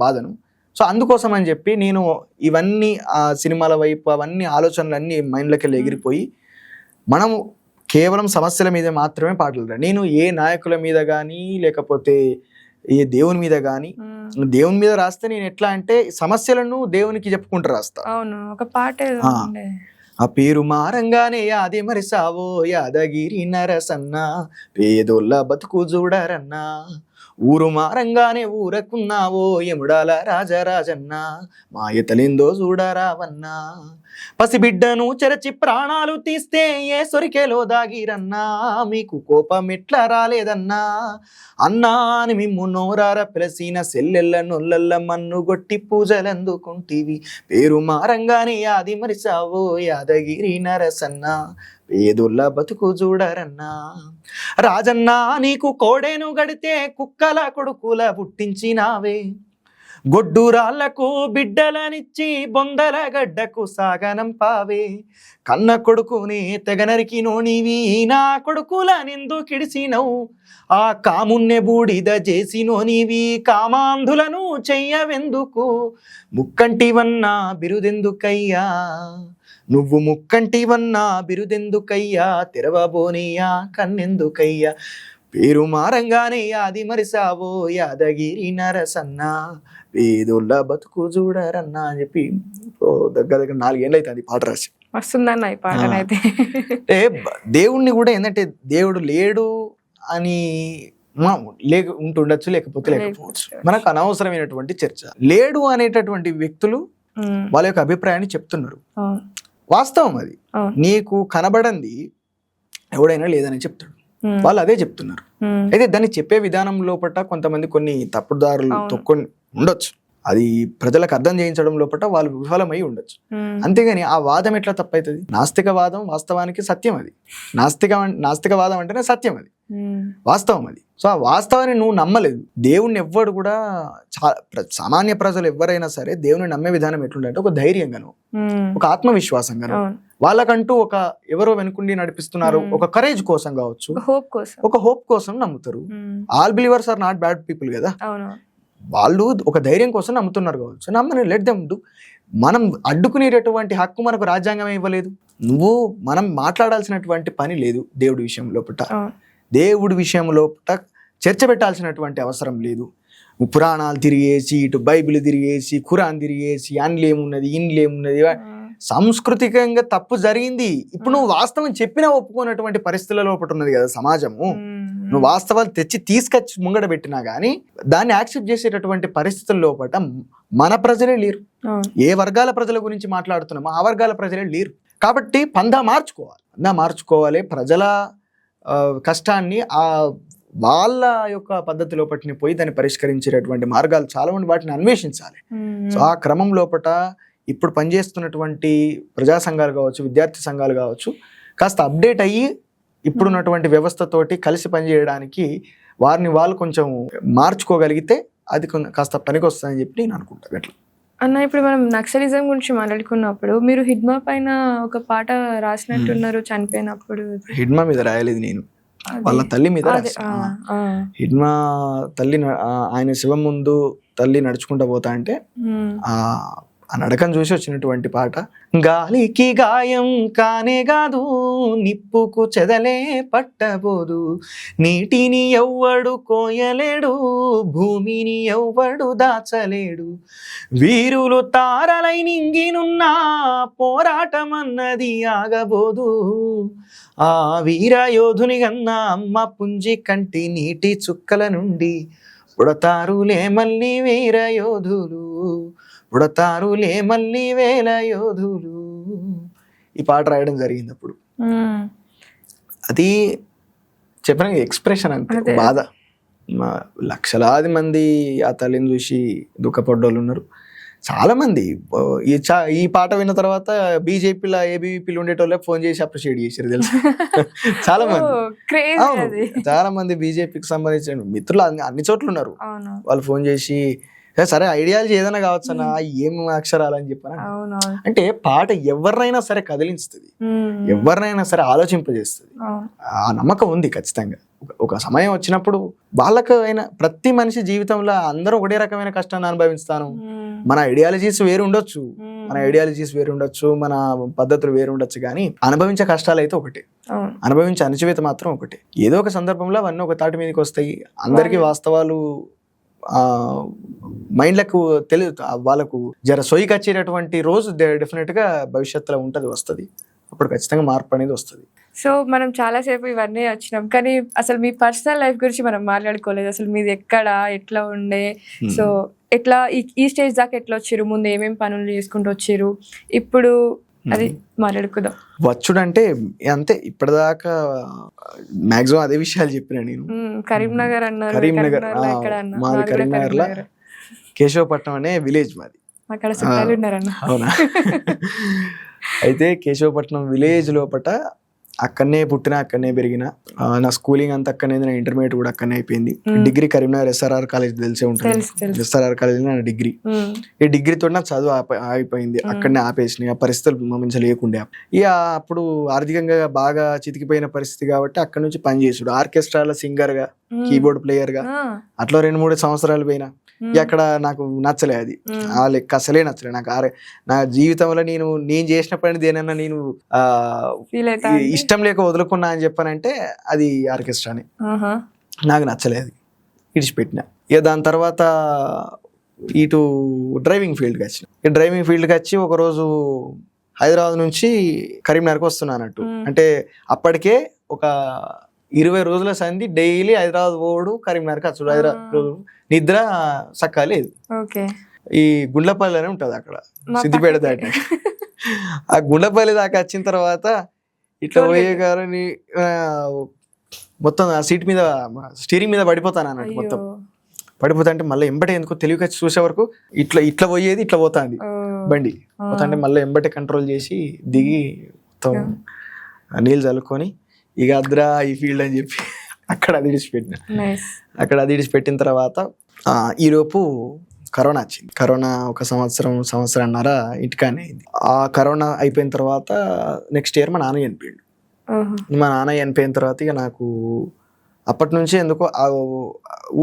బాధను. సో అందుకోసం అని చెప్పి నేను ఇవన్నీ ఆ సినిమాల వైపు అవన్నీ ఆలోచనలన్నీ మైండ్లోకి వెళ్ళి ఎగిరిపోయి మనం కేవలం సమస్యల మీద మాత్రమే పాటలు రాను. నేను ఏ నాయకుల మీద కానీ లేకపోతే ఏ దేవుని మీద కానీ, దేవుని మీద రాస్తే నేను ఎట్లా అంటే సమస్యలను దేవునికి చెప్పుకుంటూ రాస్తా. అవును, ఒక పాట ఏదో ఆ. ఉండే. ఆ పేరు మారంగానే యాది మరిసావో యాదగిరి నరసన్న, పేదోళ్ళ బతుకు చూడరన్నా, ఊరు మారంగానే ఊరకున్నావో ఎముడాల రాజరాజన్న, మాయతలిందో చూడరావన్నా, పసిబిడ్డను చెరచి ప్రాణాలు తీస్తే ఏ సొరికెలో దాగిరన్నా, మీకు కోపం ఎట్లా రాలేదన్నా, అన్నా అని మిమ్ము నోరార పిలసిన సెల్లెల్ల నొల్లల్ల మన్ను గొట్టి పూజలందుకుంటివి, పేరు మారంగానే యాది మరిసావో యాదగిరి నరసన్న, పేదోళ్ళ బతుకు చూడరన్నా, రాజన్నా నీకు కోడేను గడితే కుక్కల కొడుకుల పుట్టించినావే, గొడ్డురాళ్లకు బిడ్డలనిచ్చి బొందల గడ్డకు సాగనంపావే, కన్న కొడుకుని తెగనరికి నోనివి నా కొడుకుల నిందు కిడిసినవు, ఆ కామున్నె బూడిద చేసినోనివి కామాంధులను చెయ్యవెందుకు, ముక్కంటివన్నా బిరుదెందుకయ్యా, నువ్వు ముక్కంటివన్నా బిరుదెందుకయ్యా, తెరవబోనియా కన్నెందుకయ్యా, పేరు మారంగానే యాది మరిసావో యాదగిరి నరసన్న, పేదోళ్ళ బతుకు చూడరన్నా అని చెప్పి దగ్గర 4 ఏళ్ళు అవుతుంది పాట రాసి. వస్తుందన్న ఈ పాటనైతే. అంటే దేవుణ్ణి కూడా ఏంటంటే దేవుడు లేడు అని ఉంటుండొచ్చు, లేకపోతే లేకపోవచ్చు, మనకు అనవసరమైనటువంటి చర్చ. లేడు అనేటటువంటి వ్యక్తులు వాళ్ళ యొక్క అభిప్రాయాన్ని చెప్తున్నారు, వాస్తవం అది. నీకు కనబడంది ఎవడైనా లేదని చెప్తాడు, వాళ్ళు అదే చెప్తున్నారు. అయితే దాన్ని చెప్పే విధానం లోపల కొంతమంది కొన్ని తప్పుదారులు తొక్కొని ఉండొచ్చు, అది ప్రజలకు అర్థం చేయించడం లోపల వాళ్ళు విఫలమై ఉండొచ్చు. అంతేగాని ఆ వాదం ఎట్లా తప్పవుతుంది? నాస్తికవాదం వాస్తవానికి సత్యం, అది నాస్తికవాదం అంటేనే సత్యం, అది వాస్తవం, అది. సో ఆ వాస్తవాన్ని నువ్వు నమ్మలేదు. దేవుణ్ణి ఎవ్వడు కూడా సామాన్య ప్రజలు ఎవరైనా సరే దేవుని నమ్మే విధానం ఎట్లుంటే ఒక ధైర్యంగాను, ఒక ఆత్మవిశ్వాసంగాను, వాళ్ళకంటూ ఒక ఎవరో వెనుకుండి నడిపిస్తున్నారు ఒక కరేజ్ కోసం కావచ్చు, ఒక హోప్ కోసం నమ్ముతారు. All believers are not bad people కదా, వాళ్ళు ఒక ధైర్యం కోసం నమ్ముతున్నారు కావచ్చు, నమ్మని లెట్ దెమ్ డు. మనం అడ్డుకునేటటువంటి హక్కు మనకు రాజ్యాంగం ఇవ్వలేదు. మనం మాట్లాడాల్సినటువంటి పని లేదు దేవుడి విషయం లోపల, దేవుడి విషయం లోపల చర్చ పెట్టాల్సినటువంటి అవసరం లేదు. పురాణాలు తిరిగేసి, ఇటు బైబిల్ తిరిగేసి, ఖురాన్ తిరిగేసి, అందులో ఏమున్నది ఇంట్లో ఏమున్నది, సాంస్కృతికంగా తప్పు జరిగింది. ఇప్పుడు నువ్వు వాస్తవం చెప్పినా ఒప్పుకున్నటువంటి పరిస్థితుల లోపల ఉన్నది కదా సమాజము. నువ్వు వాస్తవాలు తీసుకొచ్చి ముంగడ పెట్టినా గానీ దాన్ని యాక్సెప్ట్ చేసేటటువంటి పరిస్థితుల లోపల మన ప్రజలే లేరు. ఏ వర్గాల ప్రజల గురించి మాట్లాడుతున్నామో ఆ వర్గాల ప్రజలే లేరు. కాబట్టి పందా మార్చుకోవాలి. ప్రజల కష్టాన్ని వాళ్ళ యొక్క పద్ధతి లోపటిని పోయి దాన్ని పరిష్కరించేటటువంటి మార్గాలు చాలా మంది వాటిని అన్వేషించాలి. సో ఆ క్రమం లోపల ఇప్పుడు పనిచేస్తున్నటువంటి ప్రజా సంఘాలు కావచ్చు, విద్యార్థి సంఘాలు కావచ్చు, కాస్త అప్డేట్ అయ్యి ఇప్పుడున్నటువంటి వ్యవస్థతోటి కలిసి పనిచేయడానికి వారిని వాళ్ళు కొంచెం మార్చుకోగలిగితే అది కాస్త పనికి వస్తుందని చెప్పి నేను అనుకుంటాను. అట్లా అన్న, ఇప్పుడు మనం నక్సలిజం గురించి మాట్లాడుకున్నప్పుడు మీరు హిడ్మా పైన ఒక పాట రాసినట్టున్నారు చనిపోయినప్పుడు. హిడ్మా మీద రాయలేదు నేను, వాళ్ళ తల్లి మీద రాశాను. హిడ్మా తల్లి ఆయన శివం ముందు తల్లి నడుచుకుంటూ పోతా అంటే ఆ నడకను చూసి వచ్చినటువంటి పాట. గాలికి గాయం కానే కాదు, నిప్పుకు చెదలే పట్టబోదు, నీటిని ఎవ్వడు కోయలేడు, భూమిని ఎవ్వడు దాచలేడు, వీరులు తారలై నింగినున్నా పోరాటం అన్నది ఆగబోదు, ఆ వీరయోధుని కన్నా అమ్మ పుంజి కంటి నీటి చుక్కల నుండి పుడతారులే మళ్ళీ వీరయోధులు, పుడతారులే మళ్ళీ వేల యోధులు. ఈ పాట రాయడం జరిగింది అప్పుడు. అది చెప్పిన ఎక్స్ప్రెషన్ అంతే, బాధ. లక్షలాది మంది ఆ తల్లిని చూసి దుఃఖపడ్డోళ్ళు ఉన్నారు. చాలా మంది ఈ పాట విన్న తర్వాత బీజేపీలో ఏబీవీపీలు ఉండేటోళ్ళే ఫోన్ చేసి అప్రిషియేట్ చేశారు తెలుసు. చాలా మంది బీజేపీకి సంబంధించిన మిత్రులు అన్ని చోట్ల ఉన్నారు. వాళ్ళు ఫోన్ చేసి సరే ఐడియాలజీ ఏదైనా కావచ్చు అన్న, ఏం అక్షరాలు అని చెప్పాను. అంటే పాట ఎవరినైనా సరే కదిలించుతుంది, ఎవరినైనా సరే ఆలోచింపజేస్తుంది. ఆ నమ్మకం ఉంది ఖచ్చితంగా. ఒక సమయం వచ్చినప్పుడు వాళ్ళకు అయినా ప్రతి మనిషి జీవితంలో అందరూ ఒకటే రకమైన కష్టాన్ని అనుభవిస్తాను. మన ఐడియాలజీస్ వేరు ఉండొచ్చు, మన పద్ధతులు వేరు ఉండొచ్చు, కానీ అనుభవించే కష్టాలు అయితే ఒకటే, అనుభవించే అణచివేత మాత్రం ఒకటే. ఏదో ఒక సందర్భంలో అవన్నీ ఒక తాటి మీదకి వస్తాయి. అందరికీ వాస్తవాలు మైండ్లకు వాళ్ళకు జర సొయ్యికి వచ్చేటటువంటి రోజు డెఫినెట్ గా భవిష్యత్తులో ఉంటది, వస్తుంది. అప్పుడు ఖచ్చితంగా మార్పు అనేది వస్తుంది. సో మనం చాలాసేపు ఇవన్నీ వచ్చినాం, కానీ అసలు మీ పర్సనల్ లైఫ్ గురించి మనం మాట్లాడుకోలేదు. అసలు మీది ఎక్కడ, ఎట్లా ఉండే, సో ఎట్లా ఈ స్టేజ్ దాకా ఎట్లా వచ్చారు, ముందు ఏమేమి పనులు చేసుకుంటూ వచ్చారు, ఇప్పుడు అది మాట్లాడుకుందాం. వచ్చుడంటే అంతే, ఇప్పటిదాకా మాక్సిమం అదే విషయాలు చెప్పినా నేను. కరీంనగర్ అన్నారు, మాది కరీంనగర్ లో కేశవపట్నం అనే విలేజ్ మాది. అక్కడ చుట్టాలు ఉన్నారన్న. అవునా? అయితే కేశవపట్నం విలేజ్ లోపట అక్కడనే పుట్టిన, అక్కడనే పెరిగిన. నా స్కూలింగ్ అంతా అక్కడనే, నా ఇంటర్మీడియట్ కూడా అక్కడనే అయిపోయింది. డిగ్రీ కరీంనగర్ SRR కాలేజ్ తెలిసే ఉంటుంది. SRR కాలేజ్ నా డిగ్రీ. ఈ డిగ్రీతో నా చదువు అయిపోయింది, అక్కడనే ఆపేసిన. ఆ పరిస్థితులు మంచిగా లేకుండే. ఇక అప్పుడు ఆర్థికంగా బాగా చితికిపోయిన పరిస్థితి కాబట్టి అక్కడ నుంచి పనిచేసాడు. ఆర్కెస్ట్రాలో సింగర్ గా, కీబోర్డ్ ప్లేయర్ గా అట్లా 2-3 సంవత్సరాలు పోయినా. అక్కడ నాకు నచ్చలే అది, ఆ లెక్క అసలే నచ్చలే నాకు. నా జీవితంలో నేను చేసిన పని దేనన్నా నేను ఇష్టం లేక వదులుకున్నా అని చెప్పానంటే అది ఆర్కెస్ట్రానే. నాకు నచ్చలేదు, ఇడిచిపెట్టిన. ఇక దాని తర్వాత ఇటు డ్రైవింగ్ ఫీల్డ్కి వచ్చిన. ఈ డ్రైవింగ్ ఫీల్డ్కి వచ్చి ఒకరోజు హైదరాబాద్ నుంచి కరీంనగర్కి వస్తున్నానట్టు. అంటే అప్పటికే ఒక 20 రోజుల సంధి డైలీ హైదరాబాద్ పోడు, కరీంనగర్కి వచ్చాడు. హైదరాబాద్ నిద్ర సక్కా లేదు. ఈ గుండ్లపల్లి అని ఉంటుంది అక్కడ, సిద్దిపేట దాటి. ఆ గుండ్లపల్లి దాకా వచ్చిన తర్వాత ఇట్లా పోయే గారని మొత్తం ఆ సీట్ మీద, స్టీరింగ్ మీద పడిపోతాను అన్నట్టు. మొత్తం పడిపోతా అంటే మళ్ళీ ఎంబటే ఎందుకో తెలివికి వచ్చి చూసే వరకు ఇట్లా పోయేది, ఇట్లా పోతాంది బండి. పోతా అంటే మళ్ళీ ఎంబటే కంట్రోల్ చేసి దిగి మొత్తం నీళ్ళు చల్లుకొని ఇక అద్రా ఈ ఫీల్డ్ అని చెప్పి అక్కడ అది విడిచిపెట్టిన తర్వాత ఈలోపు కరోనా వచ్చింది. కరోనా ఒక సంవత్సరంన్నర ఇంటికానే అయింది. ఆ కరోనా అయిపోయిన తర్వాత నెక్స్ట్ ఇయర్ మా నాన్న చనిపోయాడు. మా నాన్న చనిపోయిన తర్వాత ఇక నాకు అప్పటి నుంచి ఎందుకో ఆ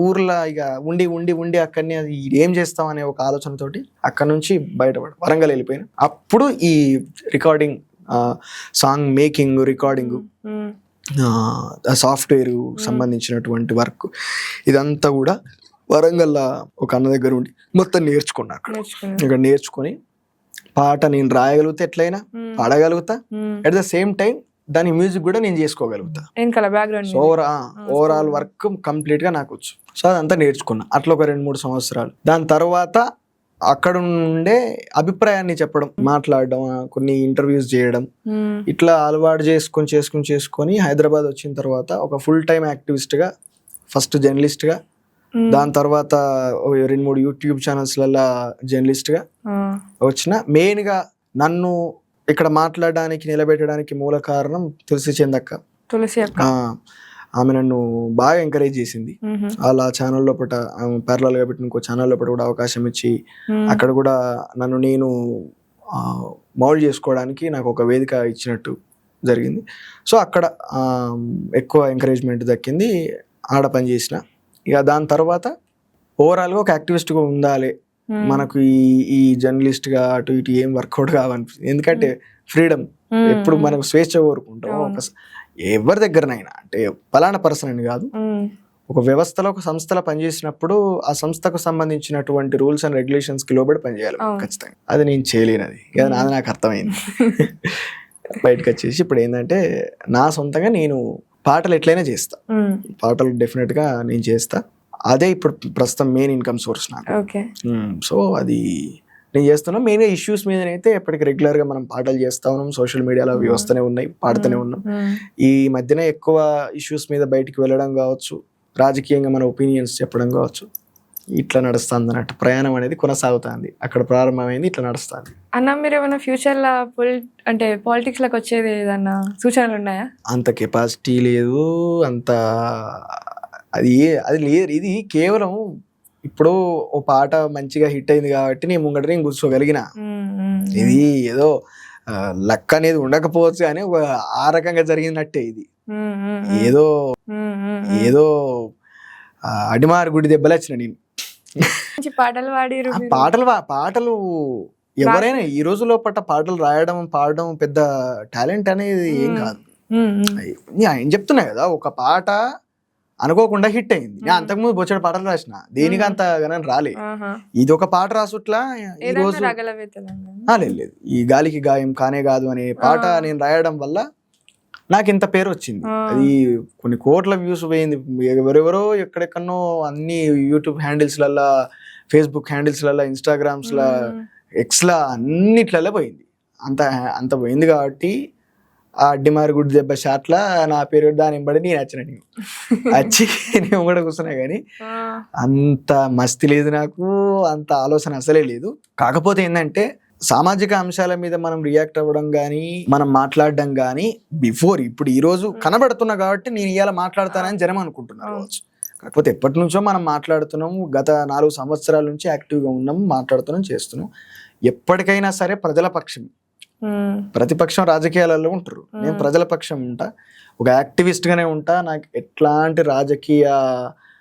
ఊర్లో ఇక ఉండి ఉండి ఉండి అక్కడనే అది ఏం చేస్తాం అనే ఒక ఆలోచనతోటి అక్కడ నుంచి బయటపడి వరంగల్ వెళ్ళిపోయాను. అప్పుడు ఈ recording, song making, recording, software సంబంధించినటువంటి వర్క్ ఇదంతా కూడా వరంగల్లో ఒక అన్న దగ్గర ఉండి మొత్తం నేర్చుకున్నా. ఇక్కడ నేర్చుకొని పాట నేను రాయగలుగుతా, ఎట్లయినా పాడగలుగుతా. అట్ ద సేమ్ టైం దాని మ్యూజిక్ కూడా నేను చేసుకోగలుగుతా. ఓవరాల్ వర్క్ కంప్లీట్ గా నాకు వచ్చు. సో అదంతా నేర్చుకున్నా అట్లా ఒక 2-3 సంవత్సరాలు. దాని తర్వాత అక్కడ ఉండే అభిప్రాయాన్ని చెప్పడం, మాట్లాడడం, కొన్ని ఇంటర్వ్యూస్ చేయడం, ఇట్లా అలవాటు చేసుకొని హైదరాబాద్ వచ్చిన తర్వాత ఒక ఫుల్ టైం యాక్టివిస్ట్ గా, ఫస్ట్ జర్నలిస్ట్ గా, దాని తర్వాత 2-3 యూట్యూబ్ ఛానల్స్లలో జర్నలిస్ట్ గా వచ్చిన. మెయిన్ గా నన్ను ఇక్కడ మాట్లాడడానికి, నిలబెట్టడానికి మూల కారణం తులసి అక్క. ఆమె నన్ను బాగా ఎంకరేజ్ చేసింది. అలా ఛానల్ లోపల ప్యారలల్ గా పెట్టిన ఇంకో ఛానల్ లోపల కూడా అవకాశం ఇచ్చి అక్కడ కూడా నన్ను నేను మౌల్డ్ చేసుకోవడానికి నాకు ఒక వేదిక ఇచ్చినట్టు జరిగింది. సో అక్కడ ఎక్కువ ఎంకరేజ్మెంట్ దక్కింది, ఆడ పని చేసిన. ఇక దాని తర్వాత ఓవరాల్గా ఒక యాక్టివిస్ట్గా ఉండాలి, మనకు ఈ జర్నలిస్ట్గా అటు ఇటు ఏం వర్కౌట్ కావనిపిస్తుంది. ఎందుకంటే ఫ్రీడమ్, ఎప్పుడు మనకు స్వేచ్ఛ కోరుకుంటాం. ఎవరి దగ్గరనైనా, అంటే పలానా పర్సన్ అని కాదు, ఒక వ్యవస్థలో, ఒక సంస్థలో పనిచేసినప్పుడు ఆ సంస్థకు సంబంధించినటువంటి రూల్స్ అండ్ రెగ్యులేషన్స్ కి లోబడి పనిచేయాలి ఖచ్చితంగా. అది నేను చేయలేనది, నాది నాకు అర్థమైంది. బయటకు వచ్చేసి ఇప్పుడు ఏంటంటే నా సొంతంగా నేను పాటలు ఎట్లయినా చేస్తా, పాటలు డెఫినెట్ గా నేను చేస్తా. అదే ఇప్పుడు ప్రస్తుతం మెయిన్ ఇన్కమ్ సోర్స్ నాకు. సో అది నేను చేస్తున్నా. మెయిన్గా ఇష్యూస్ మీదనైతే ఎప్పటికి రెగ్యులర్గా మనం పాటలు చేస్తా ఉన్నాం, సోషల్ మీడియాలో అవి వస్తూనే ఉన్నాయి, పాడుతూనే ఉన్నాం. ఈ మధ్యన ఎక్కువ ఇష్యూస్ మీద బయటికి వెళ్ళడం కావచ్చు, రాజకీయంగా మన ఒపీనియన్స్ చెప్పడం కావచ్చు, ఇట్లా నడుస్తుంది అన్నట్టు. ప్రయాణం అనేది కొనసాగుతుంది, అక్కడ ప్రారంభమైంది, ఇట్లా నడుస్తుంది. అన్న మీరు ఏమైనా ఫ్యూచర్లో అంటే పాలిటిక్స్లోకి వచ్చేది ఏదన్నా సూచనలు ఉన్నాయా? అంత కెపాసిటీ లేదు, అంత అది లేదు. ఇది కేవలం ఇప్పుడు ఓ పాట మంచిగా హిట్ అయింది కాబట్టి నేను ముంగట నేను కూర్చోగలిగిన. ఇది ఏదో లక్ అనేది ఉండకపోవచ్చు కానీ ఆ రకంగా జరిగినట్టే ఇది. ఏదో ఏదో అడిమారు గుడి దెబ్బలు వచ్చిన నేను. పాటలు పాడిరు. పాటలు ఎవరైనా ఈ రోజులో పాటలు రాయడం పాడడం పెద్ద టాలెంట్ అనేది ఏం కాదు. నేను చెప్తున్నా కదా, ఒక పాట అనుకోకుండా హిట్ అయింది. నేను అంతకుముందు బొచ్చడు పాటలు రాసిన, దేనికి అంత గణన రాలే. ఇది ఒక పాట రాసుట్లా ఈ రోజు లేదు. ఈ గాలికి గాయం కానే కాదు అనే పాట నేను రాయడం వల్ల నాకు ఇంత పేరు వచ్చింది. అది కొన్ని కోట్ల వ్యూస్ పోయింది. ఎవరెవరో ఎక్కడెక్కడో అన్ని యూట్యూబ్ హ్యాండిల్స్లల్లా, ఫేస్బుక్ హ్యాండిల్స్లల్లా, ఇన్స్టాగ్రామ్స్లా, ఎక్స్లా అన్నిట్లలో పోయింది. అంత పోయింది కాబట్టి ఆ అడ్డిమారి గుడ్డి దెబ్బ షాట్లా నా పేరు దాని వెంబడి నేను వచ్చి నేను కూడా కూర్చున్నా. కానీ అంత మస్తి లేదు నాకు, అంత ఆలోచన అసలే లేదు. కాకపోతే ఏంటంటే సామాజిక అంశాల మీద మనం రియాక్ట్ అవ్వడం కానీ, మనం మాట్లాడడం కానీ ఇప్పుడు ఈ రోజు కనబడుతున్నా కాబట్టి నేను ఇవాళ మాట్లాడతానని జనం అనుకుంటున్నారు కావచ్చు. కాకపోతే ఎప్పటి నుంచో మనం మాట్లాడుతున్నాము, గత 4 సంవత్సరాల నుంచి యాక్టివ్గా ఉన్నాము, మాట్లాడుతున్నాం, చేస్తున్నాం. ఎప్పటికైనా సరే ప్రజల పక్షం, ప్రతిపక్షం రాజకీయాలలో ఉంటారు, నేను ప్రజల పక్షం ఉంటా, ఒక యాక్టివిస్ట్ గానే ఉంటా. నాకు ఎట్లాంటి రాజకీయ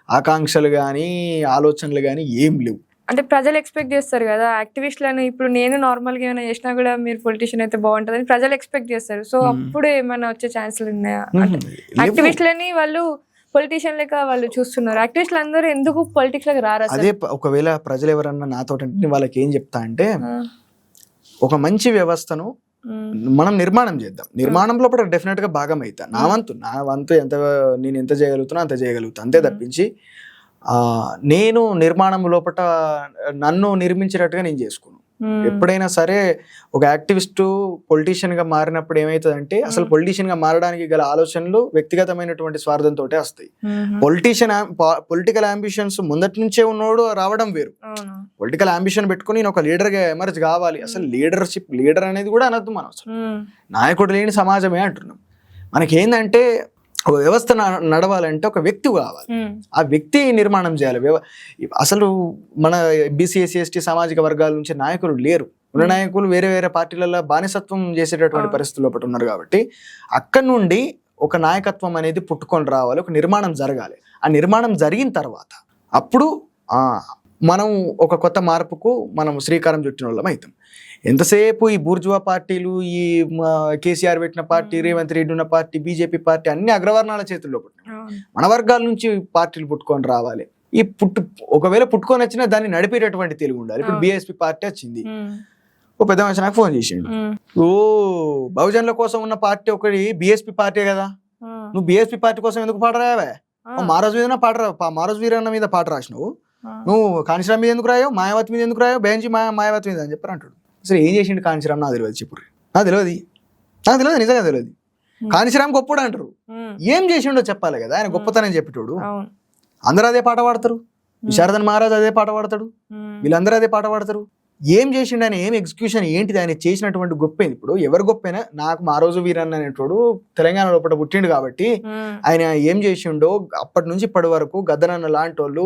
ఆకాంక్షలు కానీ ఆలోచనలు కానీ ఏం లేవు. అంటే ప్రజలు ఎక్స్పెక్ట్ చేస్తారు కదా యాక్టివిస్ట్లను. ఇప్పుడు నేను నార్మల్గా ఏమైనా చేసినా కూడా మీరు పొలిటీషియన్ అయితే బాగుంటుందని ప్రజలు ఎక్స్పెక్ట్ చేస్తారు. సో అప్పుడు ఏమైనా వచ్చే ఛాన్సులు ఉన్నాయా? యాక్టివిస్ట్లని వాళ్ళు పొలిటీషియన్ లెక్క వాళ్ళు చూస్తున్నారు. యాక్టివిస్టులు అందరూ ఎందుకు పొలిటిక్స్ లోకి రారా? అదే ఒకవేళ ప్రజలు ఎవరన్నా నాతో వాళ్ళకి ఏం చెప్తా అంటే, ఒక మంచి వ్యవస్థను మనం నిర్మాణం చేద్దాం. నిర్మాణంలో కూడా డెఫినెట్ గా భాగం అవుతా. నా వంతు నేను ఎంత చేయగలుగుతున్నా అంత చేయగలుగుతా, అంతే తప్పించి నేను నిర్మాణం లోపల నన్ను నిర్మించేటట్టుగా నేను చేసుకున్నాను. ఎప్పుడైనా సరే ఒక యాక్టివిస్టు పొలిటీషియన్ గా మారినప్పుడు ఏమైతుందంటే, అసలు పొలిటీషియన్ గా మారడానికి గల ఆలోచనలు వ్యక్తిగతమైనటువంటి స్వార్థంతో వస్తాయి. పొలిటికల్ అంబిషన్స్ ముందటి నుంచే ఉన్నోడు రావడం వేరు. పొలిటికల్ అంబిషన్ పెట్టుకుని నేను ఒక లీడర్ గా ఎమర్జ్ కావాలి. అసలు లీడర్ అనేది కూడా అనద్దు మనం. అసలు నాయకుడు లేని సమాజమే అంటున్నాం. మనకేందంటే ఒక వ్యవస్థ నడవాలంటే ఒక వ్యక్తి కావాలి, ఆ వ్యక్తి నిర్మాణం చేయాలి. అసలు మన బీసీ ఎస్సీ ఎస్టీ సామాజిక వర్గాల నుంచి నాయకులు లేరు. ఉన్న నాయకులు వేరే వేరే పార్టీలలో బానిసత్వం చేసేటటువంటి పరిస్థితుల్లో ఉన్నారు. కాబట్టి అక్కడి నుండి ఒక నాయకత్వం అనేది పుట్టుకొని రావాలి, ఒక నిర్మాణం జరగాలి. ఆ నిర్మాణం జరిగిన తర్వాత అప్పుడు మనం ఒక కొత్త మార్పుకు మనం శ్రీకారం చుట్టిన వాళ్ళం అవుతాం. ఎంతసేపు ఈ బూర్జువా పార్టీలు, ఈ కేసీఆర్ పెట్టిన పార్టీ, రేవంత్ రెడ్డి ఉన్న పార్టీ, బీజేపీ పార్టీ అన్ని అగ్రవర్ణాల చేతుల్లో పుట్టినాయి. మన వర్గాల నుంచి పార్టీలు పుట్టుకొని రావాలి. ఒకవేళ పుట్టుకొని వచ్చినా దాన్ని నడిపేటటువంటి తెలివి ఉండాలి. ఇప్పుడు బీఎస్పీ పార్టీ వచ్చింది, ఓ పెద్ద మనిషి నాకు ఫోన్ చేసిండు, బహుజనుల కోసం ఉన్న పార్టీ ఒకటి బీఎస్పీ పార్టీ కదా, నువ్వు బీఎస్పీ పార్టీ కోసం ఎందుకు పాట రావే? మారోజు మీద మారోజు వీరన్న మీద పాట రాసినావు, నువ్వు కాంచీరామ్ మీద ఎందుకు రాయవు, మాయావతి మీద ఎందుకు రాయవు, బెంచి మాయావతి మీద అని చెప్పారు అంటాడు. అసలు ఏం చేసిండు కాంచీరామ్ నాకు తెలియదు. చెప్పుడు నాకు తెలియదు, నిజంగా తెలియదు. కాంచీరామ్ గొప్పడు అంటారు, ఏం చేసిండో చెప్పాలి కదా. ఆయన గొప్పతనం చెప్పేటోడు. అందరూ అదే పాట పాడతారు, విశారదన్ మహారాజ్ అదే పాట పాడతాడు, వీళ్ళందరూ అదే పాట పాడతారు. ఏం చేసిండు ఆయన, ఏం ఎగ్జిక్యూషన్ ఏంటిది ఆయన చేసినటువంటి గొప్పేంది. ఇప్పుడు ఎవరు గొప్పైనా నాకు మారోజు వీరన్న అనేటోడు తెలంగాణ లోపల పుట్టిండు కాబట్టి ఆయన ఏం చేసిండో అప్పటి నుంచి ఇప్పటి వరకు గద్దనన్న లాంటి వాళ్ళు,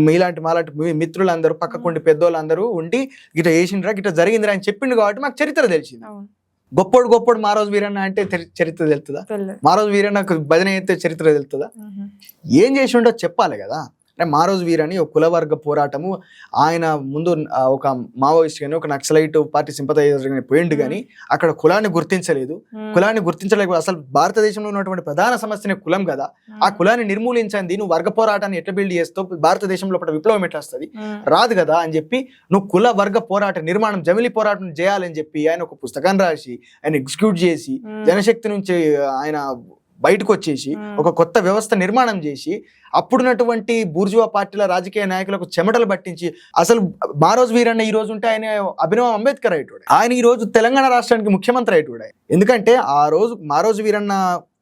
మీలాంటి మాలాంటి మిత్రులందరూ, పక్కకుండి పెద్దోళ్ళందరూ ఉండి గిట్ట చేసిండ్రా, గిట్ట జరిగిందిరా అని చెప్పిండు కాబట్టి మాకు చరిత్ర తెలిసింది. గొప్పోడు మారోజు వీరన్న అంటే చరిత్ర తెలుస్తుందా? మారోజు వీరన్న భజన అయితే చరిత్ర తెలుస్తుందా? ఏం చేసిండో చెప్పాలి కదా. అంటే మారోజు వీరని ఒక కులవర్గ పోరాటము, ఆయన ముందు ఒక మావోయిస్ట్ కానీ ఒక నక్సలైట్ పార్టీ సింపథైజర్ కానీ పోయిండు, కానీ అక్కడ కులాన్ని గుర్తించలేదు. అసలు భారతదేశంలో ఉన్నటువంటి ప్రధాన సమస్యనే కులం కదా. ఆ కులాన్ని నిర్మూలించండి, నువ్వు వర్గ పోరాటాన్ని ఎట్లా బిల్డ్ చేస్తావు, భారతదేశంలో విప్లవం ఎట్లా వస్తుంది, రాదు కదా అని చెప్పి నువ్వు కుల వర్గ పోరాట నిర్మాణం, జమిలి పోరాటం చేయాలని చెప్పి ఆయన ఒక పుస్తకాన్ని రాసి ఆయన ఎగ్జిక్యూట్ చేసి జనశక్తి నుంచి ఆయన బయటకు వచ్చేసి ఒక కొత్త వ్యవస్థ నిర్మాణం చేసి అప్పుడున్నటువంటి బూర్జువా పార్టీల రాజకీయ నాయకులకు చెమటలు పట్టించి, అసలు మారోజు వీరన్న ఈ రోజు ఉంటే ఆయన అభినవ్ అంబేద్కర్ అయ్యేటోడు, ఆయన ఈ రోజు తెలంగాణ రాష్ట్రానికి ముఖ్యమంత్రి అయ్యేటోడు. ఎందుకంటే ఆ రోజు మారోజు వీరన్న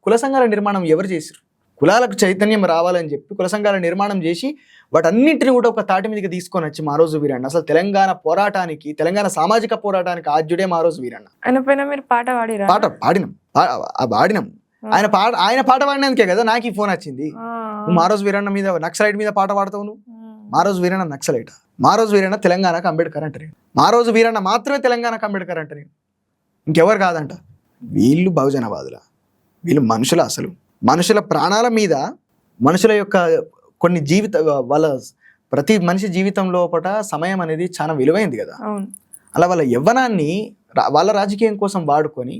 కుల సంఘాల నిర్మాణం ఎవరు చేశారు? కులాలకు చైతన్యం రావాలని చెప్పి కుల సంఘాల నిర్మాణం చేసి వాటన్నింటినీ కూడా ఒక తాటి మీదకి తీసుకొని వచ్చి మారోజు వీరన్న అసలు తెలంగాణ పోరాటానికి, తెలంగాణ సామాజిక పోరాటానికి ఆద్యుడే మారోజు వీరన్న. పాడినాం. ఆయన పాట పాడినందుకే కదా నాకు ఈ ఫోన్ వచ్చింది. నువ్వు మారోజు వీరన్న మీద, నక్సలైట్ మీద పాట పాడతావు నువ్వు. మారోజు వీరన్న నక్సలైట్, మారోజు వీరన్న తెలంగాణకు అంబేద్కర్ అంటారు. మారోజు వీరన్న మాత్రమే తెలంగాణకు అంబేద్కర్ అంటారు, ఇంకెవరు కాదంట. వీళ్ళు బహుజనవాదుల, వీళ్ళు మనుషులు, అసలు మనుషుల ప్రాణాల మీద, మనుషుల యొక్క కొన్ని వాళ్ళ ప్రతి మనిషి జీవితం లోపల సమయం అనేది చాలా విలువైంది కదా. అలా వాళ్ళ యవ్వనాన్ని వాళ్ళ రాజకీయం కోసం వాడుకొని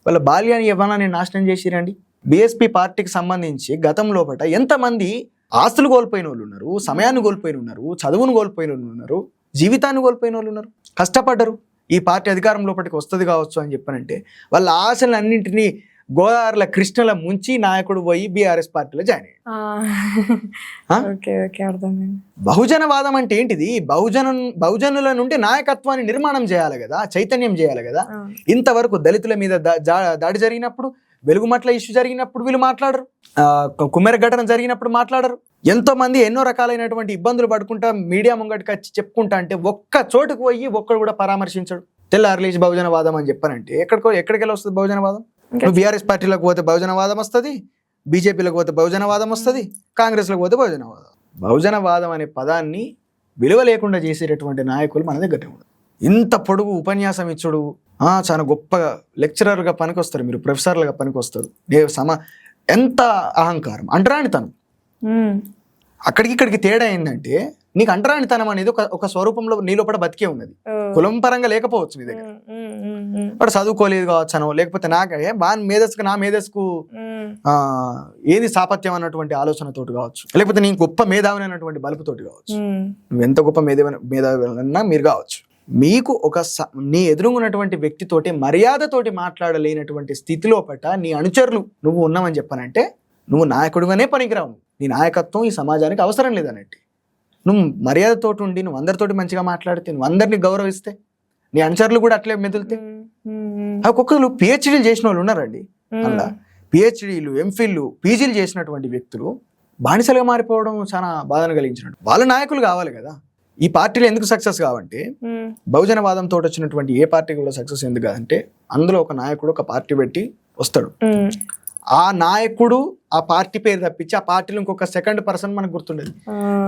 వాళ్ళ బాల్యాన్ని యవ్వనాన్ని నాశనం చేసిరండి. బీఎస్పీ పార్టీకి సంబంధించి గతం లోపల ఎంతమంది ఆస్తులు కోల్పోయిన వాళ్ళు ఉన్నారు, సమయాన్ని కోల్పోయిన ఉన్నారు, చదువును కోల్పోయిన వాళ్ళు ఉన్నారు, జీవితాన్ని కోల్పోయిన వాళ్ళు ఉన్నారు, కష్టపడ్డరు. ఈ పార్టీ అధికారం లోపలికి వస్తుంది కావచ్చు అని చెప్పానంటే వాళ్ళ ఆశలు అన్నింటినీ గోదావరిల కృష్ణల ముంచి నాయకుడు పోయి బీఆర్ఎస్ పార్టీలో జాయిన్ అయ్యాడు. బహుజనవాదం అంటే ఏంటిది? బహుజనుల నుండి నాయకత్వాన్ని నిర్మాణం చేయాలి కదా, చైతన్యం చేయాలి కదా. ఇంతవరకు దళితుల మీద దాడి జరిగినప్పుడు, వెలుగుమట్ల ఇష్యూ జరిగినప్పుడు వీళ్ళు మాట్లాడరు, కుమ్మర ఘటన జరిగినప్పుడు మాట్లాడరు. ఎంతో మంది ఎన్నో రకాలైనటువంటి ఇబ్బందులు పడుకుంటా మీడియా ముంగటికి వచ్చి చెప్పుకుంటా అంటే ఒక్క చోటుకు పోయి ఒక్కడు కూడా పరామర్శించడు. తెల్లారలేసి బహుజనవాదం అని చెప్పానంటే ఎక్కడికి వస్తుంది బహుజనవాదం? నువ్వు బీఆర్ఎస్ పార్టీలోకి పోతే బహుజనవాదం వస్తుంది, బీజేపీలోకి పోతే బహుజనవాదం వస్తుంది, కాంగ్రెస్లోకి పోతే బహుజనవాదం. బహుజనవాదం అనే పదాన్ని విలువ లేకుండా చేసేటటువంటి నాయకులు మన దగ్గర ఉండదు. ఇంత పొడుగు ఉపన్యాసం ఇచ్చుడు, చాలా గొప్పగా లెక్చరర్గా పనికొస్తారు, మీరు ప్రొఫెసర్లుగా పనికొస్తారు. ఎంత అహంకారం, అంటరానితనం. అక్కడికి తేడా ఏంటంటే నీకు అంటరానితనం అనేది ఒక స్వరూపంలో నీ లోపల బతికే ఉన్నది. కులం పరంగా లేకపోవచ్చు నీ దగ్గర, వాడు చదువుకోలేదు కావచ్చనో, లేకపోతే నా మేధస్సుకు ఏది సాపత్యం అన్నటువంటి ఆలోచనతోటి కావచ్చు, లేకపోతే నీ గొప్ప మేధావి అన్నటువంటి బలుపుతోటి కావచ్చు. నువ్వు ఎంత గొప్ప మేధావి మీరు కావచ్చు. మీకు నీ ఎదురుగున్నటువంటి వ్యక్తితోటి మర్యాదతోటి మాట్లాడలేనటువంటి స్థితిలోపట నీ అనుచరులు నువ్వు ఉన్నావని చెప్పానంటే నువ్వు నాయకుడిగానే పనికిరావు. నీ నాయకత్వం ఈ సమాజానికి అవసరం లేదన్నట్టు. నువ్వు మర్యాదతోటి ఉండి నువ్వు అందరితోటి మంచిగా మాట్లాడితే, నువ్వు అందరినీ గౌరవిస్తే, నీ అనుచరులు కూడా అట్లే మెదులుతే. ఒక్కొక్కరు పిహెచ్డీలు చేసిన వాళ్ళు ఉన్నారండి. అలా పిహెచ్డీలు, ఎంఫిల్లు, పీజీలు చేసినటువంటి వ్యక్తులు బానిసలుగా మారిపోవడం చాలా బాధను కలిగించినట్టు. వాళ్ళ నాయకులు కావాలి కదా. ఈ పార్టీలు ఎందుకు సక్సెస్ కావంటే బహుజనవాదంతో వచ్చినటువంటి ఏ పార్టీ కూడా సక్సెస్ ఎందుకు కాదంటే అందులో ఒక నాయకుడు ఒక పార్టీ పెట్టి వస్తాడు. ఆ నాయకుడు ఆ పార్టీ పేరు తప్పించి ఆ పార్టీలో ఇంకొక సెకండ్ పర్సన్ మనకు గుర్తుండేది.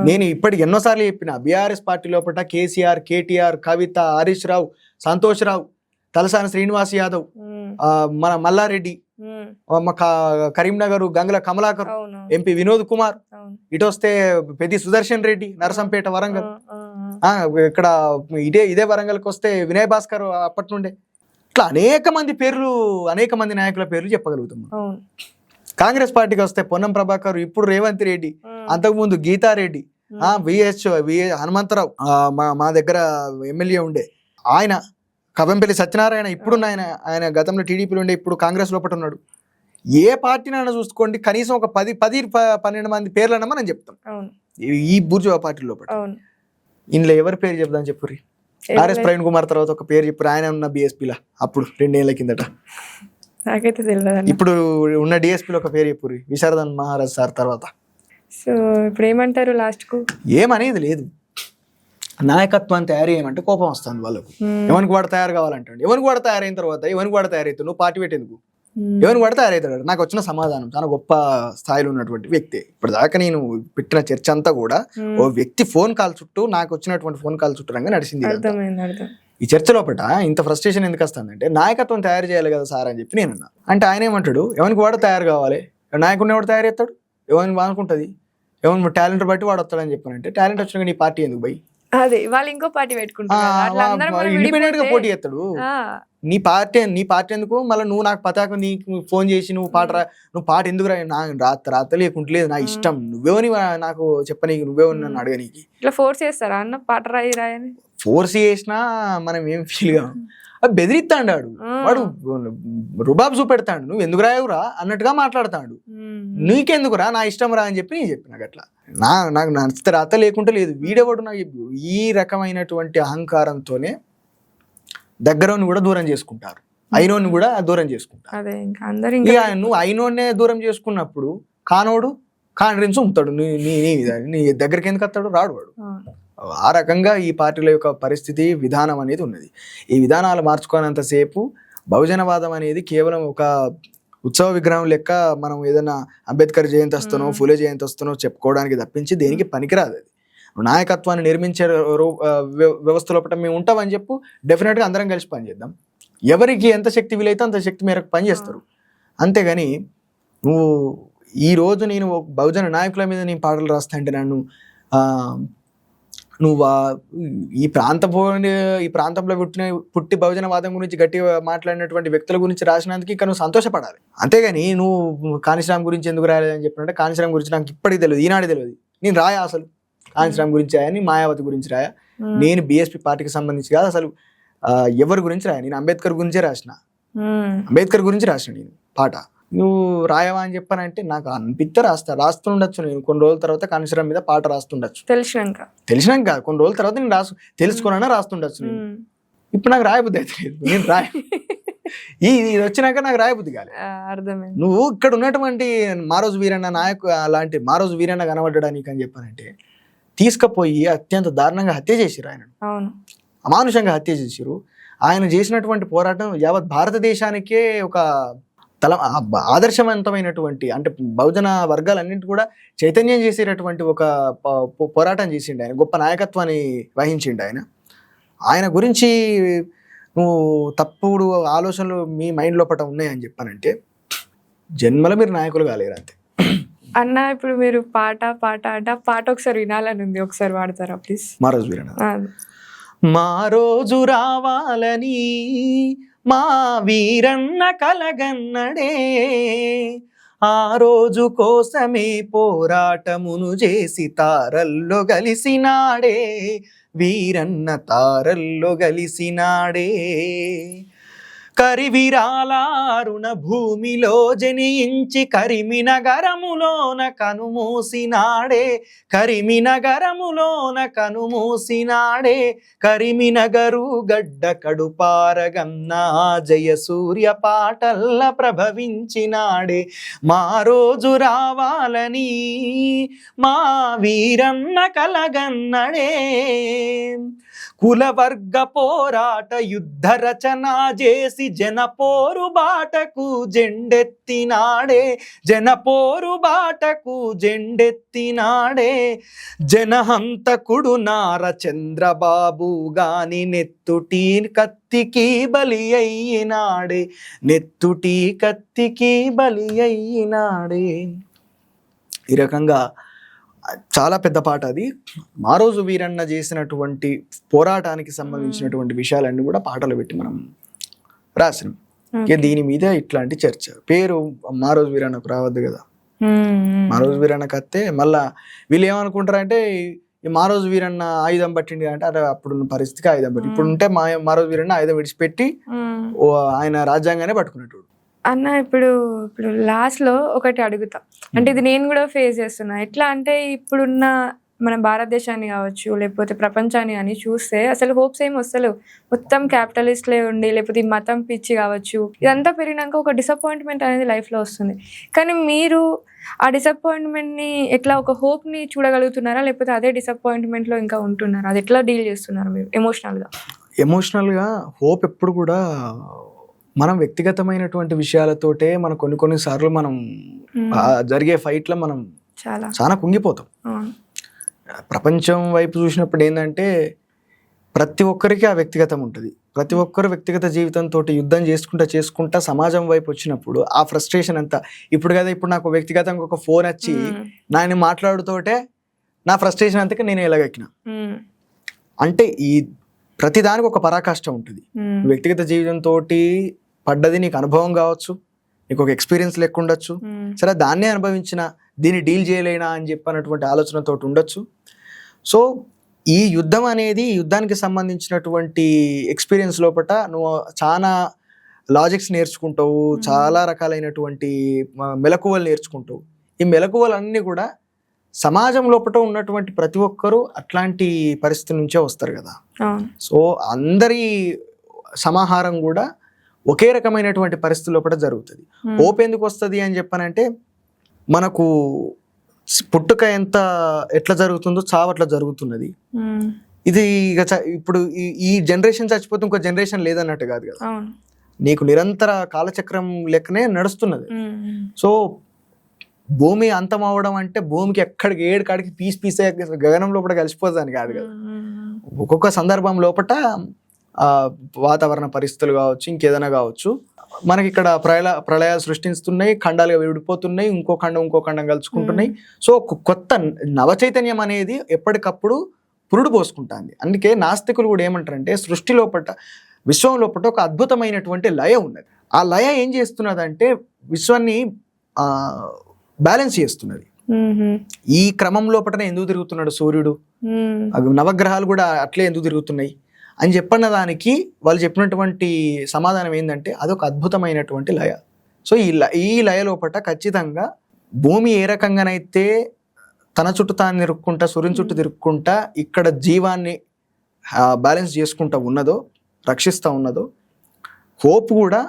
నేను ఇప్పటికి ఎన్నోసార్లు చెప్పిన బీఆర్ఎస్ పార్టీ లోపల కేసీఆర్, కేటీఆర్, కవిత, హరీష్ రావు, సంతోష్ రావు, తలసాని శ్రీనివాస్ యాదవ్, మన మల్లారెడ్డి, కరీంనగర్ గంగుల కమలాకర్, ఎంపీ వినోద్ కుమార్, ఇటు వస్తే పెద్ది సుదర్శన్ రెడ్డి, నరసంపేట వరంగల్, ఇక్కడ ఇదే వరంగల్కి వస్తే వినయ్ భాస్కర్ అప్పటి నుండే. ఇట్లా అనేక మంది నాయకుల పేర్లు చెప్పగలుగుతాం. కాంగ్రెస్ పార్టీకి వస్తే పొన్నం ప్రభాకర్, ఇప్పుడు రేవంత్ రెడ్డి, అంతకుముందు గీతారెడ్డి, విహెచ్ హనుమంతరావు, మా దగ్గర ఎమ్మెల్యే ఉండే ఆయన, కవంపల్లి సత్యనారాయణ, ఇప్పుడున్న ఆయన గతంలో టీడీపీలో ఉండే ఇప్పుడు కాంగ్రెస్ లోపల ఉన్నాడు. ఏ పార్టీనైనా చూసుకోండి కనీసం ఒక 10-12 మంది పేర్లన్నా మనం చెప్తాం ఈ బూర్జువా పార్టీ లోపల. ఇందులో ఎవరి పేరు చెప్దాం చెప్పుర్రి. ఆర్ఎస్ ప్రవీణ్ కుమార్ తర్వాత ఒక పేరు చెప్పారు, ఆయన ఉన్న బీఎస్పీలో అప్పుడు 2 ఏళ్ల కిందట. నాకైతే తెలియదు. ఇప్పుడు ఉన్న డిఎస్పీలో ఒక పేరు చెప్పుర్రి, విశారదన్ మహారాజ్ సార్ తర్వాత. సో ఇప్పుడు ఏమంటారు లాస్ట్కు? ఏమనేది లేదు. నాయకత్వాన్ని తయారు చేయమంటే కోపం వస్తుంది వాళ్ళకు. ఎవరికి వాడు తయారు కావాలంటే ఎవరికి వాడు తయారైన తర్వాత ఎవరికి వాడు తయారైతే నువ్వు పార్టీ పెట్టేందుకు? ఎవరికి వాడు తయారవుతాడు. నాకు వచ్చిన సమాధానం చాలా గొప్ప స్థాయిలో ఉన్నటువంటి వ్యక్తి. ఇప్పుడు దాకా నేను పెట్టిన చర్చ అంతా కూడా ఓ వ్యక్తి ఫోన్ కాల్ చుట్టూ, నాకు వచ్చినటువంటి ఫోన్ కాల్ చుట్టూ రంగా నడిచింది. ఈ చర్చ లోపల ఇంత ఫ్రస్ట్రేషన్ ఎందుకు వస్తుందంటే నాయకత్వం తయారు చేయాలి కదా సార్ అని చెప్పి నేను అన్నా. అంటే ఆయన ఏమంటాడు, ఎవరికి వాడు తయారు కావాలి, నాయకుడిని ఎవడు తయారు చేస్తాడు, ఎవరిని అనుకుంటుంది, ఎవరి టాలెంట్ బట్టి వాడు వస్తాడని చెప్పానంటే టాలెంట్ వచ్చినా నీ పార్టీ ఎందుకు పోయి? అదే వాళ్ళు ఇంకో పార్టీ పెట్టుకుంటారు, ఇండిపెండెంట్ గా పోటీ చేస్తాడు. నీ పార్టీ ఎందుకు? మళ్ళీ నువ్వు నాకు పతాక నీకు ఫోన్ చేసి నువ్వు పాట ఎందుకు రాత లేకుంటలేదు, నా ఇష్టం, నువ్వేమని నాకు చెప్పనీకి, నువ్వేమని నన్ను అడగనీకి. ఇట్లా ఫోర్స్ చేస్తారా అన్న పాట రాయని? ఫోర్స్ చేసినా మనం ఏం ఫీల్ గా అది బెదిరిస్తాడు వాడు, రుబాబ్ చూపెడతాడు, నువ్వు ఎందుకు రాయవురా అన్నట్టుగా మాట్లాడతాడు. నీకెందుకురా, నా ఇష్టం రా అని చెప్పి నేను చెప్పిన. అట్లా నాకు నచ్చితే రాత లేకుంటే లేదు. వీడెవడు నాకు చెప్పు. ఈ రకమైనటువంటి అహంకారంతోనే దగ్గరని కూడా దూరం చేసుకుంటారు, అయినోని కూడా దూరం చేసుకుంటారు. ఇక నువ్వు అయినోనే దూరం చేసుకున్నప్పుడు కానోడు కాండ్రించి ఉంటాడు, నీ దగ్గరికి ఎందుకు వస్తాడు, రాడు వాడు. ఆ రకంగా ఈ పార్టీల యొక్క పరిస్థితి, విధానం అనేది ఉన్నది. ఈ విధానాలు మార్చుకోనంతసేపు బహుజనవాదం అనేది కేవలం ఒక ఉత్సవ విగ్రహం లెక్క మనం ఏదైనా అంబేద్కర్ జయంతి వస్తానో, ఫులే జయంతి వస్తానో చెప్పుకోవడానికి తప్పించి దేనికి పనికిరాదు. అది నాయకత్వాన్ని నిర్మించే వ్యవస్థ లోపల మేము ఉంటామని చెప్పు, డెఫినెట్గా అందరం కలిసి పనిచేద్దాం. ఎవరికి ఎంత శక్తి వీలైతే అంత శక్తి మేరకు పనిచేస్తారు. అంతేగాని నువ్వు ఈ రోజు నేను బహుజన నాయకుల మీద నేను పాటలు రాస్తా అంటే నన్ను నువ్వు ఈ ప్రాంతంలో పుట్టి బహుజనవాదం గురించి గట్టిగా మాట్లాడినటువంటి వ్యక్తుల గురించి రాసినందుకు ఇక నువ్వు సంతోషపడాలి. అంతేగాని నువ్వు కానిశ్రామ్ గురించి ఎందుకు రాలేదని చెప్పినట్టే కానిశ్రామ్ గురించి నాకు ఇప్పటికి తెలియదు, ఈనాడు తెలియదు. నేను రాయా అసలు కానిశ్రామ్ గురించి రాయని, మాయావతి గురించి రాయా. నేను బీఎస్పీ పార్టీకి సంబంధించి కాదు అసలు ఎవరి గురించి రాయా. నేను అంబేద్కర్ గురించే రాసిన, అంబేద్కర్ గురించి రాసిన నేను పాట. నువ్వు రాయవా అని చెప్పానంటే నాకు అనిపిస్తే రాస్తుండొచ్చు. నేను కొన్ని రోజుల తర్వాత కానిశ్రామ్ మీద పాట రాస్తుండొచ్చు, తెలిసినాక కొన్ని రోజుల తర్వాత నేను తెలుసుకున్నా రాస్తుండొచ్చు. నేను ఇప్పుడు నాకు రాయబుద్ధి అయితే లేదు, నేను ఇది వచ్చినాక నాకు రాయబుద్ధి కాలేదు. నువ్వు ఇక్కడ ఉన్నటువంటి మారోజు వీరన్న అలాంటి మారోజు వీరన్న కనబడ్డానికి అని చెప్పానంటే తీసుకుపోయి అత్యంత దారుణంగా హత్య చేసిరు. ఆయన అమానుషంగా హత్య చేసిరు. ఆయన చేసినటువంటి పోరాటం యావత్ భారతదేశానికే ఒక ఆదర్శవంతమైనటువంటి, అంటే బహుజన వర్గాలన్నింటి కూడా చైతన్యం చేసేటటువంటి ఒక పోరాటం చేసిండు ఆయన. గొప్ప నాయకత్వాన్ని వహించిండు ఆయన. ఆయన గురించి నువ్వు తప్పుడు ఆలోచనలు మీ మైండ్ లోపల ఉన్నాయని చెప్పానంటే జన్మలో మీరు నాయకులు కాలేరు అంతే. అన్న ఇప్పుడు మీరు పాట ఒకసారి వినాలని ఉంది, ఒకసారి వాడతారా ప్లీజ్? మారోజు వీరన్న. మా రోజు రావాలని మా వీరన్న కలగన్నడే, ఆ రోజు కోసమే పోరాటమును చేసి తారల్లో గలిసినాడే, వీరన్న తారల్లో గలిసినాడే. కరివిరాలారుణ భూమిలో జనించి కరిమినగరములోన కనుమూసినాడే, కరిమినగరములోన కనుమూసినాడే, కరిమినగరు గడ్డ కడుపారగన్న జయ సూర్య పాటల్ల ప్రభవించినాడే. మా రోజు రావాలని మా వీరన్న కలగన్నడే, కులవర్గ పోరాట యుద్ధ రచన చేసి జనపోరు బాటకు జెండెత్తినాడే, జనపోరు బాటకు జెండెత్తినాడే. జనహంతకుడు నార చంద్రబాబు గాని నెత్తుటి కత్తికి బలి అయినాడే, నెత్తుటి కత్తికి బలి అయినాడే. ఈ రకంగా చాలా పెద్ద పాట అది. మారోజు వీరన్న చేసినటువంటి పోరాటానికి సంబంధించినటువంటి విషయాలన్నీ కూడా పాటలు పెట్టి మనం రాసినాం. దీని మీద ఇట్లాంటి చర్చ. పేరు మారోజు వీరన్నకు రావద్దు కదా, మారోజు వీరన్నకు వస్తే మళ్ళా వీళ్ళు ఏమనుకుంటారంటే ఈ మారోజు వీరన్న ఆయుధం పట్టింది అంటే అదే అప్పుడున్న పరిస్థితికి ఆయుధం పట్టి, ఇప్పుడు ఉంటే మారోజు వీరన్న ఆయుధం విడిచిపెట్టి ఆయన రాజ్యాంగానే పట్టుకునేటోడు. అన్న ఇప్పుడు లాస్ట్ లో ఒకటి అడుగుతా, అంటే ఇది నేను కూడా ఫేస్ చేస్తున్నా. ఎట్లా అంటే ఇప్పుడున్న మన భారతదేశాన్ని కావచ్చు లేకపోతే ప్రపంచాన్ని అని చూస్తే అసలు హోప్స్ ఏమి వస్తలేవు. మొత్తం క్యాపిటలిస్ట్లే ఉండి లేకపోతే ఈ మతం పిచ్చి కావచ్చు ఇదంతా పెరిగినాక ఒక డిసప్పాయింట్మెంట్ అనేది లైఫ్లో వస్తుంది. కానీ మీరు ఆ డిసప్పాయింట్మెంట్ని ఎట్లా ఒక హోప్ని చూడగలుగుతున్నారా, లేకపోతే అదే డిసప్పాయింట్మెంట్లో ఇంకా ఉంటున్నారా? అది ఎట్లా డీల్ చేస్తున్నారు మీరు ఎమోషనల్గా? హోప్ ఎప్పుడు కూడా మనం వ్యక్తిగతమైనటువంటి విషయాలతోటే మనం కొన్ని సార్లు మనం జరిగే ఫైట్లో మనం చాలా కుంగిపోతాం. ప్రపంచం వైపు చూసినప్పుడు ఏంటంటే ప్రతి ఒక్కరికి ఆ వ్యక్తిగతం ఉంటుంది. ప్రతి ఒక్కరు వ్యక్తిగత జీవితంతో యుద్ధం చేసుకుంటా సమాజం వైపు వచ్చినప్పుడు ఆ ఫ్రస్ట్రేషన్ అంతా ఇప్పుడు నాకు వ్యక్తిగతంగా ఒక ఫోన్ వచ్చి నేను మాట్లాడుతోటే నా ఫ్రస్ట్రేషన్ అంతకే నేను ఎలాగెక్కిన అంటే ఈ ప్రతిదానికి ఒక పరాకాష్ట ఉంటుంది. వ్యక్తిగత జీవితంతో పడ్డది నీకు అనుభవం కావచ్చు, నీకు ఒక ఎక్స్పీరియన్స్ లెక్కుండొచ్చు, సరే దాన్నే అనుభవించిన దీన్ని డీల్ చేయలేనా అని చెప్పినటువంటి ఆలోచనతో ఉండొచ్చు. సో ఈ యుద్ధం అనేది యుద్ధానికి సంబంధించినటువంటి ఎక్స్పీరియన్స్ లోపల నువ్వు చాలా లాజిక్స్ నేర్చుకుంటావు, చాలా రకాలైనటువంటి మెలకువలు నేర్చుకుంటావు. ఈ మెలకువలన్నీ కూడా సమాజం లోపల ఉన్నటువంటి ప్రతి ఒక్కరూ అట్లాంటి పరిస్థితి నుంచే వస్తారు కదా. సో అందరి సమాహారం కూడా ఒకే రకమైనటువంటి పరిస్థితి లోపల జరుగుతుంది. హోప్ ఎందుకు వస్తుంది అని చెప్పానంటే మనకు పుట్టుక ఎట్లా జరుగుతుందో చావు అట్లా జరుగుతున్నది. ఇది ఇప్పుడు ఈ జనరేషన్ చచ్చిపోతే ఇంకో జనరేషన్ లేదన్నట్టు కాదు కదా, నీకు నిరంతర కాలచక్రం లెక్కనే నడుస్తున్నది. సో భూమి అంతం అవడం అంటే భూమికి ఎక్కడికి ఏడుకాడికి పీస్ గగనం లోపల కలిసిపోతుందని కాదు కదా. ఒక్కొక్క సందర్భం లోపల వాతావరణ పరిస్థితులు కావచ్చు, ఇంకేదైనా కావచ్చు, మనకి ఇక్కడ ప్రళయాలు సృష్టిస్తున్నాయి, ఖండాలుగా విడిపోతున్నాయి, ఇంకో ఖండం కలుసుకుంటున్నాయి. సో కొత్త నవచైతన్యం అనేది ఎప్పటికప్పుడు పురుడు పోసుకుంటుంది. అందుకే నాస్తికులు కూడా ఏమంటారంటే సృష్టి లోపల విశ్వం లోపల ఒక అద్భుతమైనటువంటి లయ ఉన్నది. ఆ లయ ఏం చేస్తున్నదంటే విశ్వాన్ని బ్యాలెన్స్ చేస్తున్నది. ఈ క్రమం లోపలనే ఎందుకు తిరుగుతున్నాడు సూర్యుడు, నవగ్రహాలు కూడా అట్లే ఎందుకు తిరుగుతున్నాయి అని చెప్పన్న దానికి వాళ్ళు చెప్పినటువంటి సమాధానం ఏంటంటే అదొక అద్భుతమైనటువంటి లయ. సో ఈ లయ లోపల ఖచ్చితంగా భూమి ఏ రకంగానైతే తన చుట్టూ తాను తిరుక్కుంటా సూర్యుని చుట్టూ తిరుక్కుంటా ఇక్కడ జీవాన్ని బ్యాలెన్స్ చేసుకుంటా ఉన్నదో, రక్షిస్తూ ఉన్నదో, హోప్ కూడా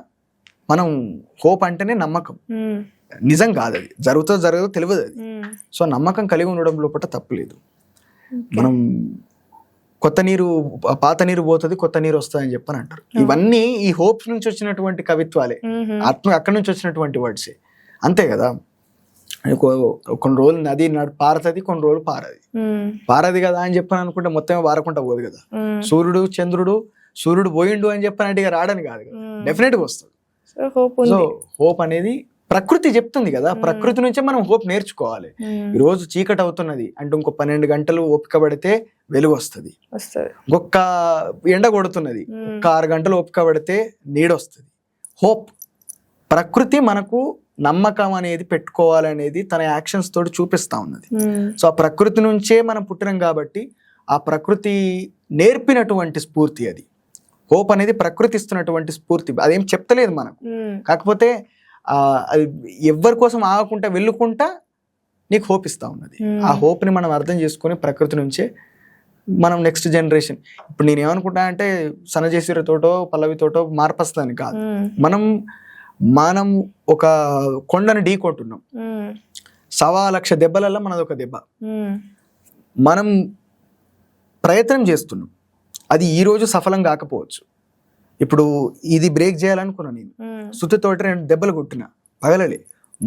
మనం హోప్ అంటేనే నమ్మకం, నిజం కాదు, అది జరగదో తెలియదు అది. సో నమ్మకం కలిగి ఉండడం లోపల తప్పులేదు. మనం పాత నీరు పోతుంది, కొత్త నీరు వస్తుంది అని చెప్పని అంటారు. ఇవన్నీ ఈ హోప్స్ నుంచి వచ్చినటువంటి కవిత్వాలే, అక్కడి నుంచి వచ్చినటువంటి వర్డ్సే, అంతే కదా. కొన్ని రోజులు నది పారతది, కొన్ని రోజులు పారది కదా అని చెప్పని అనుకుంటే మొత్తమే పారకుండా పోదు కదా. సూర్యుడు పోయిండు అని చెప్పనంటే ఇక రాడని కాదు కదా, డెఫినెట్ గా వస్తుంది. సో హోప్ అనేది ప్రకృతి చెప్తుంది కదా, ప్రకృతి నుంచే మనం హోప్ నేర్చుకోవాలి. ఈ రోజు చీకటి అవుతున్నది అంటే ఇంకో 12 గంటలు ఓపిక పడితే వెలుగు వస్తుంది. ఇంకొక ఎండ కొడుతున్నది, ఒక్క 6 గంటలు ఓపిక పడితే నీడొస్తుంది. హోప్ ప్రకృతి మనకు నమ్మకం అనేది పెట్టుకోవాలనేది తన యాక్షన్స్ తోటి చూపిస్తా ఉన్నది. సో ఆ ప్రకృతి నుంచే మనం పుట్టినాం కాబట్టి ఆ ప్రకృతి నేర్పినటువంటి స్ఫూర్తి అది. హోప్ అనేది ప్రకృతి ఇస్తున్నటువంటి స్ఫూర్తి, అదేం చెప్తలేదు మనకు. కాకపోతే అది ఎవరి కోసం ఆగకుండా వెళ్ళుకుంటా నీకు హోప్ ఇస్తా ఉన్నది. ఆ హోప్ ని మనం అర్థం చేసుకొని ప్రకృతి నుంచే మనం నెక్స్ట్ జనరేషన్, ఇప్పుడు నేను ఏమనుకుంటా అంటే సనజేశ్వరితోటో పల్లవితోటో మార్పస్తాను కాదు, మనం ఒక కొండను ఢీ కొట్టున్నాం, 1,00,000 దెబ్బలలో మనది ఒక దెబ్బ. మనం ప్రయత్నం చేస్తున్నాం, అది ఈ రోజు సఫలం కాకపోవచ్చు. ఇప్పుడు ఇది బ్రేక్ చేయాలనుకున్నా నేను, సుత్తితోటి 2 దెబ్బలు కొట్టిన, పగలలే.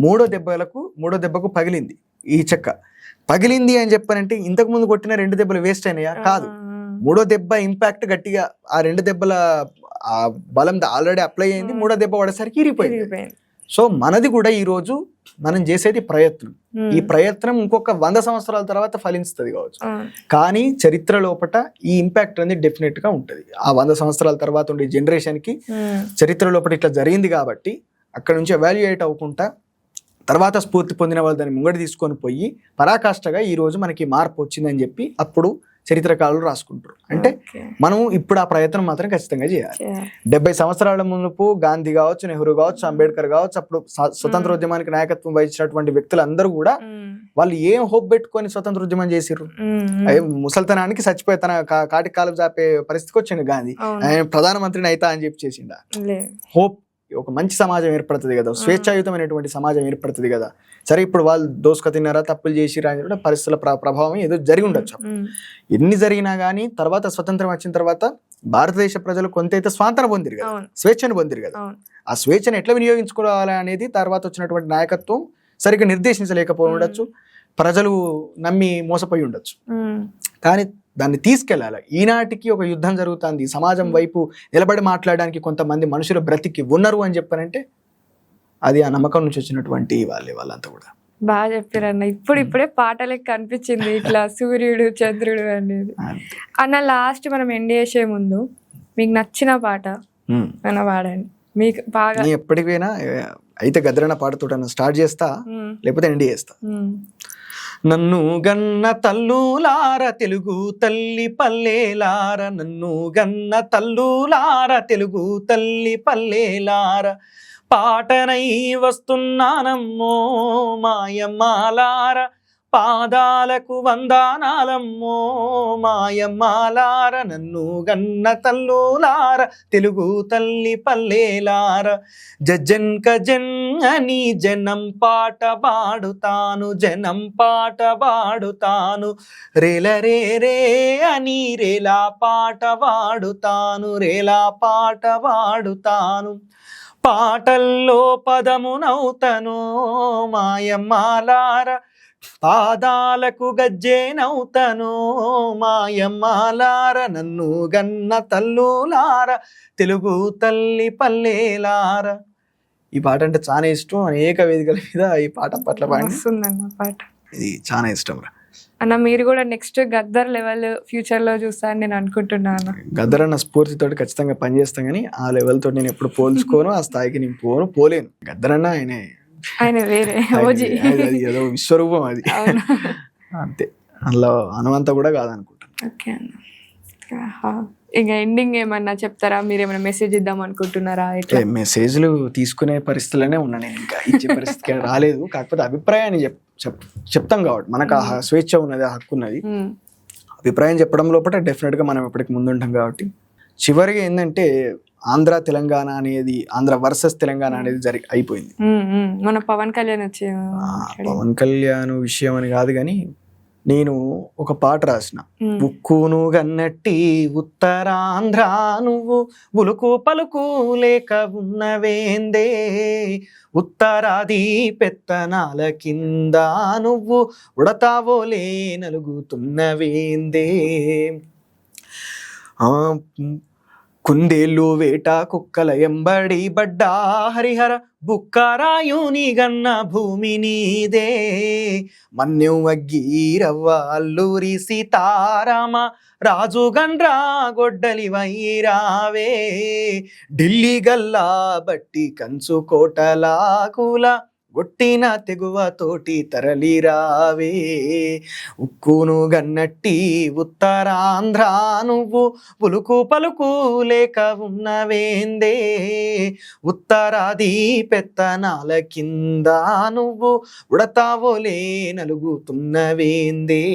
మూడో దెబ్బకు పగిలింది ఈ చెక్క. పగిలింది అని చెప్పానంటే ఇంతకు ముందు కొట్టిన 2 దెబ్బలు వేస్ట్ అయినాయా? కాదు. మూడో దెబ్బ ఇంపాక్ట్ గట్టిగా, ఆ 2 దెబ్బల ఆ బలం ఆల్రెడీ అప్లై అయింది, మూడో దెబ్బ పడేసరికి ఇరిగిపోయింది. సో మనది కూడా ఈ రోజు మనం చేసేది ప్రయత్నం. ఈ ప్రయత్నం ఇంకొక 100 సంవత్సరాల తర్వాత ఫలిస్తుంది కావచ్చు, కానీ చరిత్ర లోపట ఈ ఇంపాక్ట్ అనేది డెఫినెట్ గా ఉంటది. ఆ 100 సంవత్సరాల తర్వాత ఉండే జనరేషన్ కి చరిత్ర లోపల ఇట్లా జరిగింది కాబట్టి అక్కడ నుంచి ఎవాల్యుయేట్ అవ్వకుండా తర్వాత స్ఫూర్తి పొందిన వాళ్ళు దాన్ని ముంగడి తీసుకొని పోయి పరాకాష్ఠగా ఈ రోజు మనకి మార్పు వచ్చిందని చెప్పి అప్పుడు చరిత్రకారులు రాసుకుంటారు. అంటే మనం ఇప్పుడు ఆ ప్రయత్నం మాత్రం ఖచ్చితంగా చేయాలి. 70 సంవత్సరాల మునుపు గాంధీ కావచ్చు, నెహ్రూ కావచ్చు, అంబేద్కర్ కావచ్చు, అప్పుడు స్వతంత్రోద్యమానికి నాయకత్వం వహించినటువంటి వ్యక్తులందరూ కూడా వాళ్ళు ఏం హోప్ పెట్టుకొని స్వతంత్రోద్యమం చేసిర్రు? ముసల్తనానికి చచ్చిపోయి తన కాటికి కాలు చాపే పరిస్థితికి వచ్చిండు గాంధీ. ఆయన ప్రధానమంత్రిని అయితా అని చెప్పి చేసిండా? హోప్ ఒక మంచి సమాజం ఏర్పడుతుంది కదా, స్వేచ్ఛాయుతమైనటువంటి సమాజం ఏర్పడుతుంది కదా. సరే ఇప్పుడు వాళ్ళు దోసుక తిన్నారా, తప్పులు చేసిరా అని కూడా పరిస్థితుల ప్రభావం ఏదో జరిగి ఉండొచ్చు. ఎన్ని జరిగినా కానీ తర్వాత స్వతంత్రం వచ్చిన తర్వాత భారతదేశ ప్రజలు కొంతైతే స్వాతంత్రం పొందిరు కదా, స్వేచ్ఛను పొందిరు కదా. ఆ స్వేచ్ఛను ఎట్లా వినియోగించుకోవాలి అనేది తర్వాత వచ్చినటువంటి నాయకత్వం సరిగ్గా నిర్దేశించలేకపోయి ఉండొచ్చు, ప్రజలు నమ్మి మోసపోయి ఉండొచ్చు. కానీ దాన్ని తీసుకెళ్ళాలి. ఈనాటికి ఒక యుద్ధం జరుగుతుంది, సమాజం వైపు నిలబడి మాట్లాడడానికి కొంతమంది మనుషులు బ్రతికి ఉన్నారు అని చెప్పారంటే అది ఆ నమ్మకం నుంచి వచ్చినటువంటి వాళ్ళంతా కూడా. బాగా చెప్పారన్న. ఇప్పుడే పాటలకి కనిపించింది ఇట్లా సూర్యుడు చంద్రుడు అనేది. అన్న లాస్ట్ మనం ఎండ్ చేసే ముందు మీకు నచ్చిన పాట అన్న పాడండి. మీకు బాగా ఎప్పటికైనా అయితే గద్రన్న పాటతో స్టార్ట్ చేస్తా, లేకపోతే ఎండ్ చేస్తా. నన్ను గన్న తల్లులార తెలుగు తల్లి పల్లెలార, నన్ను గన్న తల్లులార తెలుగు తల్లి పల్లెలార, పాటనై వస్తున్నానమ్మో మాయమ్మాలార, పాదాలకు వందనాలమ్మో మాయమ్మాలార, నన్ను గన్న తల్లులార తెలుగు తల్లి పల్లెలార, జజ్జన్క జన్ అని జనం పాట పాడుతాను, జనం పాట పాడుతాను, రేల రే రే అని రేలా పాట పాడుతాను, రేలా పాట పాడుతాను, పాటల్లో పదమునవుతను మాయమ్మాలార, పాదాలకు గజ్జేనవుతను మాయమ్మాలార, నన్ను గన్న తల్లులార తెలుగు తల్లి పల్లెలార. ఈ పాట అంటే చాలా ఇష్టం. అనేక వేదికల మీద ఈ పాట పట్ల పాడి వస్తుందన్న పాట. ఇది చాలా ఇష్టం రా. అన్న మీరు కూడా నెక్స్ట్ గద్దర్ లెవెల్ ఫ్యూచర్ లో చూస్తారని నేను అనుకుంటున్నాను. గద్దర్ అన్న స్ఫూర్తితో ఖచ్చితంగా పనిచేస్తాం, కానీ ఆ లెవెల్ తోటి నేను ఎప్పుడు పోల్చుకోను, ఆ స్థాయికి నేను పోలేను. గద్దర్ అన్న ఆయన వేరే ఓజీ, అది ఏదో విశ్వరూపం అది, అంతే. అందులో అనువంత కూడా కాదనుకుంటాను. ఓకే అన్న, ఇంకా ఎండింగ్ ఏమన్నా చెప్తారా? మీరు ఏమైనా మెసేజ్ ఇద్దాం అనుకుంటున్నారా? మెసేజ్లు తీసుకునే పరిస్థితులనే ఉన్నా నేను, ఇంకా ఇచ్చే పరిస్థితికి రాలేదు. కాకపోతే అభిప్రాయాన్ని చెప్తాం కాబట్టి మనకు ఆ స్వేచ్ఛ ఉన్నది, ఆ హక్కు ఉన్నది. అభిప్రాయం చెప్పడం లోపల డెఫినెట్ గా మనం ఎప్పటికి ముందుంటాం కాబట్టి. చివరిగా ఏంటంటే ఆంధ్ర తెలంగాణ అనేది, ఆంధ్ర వర్సెస్ తెలంగాణ అనేది అయిపోయింది. మన పవన్ కళ్యాణ్ వచ్చి, పవన్ కళ్యాణ్ విషయం అని కాదు, కానీ నేను ఒక పాట రాసిన, ఉక్కును గన్నట్టి ఉత్తరాంధ్ర నువ్వు ఉలుకు పలుకు లేక ఉన్నవేందే, ఉత్తరాది పెత్తనాల కింద నువ్వు ఉడతావోలే నలుగుతున్నవేందే, కుందేళ్ళు వేట కుక్కల ఎంబడి బడ్డా హరిహర బుక్కరాయుని గన్న భూమి నీదే, మన్యం అగ్గీరవ్వ అల్లూరి సీతారామ రాజు గండ్రా గొడ్డలి వైరావే, ఢిల్లీ గల్లా బట్టి కంచు కోటలా కూల గొట్టిన తెగువ తోటి తరలిరావే, ఉక్కును గన్నట్టి ఉత్తరాంధ్ర నువ్వు ఉలుకు పలుకు లేక ఉన్నవేందే, ఉత్తరాది పెత్తనాల కింద నువ్వు ఉడతావోలే నలుగుతున్నవేందే,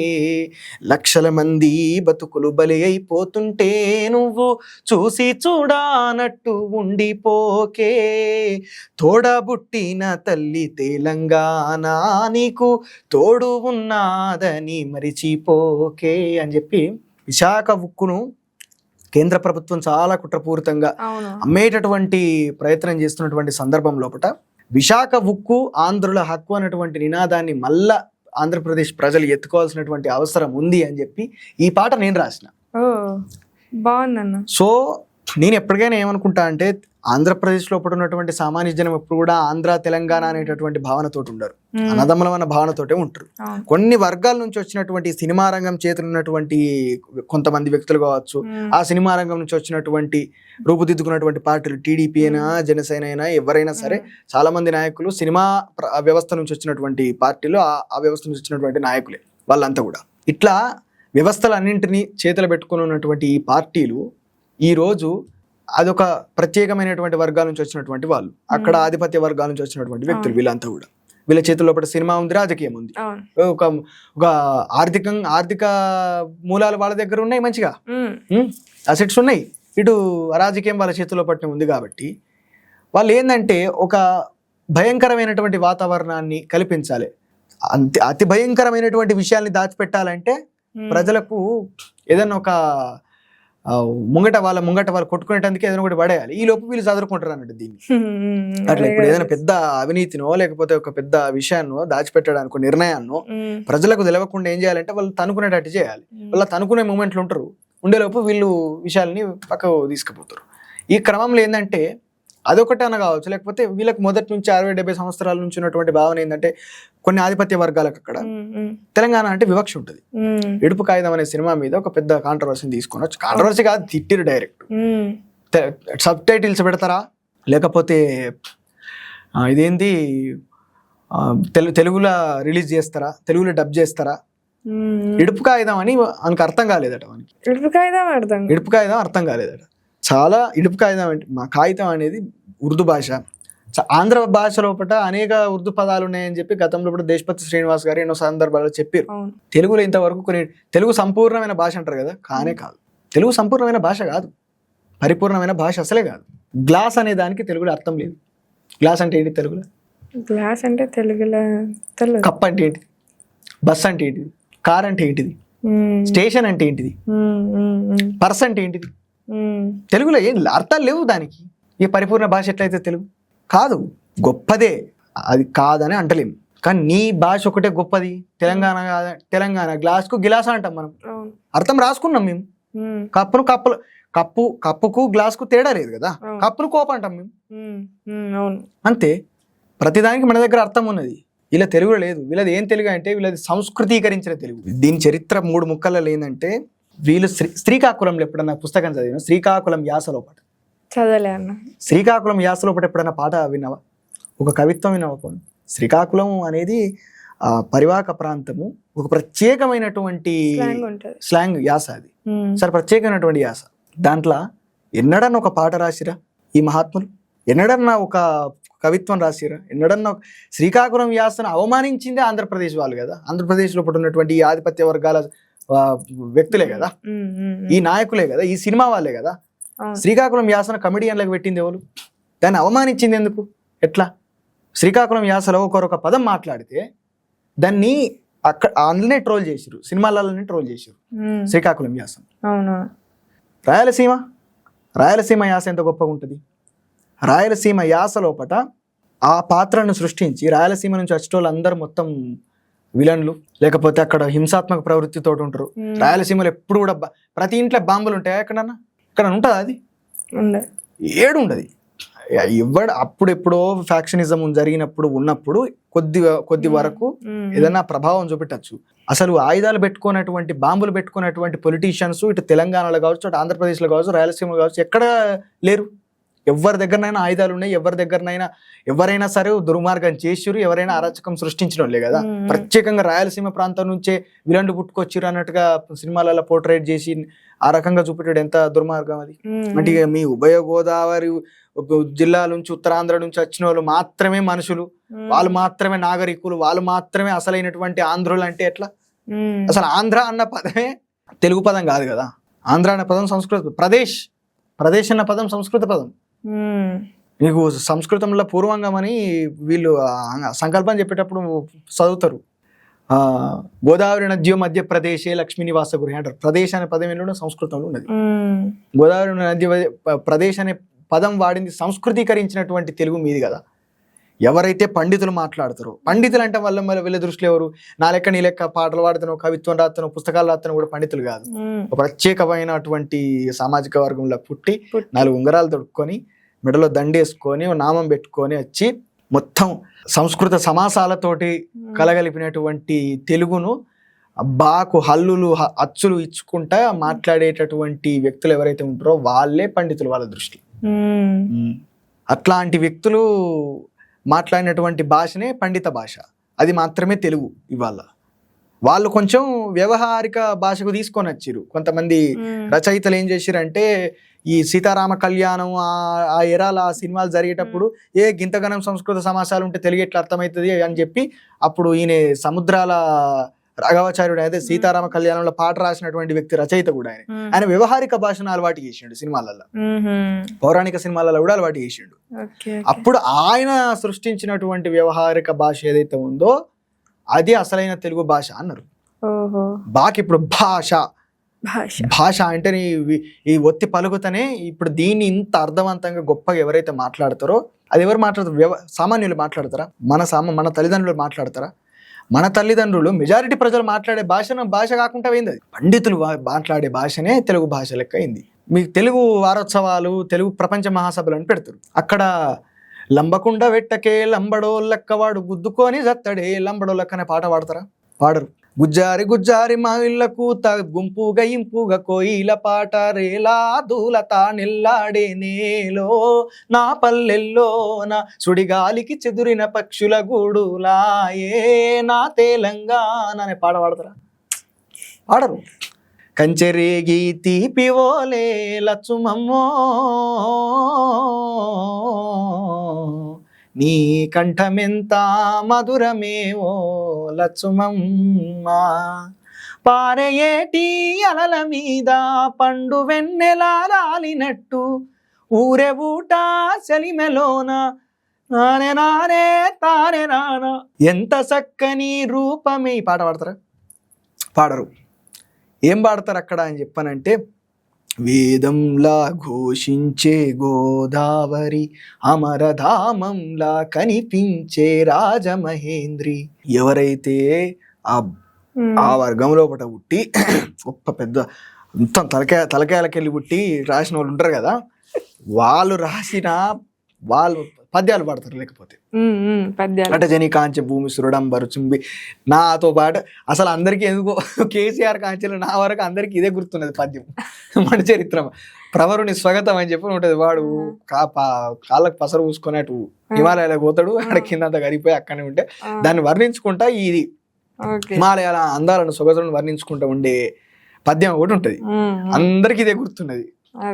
లక్షల మంది బతుకులు బలి అయిపోతుంటే నువ్వు చూసి చూడానట్టు ఉండిపోకే, తోడబుట్టిన తల్లి తెలంగాణ నీకు తోడు ఉన్నాదని మరిచిపోకే అని చెప్పి విశాఖ ఉక్కును కేంద్ర ప్రభుత్వం చాలా కుట్రపూరితంగా అమ్మేటటువంటి ప్రయత్నం చేస్తున్నటువంటి సందర్భం లోపల విశాఖ ఉక్కు ఆంధ్రుల హక్కు అనేటువంటి నినాదాన్ని మళ్ళా ఆంధ్రప్రదేశ్ ప్రజలు ఎత్తుకోవాల్సినటువంటి అవసరం ఉంది అని చెప్పి ఈ పాట నేను రాసిన. బాగుందన్న. సో నేను ఎప్పటికైనా ఏమనుకుంటా అంటే, ఆంధ్రప్రదేశ్ లో ఉన్నటువంటి సామాన్య జనం ఎప్పుడు కూడా ఆంధ్ర తెలంగాణ అనేటటువంటి భావనతోటి ఉండరు, అన్నదమ్ములం అన్న భావనతోటే ఉంటారు. కొన్ని వర్గాల నుంచి వచ్చినటువంటి సినిమా రంగం చేతులున్నటువంటి కొంతమంది వ్యక్తులు కావచ్చు, ఆ సినిమా రంగం నుంచి వచ్చినటువంటి రూపుదిద్దుకున్నటువంటి పార్టీలు, టీడీపీ అయినా జనసేన అయినా ఎవరైనా సరే, చాలా మంది నాయకులు సినిమా వ్యవస్థ నుంచి వచ్చినటువంటి పార్టీలు, ఆ వ్యవస్థ నుంచి వచ్చినటువంటి నాయకులే వాళ్ళంతా కూడా. ఇట్లా వ్యవస్థలన్నింటినీ చేతులు పెట్టుకుని ఉన్నటువంటి ఈ పార్టీలు ఈరోజు అదొక ప్రత్యేకమైనటువంటి వర్గాల నుంచి వచ్చినటువంటి వాళ్ళు, అక్కడ ఆధిపత్య వర్గాల నుంచి వచ్చినటువంటి వ్యక్తులు. వీళ్ళంతా కూడా వీళ్ళ చేతుల్లో సినిమా ఉంది, రాజకీయం ఉంది, ఒక ఆర్థిక మూలాలు వాళ్ళ దగ్గర ఉన్నాయి, మంచిగా అసెట్స్ ఉన్నాయి. ఇటు రాజకీయం వాళ్ళ చేతుల్లో పట్టిన ఉంది. కాబట్టి వాళ్ళు ఏంటంటే ఒక భయంకరమైనటువంటి వాతావరణాన్ని కల్పించాలి. అతి భయంకరమైనటువంటి విషయాల్ని దాచిపెట్టాలంటే ప్రజలకు ఏదన్నా ఒక ముంగట వాళ్ళు కొట్టుకునేటందుకు ఏదైనా ఒకటి పడేయాలి. ఈ లోపు వీళ్ళు చదువుకుంటారు అన్నట్టు దీన్ని. అట్లా ఇప్పుడు ఏదైనా పెద్ద అవినీతినో లేకపోతే ఒక పెద్ద విషయాన్నో దాచిపెట్టడానికి నిర్ణయాన్నో ప్రజలకు తెలవకుండా ఏం చేయాలంటే వాళ్ళు తనుకునేటట్టు చేయాలి. వాళ్ళ తనుకునే మూమెంట్లు ఉంటారు, ఉండేలోపు వీళ్ళు విషయాల్ని పక్కకు తీసుకుపోతారు. ఈ క్రమంలో ఏంటంటే అదొకటి అన్న కావచ్చు, లేకపోతే వీళ్ళకి మొదటి నుంచి 60-70 సంవత్సరాల నుంచి ఉన్నటువంటి భావన ఏంటంటే కొన్ని ఆధిపత్య వర్గాలకు అక్కడ తెలంగాణ అంటే వివక్ష ఉంటుంది. ఇడుపు కాగితం అనే సినిమా మీద ఒక పెద్ద కాంట్రవర్సీని తీసుకొని వచ్చి, కాంట్రవర్సీ కాదు, తిట్టిరు డైరెక్ట్. సబ్ టైటిల్స్ పెడతారా, లేకపోతే ఇదేంటి తెలుగులో రిలీజ్ చేస్తారా, తెలుగులో డబ్ చేస్తారా, ఇడుపు కాగితం అని మనకు అర్థం కాలేదట. మనకి ఇడుపు కాగితం అర్థం కాలేదట. చాలా ఇడుపు కాగితం అంటే మా కాగితం అనేది ఉర్దూ భాష, ఆంధ్ర భాష లోపల అనేక ఉర్దూ పదాలు ఉన్నాయని చెప్పి గతంలో కూడా దేశపతి శ్రీనివాస్ గారు ఎన్నో సందర్భాల్లో చెప్పారు. తెలుగులో ఇంతవరకు తెలుగు సంపూర్ణమైన భాష అంటారు కదా, కానే కాదు. తెలుగు సంపూర్ణమైన భాష కాదు, పరిపూర్ణమైన భాష అసలే కాదు. గ్లాస్ అనే దానికి తెలుగులో అర్థం లేదు. గ్లాస్ అంటే ఏంటి తెలుగులో? గ్లాస్ అంటే తెలుగులో కప్ అంటే ఏంటిది, బస్ అంటే ఏంటిది, కార్ అంటే ఏంటిది, స్టేషన్ అంటే ఏంటిది, పర్స్ అంటే ఏంటిది, తెలుగులో ఏం అర్థాలు లేవు దానికి. ఈ పరిపూర్ణ భాష ఎట్లయితే తెలుగు కాదు, గొప్పదే, అది కాదని అంటలేము. కానీ నీ భాష ఒకటే గొప్పది. తెలంగాణ గ్లాస్ కు గిలాస అంటాం మనం, అర్థం రాసుకున్నాం మేము. కప్పుకు గ్లాస్కు తేడా లేదు కదా, కప్పును కోప అంటాం మేము. అవును, అంతే. ప్రతిదానికి మన దగ్గర అర్థం ఉన్నది. వీళ్ళ తెలుగులో లేదు. వీళ్ళది ఏం తెలుగు అంటే వీళ్ళది సంస్కృతీకరించిన తెలుగు. దీని చరిత్ర 3 ముక్కలలో ఏంటంటే, వీళ్ళు శ్రీకాకుళంలో ఎప్పుడన్నా పుస్తకం చదివిన శ్రీకాకుళం యాసలో పాట చదవలే అన్న. శ్రీకాకుళం యాసలో పాట ఎప్పుడన్నా పాట విన్నావా? ఒక కవిత్వం విన్నావా? శ్రీకాకుళం అనేది పరివాహక ప్రాంతము, ఒక ప్రత్యేకమైనటువంటి స్లాంగ్ యాస. అది సరే ప్రత్యేకమైనటువంటి యాస. దాంట్లో ఎన్నడన్నా ఒక పాట రాసిరా ఈ మహాత్ములు? ఎన్నడన్నా ఒక కవిత్వం రాసిరా? ఎన్నడన్నా? శ్రీకాకుళం యాసను అవమానించిందే ఆంధ్రప్రదేశ్ వాళ్ళు కదా. ఆంధ్రప్రదేశ్లో ఉన్నటువంటి ఈ ఆధిపత్య వర్గాల వ్యక్తులే కదా, ఈ నాయకులే కదా, ఈ సినిమా వాళ్ళే కదా. శ్రీకాకుళం యాసను కమెడియన్లకు పెట్టింది ఎవరు? దాన్ని అవమానించింది ఎందుకు? ఎట్లా? శ్రీకాకుళం యాసలో ఒకరొక పదం మాట్లాడితే దాన్ని అక్కడ అందులోనే ట్రోల్ చేసిరు, సినిమాలలోనే ట్రోల్ చేసిరు శ్రీకాకుళం యాస. రాయలసీమ యాస ఎంత గొప్పగా ఉంటుంది. రాయలసీమ యాస లోపట ఆ పాత్రను సృష్టించి రాయలసీమ నుంచి వచ్చేటోళ్ళు అందరూ మొత్తం విలన్లు, లేకపోతే అక్కడ హింసాత్మక ప్రవృత్తితో ఉంటారు. రాయలసీమలో ఎప్పుడు కూడా ప్రతి ఇంట్లో బాంబులు ఉంటాయా? ఎక్కడన్నా ఇక్కడ ఉంటుందా? అది ఏడు ఉండదు. అప్పుడెప్పుడో ఫ్యాక్షనిజం జరిగినప్పుడు ఉన్నప్పుడు కొద్ది వరకు ఏదైనా ప్రభావం చూపెట్టచ్చు. అసలు ఆయుధాలు పెట్టుకున్నటువంటి, బాంబులు పెట్టుకున్నటువంటి పొలిటీషియన్స్ ఇటు తెలంగాణలో కావచ్చు, అటు ఆంధ్రప్రదేశ్లో కావచ్చు, రాయలసీమలో కావచ్చు, ఎక్కడ లేరు. ఎవరి దగ్గరనైనా ఆయుధాలు ఉన్నాయి, ఎవరి దగ్గరనైనా ఎవరైనా సరే దుర్మార్గం చేసిరు, ఎవరైనా అరాచకం సృష్టించిన వాళ్ళే కదా. ప్రత్యేకంగా రాయలసీమ ప్రాంతం నుంచే విలన్లు పుట్టుకొచ్చిరు అన్నట్టుగా సినిమాలలో పోర్ట్రేట్ చేసి ఆ రకంగా చూపెట్టాడు. ఎంత దుర్మార్గం అది. అంటే మీ ఉభయ గోదావరి జిల్లాల నుంచి, ఉత్తరాంధ్ర నుంచి వచ్చిన వాళ్ళు మాత్రమే మనుషులు, వాళ్ళు మాత్రమే నాగరికులు, వాళ్ళు మాత్రమే అసలైనటువంటి ఆంధ్రులు అంటే ఎట్లా? అసలు ఆంధ్ర అన్న పదమే తెలుగు పదం కాదు కదా. ఆంధ్ర అన్న పదం సంస్కృత. ప్రదేశ్ అన్న పదం సంస్కృత పదం. నీకు సంస్కృతంలో పూర్వంగం అని వీళ్ళు సంకల్పం చెప్పేటప్పుడు చదువుతారు. గోదావరి నద్యో మధ్య ప్రదేశే లక్ష్మీ నివాస గృహ అంటారు. ప్రదేశ్ అనే పదం ఏంటో సంస్కృతంలో ఉన్నది. గోదావరి నద్య ప్రదేశ్ అనే పదం వాడింది సంస్కృతీకరించినటువంటి తెలుగు మీది కదా. ఎవరైతే పండితులు మాట్లాడతారో, పండితులు అంటే వీళ్ళ దృష్టిలో ఎవరు? నా లెక్క నీ లెక్క పాటలు పాడుతానో, కవిత్వం రాస్తానో, పుస్తకాలు రాస్తానో కూడా పండితులు కాదు. ప్రత్యేకమైనటువంటి సామాజిక వర్గంలో పుట్టి 4 ఉంగరాలు తొడుక్కొని మెడలో దండేసుకొని నామం పెట్టుకొని వచ్చి మొత్తం సంస్కృత సమాసాలతోటి కలగలిపినటువంటి తెలుగును బాకు హల్లులు అచ్చులు ఇచ్చుకుంటా మాట్లాడేటటువంటి వ్యక్తులు ఎవరైతే ఉంటారో వాళ్ళే పండితులు వాళ్ళ దృష్టి. అట్లాంటి వ్యక్తులు మాట్లాడినటువంటి భాషనే పండిత భాష. అది మాత్రమే తెలుగు. ఇవాళ వాళ్ళు కొంచెం వ్యవహారిక భాషకు తీసుకొని వచ్చిర్రు. కొంతమంది రచయితలు ఏం చేసిరంటే, ఈ సీతారామ కళ్యాణం ఆ ఎరాల ఆ సినిమాలు జరిగేటప్పుడు గింతగనం సంస్కృత సమాసాలు ఉంటే తెలుగు ఎట్లా అర్థమవుతుంది అని చెప్పి, అప్పుడు ఈయన సముద్రాల రాఘవాచార్యుడు అయితే సీతారామ కళ్యాణంలో పాట రాసినటువంటి వ్యక్తి, రచయిత కూడా ఆయన వ్యవహారిక భాషను అలవాటు చేసిండు. సినిమాలలో, పౌరాణిక సినిమాలలో కూడా అలవాటు చేసిండు. అప్పుడు ఆయన సృష్టించినటువంటి వ్యవహారిక భాష ఏదైతే ఉందో అది అసలైన తెలుగు భాష అన్నారు. బాకి ఇప్పుడు భాష అంటే ఈ ఒత్తి పలుకుతనే ఇప్పుడు దీన్ని ఇంత అర్థవంతంగా గొప్పగా ఎవరైతే మాట్లాడతారో, అది ఎవరు మాట్లాడతారు? సామాన్యులు మాట్లాడతారా? మన తల్లిదండ్రులు మాట్లాడతారా? మన తల్లిదండ్రులు మెజారిటీ ప్రజలు మాట్లాడే భాష కాకుండా పోయింది. అది పండితులు మాట్లాడే భాషనే తెలుగు భాష లెక్క అయింది. మీకు తెలుగు వారోత్సవాలు, తెలుగు ప్రపంచ మహాసభలు అని పెడతారు. అక్కడ లంబకుండ వెట్టకే లంబడోళ్ళక్క వాడు గుద్దుకొని జత్తడే లంబడోళ్ళక్క అనే పాట పాడతారా? పాడరు. గుజ్జారి గుజ్జారి మా ఇళ్ళకు గుంపుగా ఇంపుగా కోయిల పాట రేలా దూలతా నెల్లాడే నేలో నా పల్లెల్లో నా సుడిగాలికి చెదురిన పక్షుల గూడులాయే నా తెలంగాణ అనే పాట పాడతారా? పాడరు. కంచెరేగి తీపివోలే లచ్చుమమ్మో నీ కంఠమెంత మధురమేవో లచ్చుమమ్మ, పారేటి అలల మీద పండు వెన్నెలాలినట్టు ఊరే ఊట సెలిమెలోన నానే నానే తానే నానా ఎంత చక్కని రూపమే. ఈ పాట పాడతారా? పాడరు. ఏం పాడతారు అక్కడ అని చెప్పానంటే, వేదంలా ఘోషించే గోదావరి అమరధామంలా కనిపించే రాజమహేంద్రి. ఎవరైతే ఆ వర్గంలో పుట్టి గొప్ప పెద్ద మొత్తం తలకాయలకెళ్ళి పుట్టి రాసిన వాళ్ళు ఉంటారు కదా, వాళ్ళు రాసిన వాళ్ళు పద్యాలు పాడతారు. లేకపోతే పద్యాలు అంటే జని కాంచె భూమి సురడంబరు చుంబి నాతో పాటు అసలు అందరికీ ఎందుకో కేసీఆర్ కాంచెలు నా వరకు అందరికి ఇదే గుర్తున్నది పద్యం. మన చరిత్ర ప్రవరుని స్వాగతం అని చెప్పి ఉంటది. వాడు కాళ్ళకు పసరు పూసుకొని అటు హిమాలయాలకు పోతాడు, అక్కడ కిందంతా కరిగిపోయి అక్కడనే ఉంటే దాన్ని వర్ణించుకుంటా ఇది హిమాలయాల అందాలను సొగసులను వర్ణించుకుంటూ ఉండే పద్యం ఒకటి ఉంటది. అందరికి ఇదే గుర్తున్నది.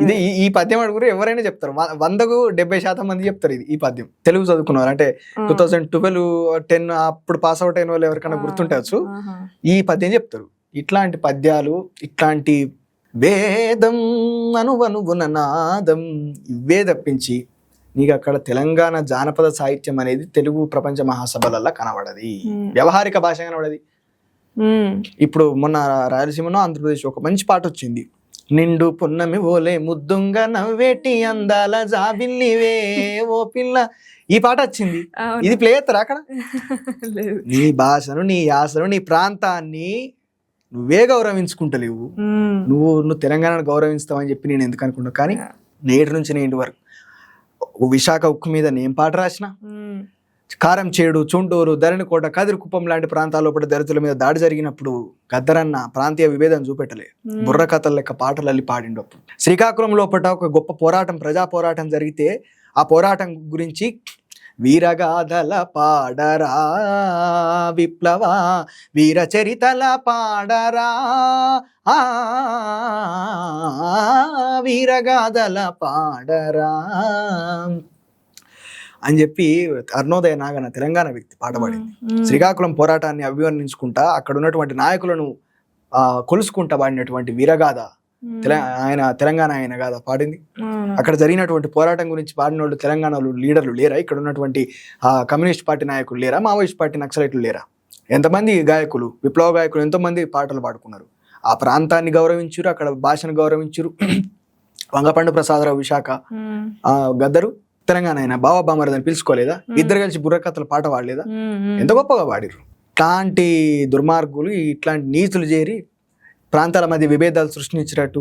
ఇది ఈ పద్యం అడుగురు ఎవరైనా చెప్తారు, 100కు 70% మంది చెప్తారు ఇది ఈ పద్యం. తెలుగు చదువుకున్నారు అంటే 2012, 10 అప్పుడు పాస్ అవుట్ అయిన వాళ్ళు ఎవరికైనా గుర్తుండొచ్చు, ఈ పద్యం చెప్తారు. ఇట్లాంటి పద్యాలు, ఇట్లాంటి వేదం అనువనువున నాదం ఇవే తప్పించి నీకు అక్కడ తెలంగాణ జానపద సాహిత్యం అనేది తెలుగు ప్రపంచ మహాసభలల్లో కనబడది, వ్యవహారిక భాష కనబడది. ఇప్పుడు మొన్న రాయలసీమలో ఆంధ్రప్రదేశ్ ఒక మంచి పాట వచ్చింది, నిండు పున్నమి ఓలే ముద్దుంగా నవ్వేటి అందాల జాబిల్లివే ఓ పిల్ల, ఈ పాట వచ్చింది. ఇది ప్లే చేస్తారా అక్కడ? నీ భాషను, నీ యాసను, నీ ప్రాంతాన్ని నువ్వే గౌరవించుకుంటలేవు. నువ్వు తెలంగాణను గౌరవిస్తావని చెప్పి నేను ఎందుకు అనుకున్నావు. కానీ నేటి నుంచి నేటి వరకు విశాఖ ఉక్కు మీద నేను పాట రాసిన, కారం చేడు, చుంటూరు, ధరణికోట, కదిరికుప్పం లాంటి ప్రాంతాల్లో కూడా దళితుల మీద దాడి జరిగినప్పుడు గద్దరన్న ప్రాంతీయ విభేదం చూపెట్టలే, బుర్ర కథల లెక్క పాటలు అల్లి పాడిండు. అప్పుడు శ్రీకాకుళం లోపల ఒక గొప్ప పోరాటం, ప్రజా పోరాటం జరిగితే ఆ పోరాటం గురించి వీరగాథల పాడరా విప్లవ వీర చరితల పాడరా వీరగాథల పాడరా అని చెప్పి అరుణోదయ నాగన్న తెలంగాణ వ్యక్తి పాట పాడింది. శ్రీకాకుళం పోరాటాన్ని అభివర్ణించుకుంటా అక్కడ ఉన్నటువంటి నాయకులను కొలుసుకుంటా పాడినటువంటి వీరగాథ ఆయన తెలంగాణ ఆయన గాథ పాడింది. అక్కడ జరిగినటువంటి పోరాటం గురించి పాడిన వాళ్ళు తెలంగాణలో లీడర్లు లేరా? ఇక్కడ ఉన్నటువంటి కమ్యూనిస్ట్ పార్టీ నాయకులు లేరా? మావోయిస్ట్ పార్టీ నక్సలైట్లు లేరా? ఎంతమంది గాయకులు, విప్లవ గాయకులు ఎంతోమంది పాటలు పాడుకున్నారు. ఆ ప్రాంతాన్ని గౌరవించురు, అక్కడ భాషను గౌరవించురు. వంగపండు ప్రసాదరావు విశాఖ, గద్దరు తెలంగాణ ఆయన బావ బామరదని పిలుచుకోలేదా? ఇద్దరు కలిసి బుర్రకథలు పాట పాడలేదా? ఎంత గొప్పగా పాడిరు. ఇట్లాంటి దుర్మార్గులు, ఇట్లాంటి నీతులు చేరి ప్రాంతాల మధ్య విభేదాలు సృష్టించినట్టు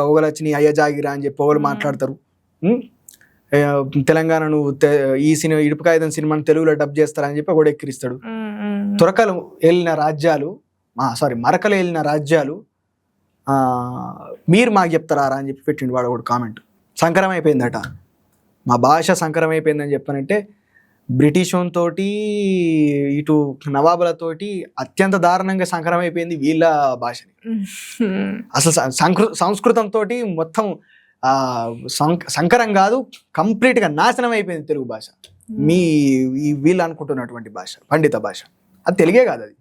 ఒకలొచ్చి నీ అయ్య జాగిరా అని చెప్పి ఒకరు మాట్లాడతారు. తెలంగాణను ఈ సినిమా ఇడుపు కాగితం సినిమాను తెలుగులో డబ్ చేస్తారని చెప్పి ఒకడు ఎక్కిరిస్తాడు. తురకలు వెళ్ళిన రాజ్యాలు, మరకలు వెళ్ళిన రాజ్యాలు మీరు మాకు చెప్తారా అని చెప్పి పెట్టిండు వాడు ఒకడు కామెంట్. సంకరం అయిపోయిందట, మా భాష సంకరం అయిపోయిందని చెప్పానంటే బ్రిటిష్ తోటి ఇటు నవాబులతోటి అత్యంత దారుణంగా సంకరం అయిపోయింది వీళ్ళ భాషని. అసలు సంస్కృతంతో మొత్తం సంకరం కాదు, కంప్లీట్గా నాశనం అయిపోయింది తెలుగు భాష. వీళ్ళు అనుకుంటున్నటువంటి భాష పండిత భాష అది తెలుగే కాదు. అది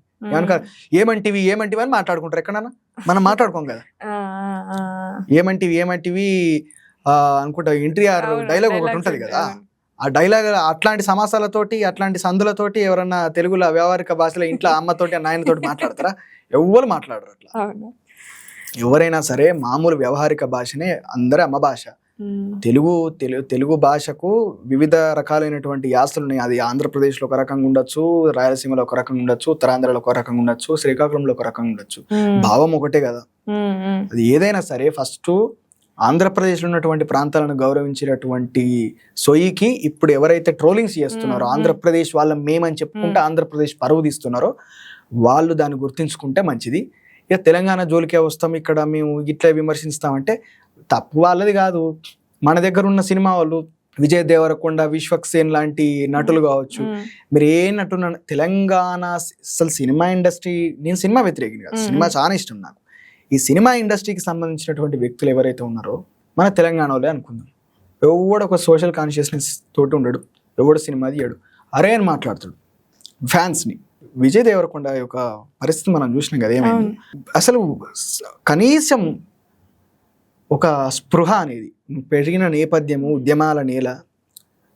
ఏమంటివి అని మాట్లాడుకుంటారు ఎక్కడన్నా, మనం మాట్లాడుకోం కదా. ఏమంటివి అనుకుంటా ఎన్టీఆర్ డైలాగ్ ఒకటి ఉంటది కదా, ఆ డైలాగ్ అట్లాంటి సమాసాలతోటి అట్లాంటి సందులతోటి ఎవరన్నా తెలుగులో వ్యవహారిక భాషలో ఇంట్లో అమ్మతోటి నాయనతోటి మాట్లాడతారా? ఎవ్వరు మాట్లాడరు అట్లా. ఎవరైనా సరే మామూలు వ్యవహారిక భాషనే అందరూ అమ్మ భాష. తెలుగు భాషకు వివిధ రకాలైనటువంటి యాసలు ఉన్నాయి. అది ఆంధ్రప్రదేశ్లో ఒక రకంగా ఉండొచ్చు, రాయలసీమలో ఒక రకంగా ఉండొచ్చు, ఉత్తరాంధ్రలో ఒక రకంగా ఉండొచ్చు, శ్రీకాకుళంలో ఒక రకంగా ఉండొచ్చు. భావం ఒకటే కదా. అది ఏదైనా సరే ఫస్ట్ ఆంధ్రప్రదేశ్లో ఉన్నటువంటి ప్రాంతాలను గౌరవించినటువంటి సొయికి ఇప్పుడు ఎవరైతే ట్రోలింగ్స్ చేస్తున్నారో, ఆంధ్రప్రదేశ్ వాళ్ళ మేమని చెప్పుకుంటే ఆంధ్రప్రదేశ్ పరువు తీస్తున్నారో వాళ్ళు దాన్ని గుర్తించుకుంటే మంచిది. ఇక తెలంగాణ జోలికే వస్తాం, ఇక్కడ మేము ఇట్లా విమర్శిస్తామంటే తప్పు వాళ్ళది కాదు. మన దగ్గర ఉన్న సినిమా వాళ్ళు విజయ్ దేవరకొండ, విశ్వక్సేన్ లాంటి నటులు కావచ్చు, మీరు ఏ నటున్న తెలంగాణ అసలు సినిమా ఇండస్ట్రీ, నేను సినిమా వ్యతిరేకిని కాదు, సినిమా చాలా ఇష్టం నాకు. ఈ సినిమా ఇండస్ట్రీకి సంబంధించినటువంటి వ్యక్తులు ఎవరైతే ఉన్నారో మన తెలంగాణలో అనుకుందాం, ఎవడు ఒక సోషల్ కాన్షియస్నెస్ తోటి ఉండడు, ఎవడు సినిమా తీయడు, అరే అని మాట్లాడతాడు ఫ్యాన్స్ని. విజయ్ దేవరకొండ యొక్క పరిస్థితి మనం చూసినాం కదా ఏమైంది. అసలు కనీసం ఒక స్పృహ అనేది పెరిగిన నేపథ్యము, ఉద్యమాల నేల,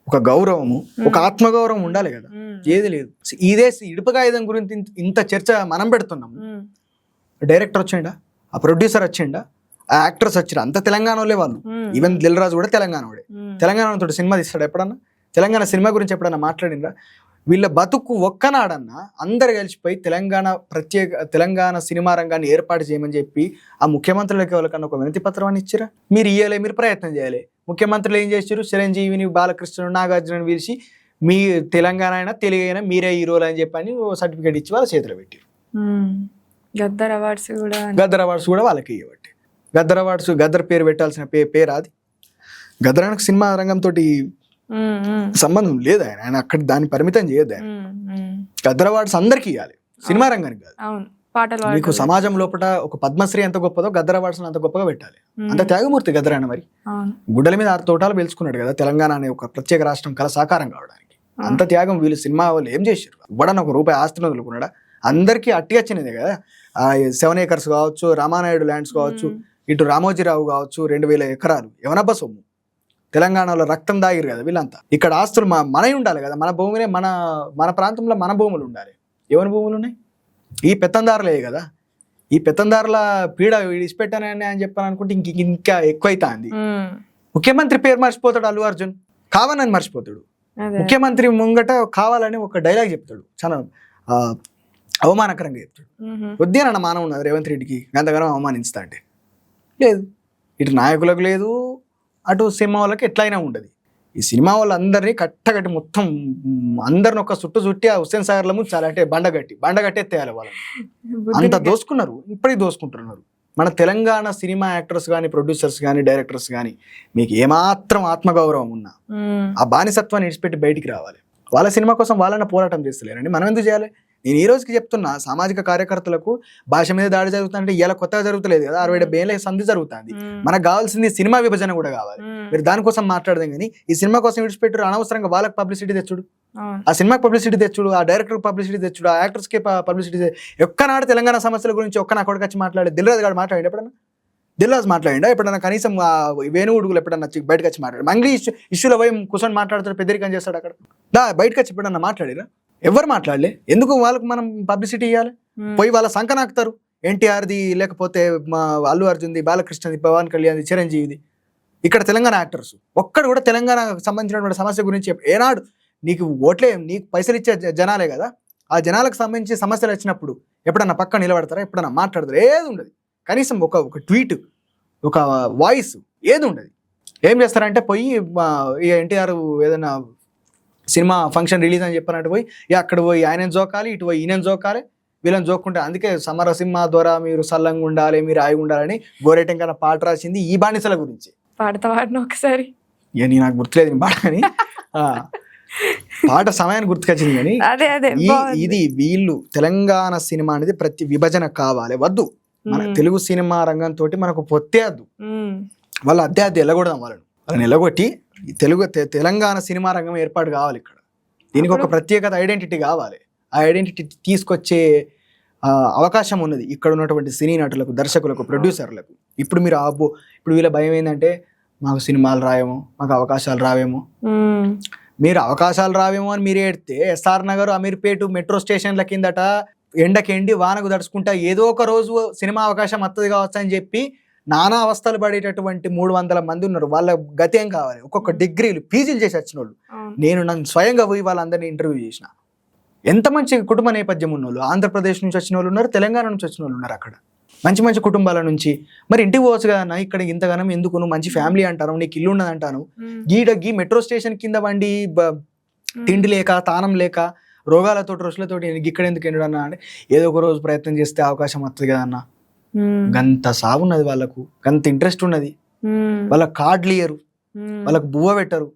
ఒక గౌరవము, ఒక ఆత్మగౌరవం ఉండాలి కదా. ఏది లేదు. ఇదే ఇడుపకాయుధం గురించి ఇంత చర్చ మనం పెడుతున్నాము. డైరెక్టర్ వచ్చిండా, ఆ ప్రొడ్యూసర్ వచ్చిండా, ఆ యాక్టర్స్ వచ్చారు, అంత తెలంగాణలో వాళ్ళు. ఈవెన్ దిల్ రాజు కూడా తెలంగాణ వాడే. తెలంగాణ తోటి సినిమా తీస్తాడు ఎప్పుడన్నా? తెలంగాణ సినిమా గురించి ఎప్పుడన్నా మాట్లాడినరా? వీళ్ళ బతుకు ఒక్కనాడన్నా అందరు కలిసిపోయి తెలంగాణ సినిమా రంగాన్ని ఏర్పాటు చేయమని చెప్పి ఆ ముఖ్యమంత్రులకి ఎవరికన్నా ఒక వినతి పత్రాన్ని ఇచ్చిరా? మీరు ఇయ్యలే, మీరు ప్రయత్నం చేయాలి. ముఖ్యమంత్రులు ఏం చేశారు? చిరంజీవిని, బాలకృష్ణుడు, నాగార్జునని పిలిచి మీ తెలంగాణ అయినా తెలుగు అయినా మీరే హీరోలు అని చెప్పని సర్టిఫికేట్ ఇచ్చి వాళ్ళ చేతిలో పెట్టారు. గద్దర్ అవార్డ్స్ కూడా వాళ్ళకి ఇవ్వబట్టి. గద్దర్ పేరు పెట్టాల్సిన పేరు అది. గద్దరానికి సినిమా రంగంతో సంబంధం లేదు. ఆయన అక్కడ దాన్ని పరిమితం చేయదు. ఆయన గద్దర్ అవార్డ్స్ అందరికి ఇవ్వాలి, సినిమా రంగానికి కాదు. మీకు సమాజం లోపల ఒక పద్మశ్రీ ఎంత గొప్పదో గద్దర్ అవార్డ్స్ అంత గొప్పగా పెట్టాలి. అంత త్యాగమూర్తి గద్దర్ ఆయన. మరి గుడ్డల మీద 6 తోటాలు పెంచుకున్నాడు కదా తెలంగాణ అనే ఒక ప్రత్యేక రాష్ట్రం కల సాకారం కావడానికి. అంత త్యాగం వీళ్ళు సినిమా వాళ్ళు ఏం చేశారు? ఇవ్వడానికి ఒక రూపాయి ఆస్తిని వదులుకున్నాడా? అందరికీ అట్టి వచ్చినదే కదా. 7 acres కావచ్చు, రామానాయుడు ల్యాండ్స్ కావచ్చు, ఇటు రామోజీరావు కావచ్చు, 2000 ఎకరాలు ఎవనబ్బా సొమ్ము. తెలంగాణలో రక్తం దాగిరు కదా వీళ్ళంతా. ఇక్కడ ఆస్తులు మనవి ఉండాలి కదా. మన భూములే మన ప్రాంతంలో మన భూములు ఉండాలి. ఎవరి భూములు ఉన్నాయి? ఈ పెత్తందారులే కదా. ఈ పెత్తందారుల పీడ విడిచిపెట్టానని అని చెప్పాను అనుకుంటే ఇంకా ఎక్కువైతుంది. ముఖ్యమంత్రి పేరు మర్చిపోతాడు అల్లు అర్జున్, కావాలని మర్చిపోతాడు. ముఖ్యమంత్రి ముంగట కావాలని ఒక డైలాగ్ చెప్తాడు, చాలా అవమానకరంగా చెప్తాడు. వద్దేనన్న మానవ ఉన్నది రేవంత్ రెడ్డికి గంతగానం అవమానించుతా అంటే. లేదు, ఇటు నాయకులకు లేదు, అటు సినిమా వాళ్ళకి ఎట్లయినా ఉండదు. ఈ సినిమా వాళ్ళందరినీ కట్టగట్టి మొత్తం అందరిని ఒక చుట్టి ఆ హుస్సేన్ సాగర్లో ముంచాలి. అంటే బండగట్టెత్తేయాలి వాళ్ళని. అంత దోసుకున్నారు, ఇప్పటికీ దోసుకుంటున్నారు. మన తెలంగాణ సినిమా యాక్టర్స్ కానీ, ప్రొడ్యూసర్స్ కానీ, డైరెక్టర్స్ కానీ మీకు ఏమాత్రం ఆత్మగౌరవం ఉన్నా ఆ బానిసత్వాన్ని విడిచిపెట్టి బయటికి రావాలి. వాళ్ళ సినిమా కోసం వాళ్ళని పోరాటం చేస్తలేరండి. మనం ఎందుకు చేయాలి? నేను ఈ రోజుకి చెప్తున్నా, సామాజిక కార్యకర్తలకు భాష మీద దాడి జరుగుతుందంటే ఇలా కొత్తగా జరుగుతలేదు కదా. 60-70 ఏళ్ళ సంధి జరుగుతుంది. మనకు కావాల్సింది సినిమా విభజన కూడా కావాలి. మీరు దానికోసం మాట్లాడదాం కానీ ఈ సినిమా కోసం విడిచిపెట్టారు. అనవసరంగా వాళ్ళకి పబ్లిసిటీ తెచ్చుడు, ఆ సినిమాకి పబ్లిసిటీ తెచ్చుడు, ఆ డైరెక్టర్ పబ్లిసిటీ తెచ్చుడు, ఆ యాక్టర్స్కి పబ్లిసిటీ. ఒక్కనాడు తెలంగాణ సమస్యల గురించి ఒక్క నా కొడుకు వచ్చి మాట్లాడే దిల్రాజు గారు మాట్లాడి ఎప్పుడన్నా? దిల్రాజు మాట్లాడిండా ఎప్పుడన్నా? కనీసం వేణుగుడుగులు ఎప్పుడన్నా బయటకు వచ్చి మాట్లాడు? మంగ్లీ ఇష్యూలో పోయి కూర్చొని మాట్లాడుతాడు, పెద్దరికం చేస్తాడు అక్కడ. బయటకు వచ్చి ఎప్పుడన్నా మాట్లాడిరా? ఎవరు మాట్లాడలే. ఎందుకు వాళ్ళకు మనం పబ్లిసిటీ ఇవ్వాలి? పోయి వాళ్ళ సంఖ నాకుతారు. ఎన్టీఆర్ది, లేకపోతే అల్లు అర్జున్ది, బాలకృష్ణది, పవన్ కళ్యాణ్ది, చిరంజీవిది. ఇక్కడ తెలంగాణ యాక్టర్స్ ఒక్కడు కూడా తెలంగాణకు సంబంధించినటువంటి సమస్య గురించి ఏనాడు నీకు ఓట్లే, నీకు పైసలు ఇచ్చే జనాలే కదా. ఆ జనాలకు సంబంధించి సమస్యలు వచ్చినప్పుడు ఎప్పుడన్నా పక్క నిలబడతారా? ఎప్పుడన్నా మాట్లాడతారా? ఏది ఉండదు. కనీసం ఒక ట్వీట్, ఒక వాయిస్ ఏది ఉండదు. ఏం చేస్తారంటే పోయి ఎన్టీఆర్ ఏదైనా సినిమా ఫంక్షన్ రిలీజ్ అని చెప్పినట్టు పోయి అక్కడ పోయి ఆయన జోకాలి, ఇటు పోయి ఈయన జోకాలి, వీళ్ళని జోక్కుంటే. అందుకే సమరసింహ ద్వారా మీరు సల్లంగా ఉండాలి, మీరు ఆగి ఉండాలని గోరేటంకన్నా పాట రాసింది ఈ బానిసల గురించి. ఒకసారి నాకు గుర్తులేదు పాట, కానీ పాట సమయాన్ని గుర్తుకొచ్చింది. కానీ ఇది వీళ్ళు తెలంగాణ సినిమా అనేది ప్రతి విభజన కావాలి, వద్దు. మన తెలుగు సినిమా రంగంతో మనకు పొత్తేద్దు. వాళ్ళు అద్దె వెళ్ళకూడదాం. వాళ్ళని వెళ్ళగొట్టి తెలంగాణ సినిమా రంగం ఏర్పాటు కావాలి. ఇక్కడ దీనికి ఒక ప్రత్యేకత, ఐడెంటిటీ కావాలి. ఆ ఐడెంటిటీ తీసుకొచ్చే అవకాశం ఉన్నది ఇక్కడ ఉన్నటువంటి సినీ నటులకు, దర్శకులకు, ప్రొడ్యూసర్లకు. ఇప్పుడు మీరు ఇప్పుడు వీళ్ళ భయం ఏంటంటే మాకు సినిమాలు రావేమో, మాకు అవకాశాలు రావేమో. మీరు అవకాశాలు రావేమో అని మీరు ఏడితే ఎస్ఆర్ నగర్, అమీర్పేట మెట్రో స్టేషన్ల కిందట ఎండకెండి వానకు దడుచుకుంటా ఏదో ఒక రోజు సినిమా అవకాశం వస్తుంది కావచ్చు అని చెప్పి నానా అవస్థలు పడేటటువంటి 300 మంది ఉన్నారు. వాళ్ళ గతి ఏం కావాలి? ఒక్కొక్క డిగ్రీలు, పీజీలు చేసి వచ్చిన వాళ్ళు. నన్ను స్వయంగా పోయి వాళ్ళందరినీ ఇంటర్వ్యూ చేసిన. ఎంత మంచి కుటుంబ నేపథ్యం ఉన్న వాళ్ళు, ఆంధ్రప్రదేశ్ నుంచి వచ్చిన వాళ్ళు ఉన్నారు, తెలంగాణ నుంచి వచ్చిన వాళ్ళు ఉన్నారు. అక్కడ మంచి మంచి కుటుంబాల నుంచి. మరి ఇంటికి పోవచ్చు కదా, ఇక్కడ ఇంతగానం ఎందుకు? నువ్వు మంచి ఫ్యామిలీ అంటాను, నీకు ఇల్లు ఉన్నది అంటాను. గీ మెట్రో స్టేషన్ కింద వండి తిండి లేక, తానం లేక, రోగాలతో, రోజులతోటి ఇక్కడ ఎందుకు ఎండన్నా అంటే ఏదో ఒక రోజు ప్రయత్నం చేస్తే అవకాశం వస్తుంది కదా అన్న. గంత సాగున్నది వాళ్ళకు, గంత ఇంట్రెస్ట్ ఉన్నది. వాళ్ళకి కార్డులు ఇయ్యరు, వాళ్ళకు బువ్వ పెట్టరు.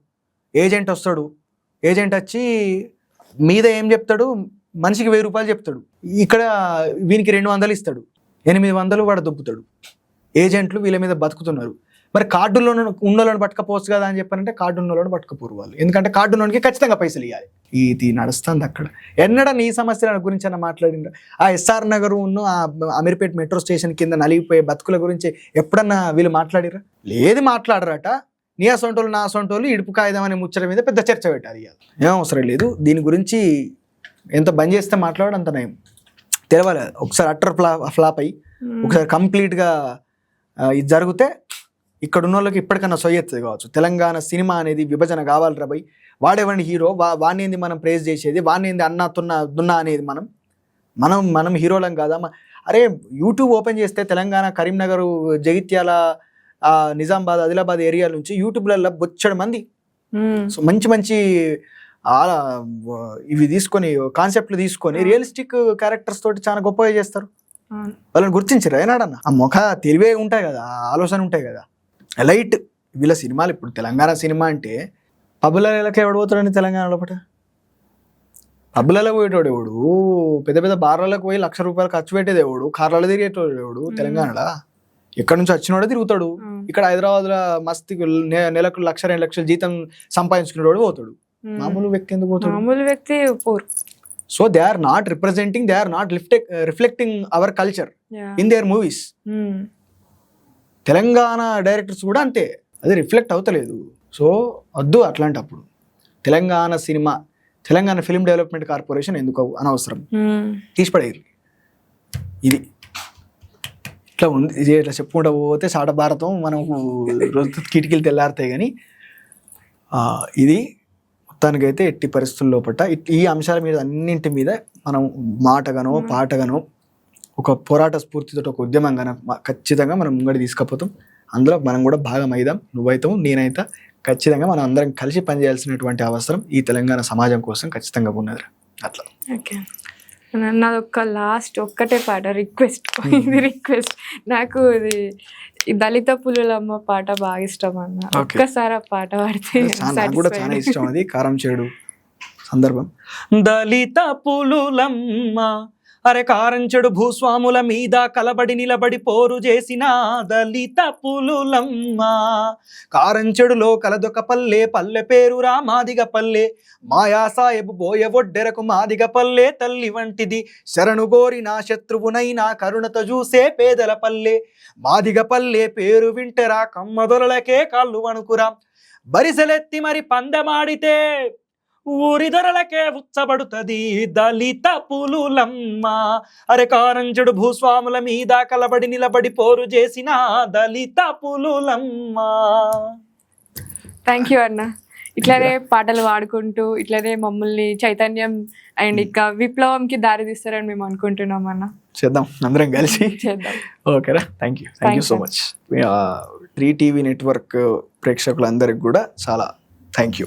ఏజెంట్ వస్తాడు, ఏజెంట్ వచ్చి మీద ఏం చెప్తాడు, మనిషికి 1000 రూపాయలు చెప్తాడు. ఇక్కడ వీనికి 200 ఇస్తాడు, 800 వాడు దొబ్బుతాడు. ఏజెంట్లు వీళ్ళ మీద బతుకుతున్నారు. మరి కార్డుల్లో ఉన్నోళ్ళని పట్టుకపోవచ్చు కదా అని చెప్పారంటే కార్డు ఉన్నోళ్ళని పట్టుకపోరు వాళ్ళు. ఎందుకంటే కార్డు ఉన్నోడికి ఖచ్చితంగా పైసలు ఇవ్వాలి. ఇది నడుస్తుంది అక్కడ. ఎన్నడన్నా ఈ సమస్యల గురించి అన్న మాట్లాడిండ్రా? ఆ ఎస్ఆర్ నగర్ ఆ అమీర్పేట మెట్రో స్టేషన్ కింద నలిగిపోయే బతుకుల గురించి ఎప్పుడన్నా వీళ్ళు మాట్లాడిరా? లేదు, మాట్లాడరట. నీ అసొంటోళ్ళు నా అసొంటోళ్ళు ఇడుపు కాయిదాం అనే ముచ్చట మీద పెద్ద చర్చ పెట్టారు. ఏం అవసరం లేదు. దీని గురించి ఎంత బంద్ చేస్తే మాట్లాడడం అంత నయం. తెలవాలి. ఒకసారి అట్టర్ ఫ్లాప్ అయ్యి ఒకసారి కంప్లీట్గా ఇది జరిగితే ఇక్కడ ఉన్న వాళ్ళకి ఇప్పటికన్నా సొయ్యెత్తది కావచ్చు. తెలంగాణ సినిమా అనేది విభజన కావాలి రాబోయ్. వాడేవాడిని హీరో, వాడిని ఏంది మనం ప్రేజ్ చేసేది, వాడిని ఏంది అన్న దున్నా అనేది మనం హీరోలం కాదా? అరే యూట్యూబ్ ఓపెన్ చేస్తే తెలంగాణ, కరీంనగర్, జగిత్యాల, నిజామాబాద్, ఆదిలాబాద్ ఏరియాల నుంచి యూట్యూబ్లలో బొచ్చడు మంది సో మంచి ఇవి తీసుకొని కాన్సెప్ట్లు తీసుకొని రియలిస్టిక్ క్యారెక్టర్స్ తోటి చాలా గొప్పగా చేస్తారు. వాళ్ళని గుర్తించరు ఏనాడన్నా? ఆ ముఖ తెలివే ఉంటాయి కదా, ఆలోచన ఉంటాయి కదా. లైట్ వీళ్ళ సినిమాలు ఇప్పుడు తెలంగాణ సినిమా అంటే పబ్బులకి ఎవడు పోతాడని తెలంగాణ లోపల పబ్బులలో పోయేటోడు ఎవడు, పెద్ద బార్లకు పోయి ₹1,00,000 ఖర్చు పెట్టేది ఎవడు, కార్లలో తిరిగేటోడు ఎవడు తెలంగాణలో? ఎక్కడి నుంచి వచ్చినోడే తిరుగుతాడు. ఇక్కడ హైదరాబాద్లో మస్తు నెలకు 1,00,000 2 లక్షలు జీతం సంపాదించుకునేవాడు పోతాడు. మామూలు వ్యక్తి ఎందుకు పోతాడు? మామూలు వ్యక్తి poor. So they are not representing, they are not reflecting our culture in their movies. Telangana directors కూడా అంతే, అది రిఫ్లెక్ట్ అవుతలేదు. సో వద్దు అట్లాంటప్పుడు. Telangana cinema, Telangana film development corporation ఎందుకు అనవసరం, తీసిపడేది. ఇది ఇట్లా ఉంది. ఇది ఇట్లా చెప్పుకుంటూ పోతే సాట భారతం మనకు రోజు కిటికీలు తెల్లారుతాయి. కానీ ఇది మొత్తానికైతే ఎట్టి పరిస్థితుల లోపల ఈ అంశాల మీద అన్నింటి మీద మనం మాటగానో పాటగానో ఒక పోరాట స్ఫూర్తితో ఒక ఉద్యమంగానో ఖచ్చితంగా మనం ముంగడి తీసుకపోతాం. అందులో మనం కూడా భాగం అయిదాం. నువ్వైతావు, నేనైతే ఖచ్చితంగా మనం అందరం కలిసి పనిచేయాల్సినటువంటి అవసరం ఈ తెలంగాణ సమాజం కోసం ఖచ్చితంగా ఉన్నది. అట్లా ఓకే, నాది లాస్ట్ ఒక్కటే పాట రిక్వెస్ట్. ఇది రిక్వెస్ట్. నాకు ఇది దళిత పులులమ్మ పాట బాగా ఇష్టం అన్న. ఒక్కసారి ఆ పాట పాడితే కూడా చాలా ఇష్టం. అది కారం చేడు సందర్భం. దళిత పులులమ్మ అరే కారంచెడు భూస్వాముల మీద కలబడి నిలబడి పోరు చేసిన దళిత పులులమ్మ, కారంచెడులో కలదొక పల్లె, పల్లె పేరురా మాదిగ పల్లె, మాయాసాయబు బోయ ఒడ్డెరకు మాదిగ పల్లె తల్లి వంటిది, శరణు గోరిన శత్రువునైనా కరుణతో చూసే పేదల పల్లె, మాదిగ పల్లె పేరు వింటరా కమ్మదొరలకే కాళ్ళు వణుకురా, బరిసెలెత్తి మరి పందెమాడితే ఊరి దొరలకే ఉచ్చబడుతుంది దళిత పులులమ్మ, అరే కారంజుడు భూస్వాముల మీద కలబడి నిలబడి పోరు చేసిన దళిత పులులమ్మ. థ్యాంక్ యూ అన్న. ఇట్లనే పాటలు పాడుకుంటూ ఇట్లనే మమ్మల్ని చైతన్యం అండ్ ఇంకా విప్లవంకి దారి తీస్తారని మేము అనుకుంటున్నాం అన్న. చేద్దాం అందరం కలిసి చేద్దాం. ఓకేరా, thank you so much. 3 TV network ప్రేక్షకులందరికి కూడా చాలా థ్యాంక్స్.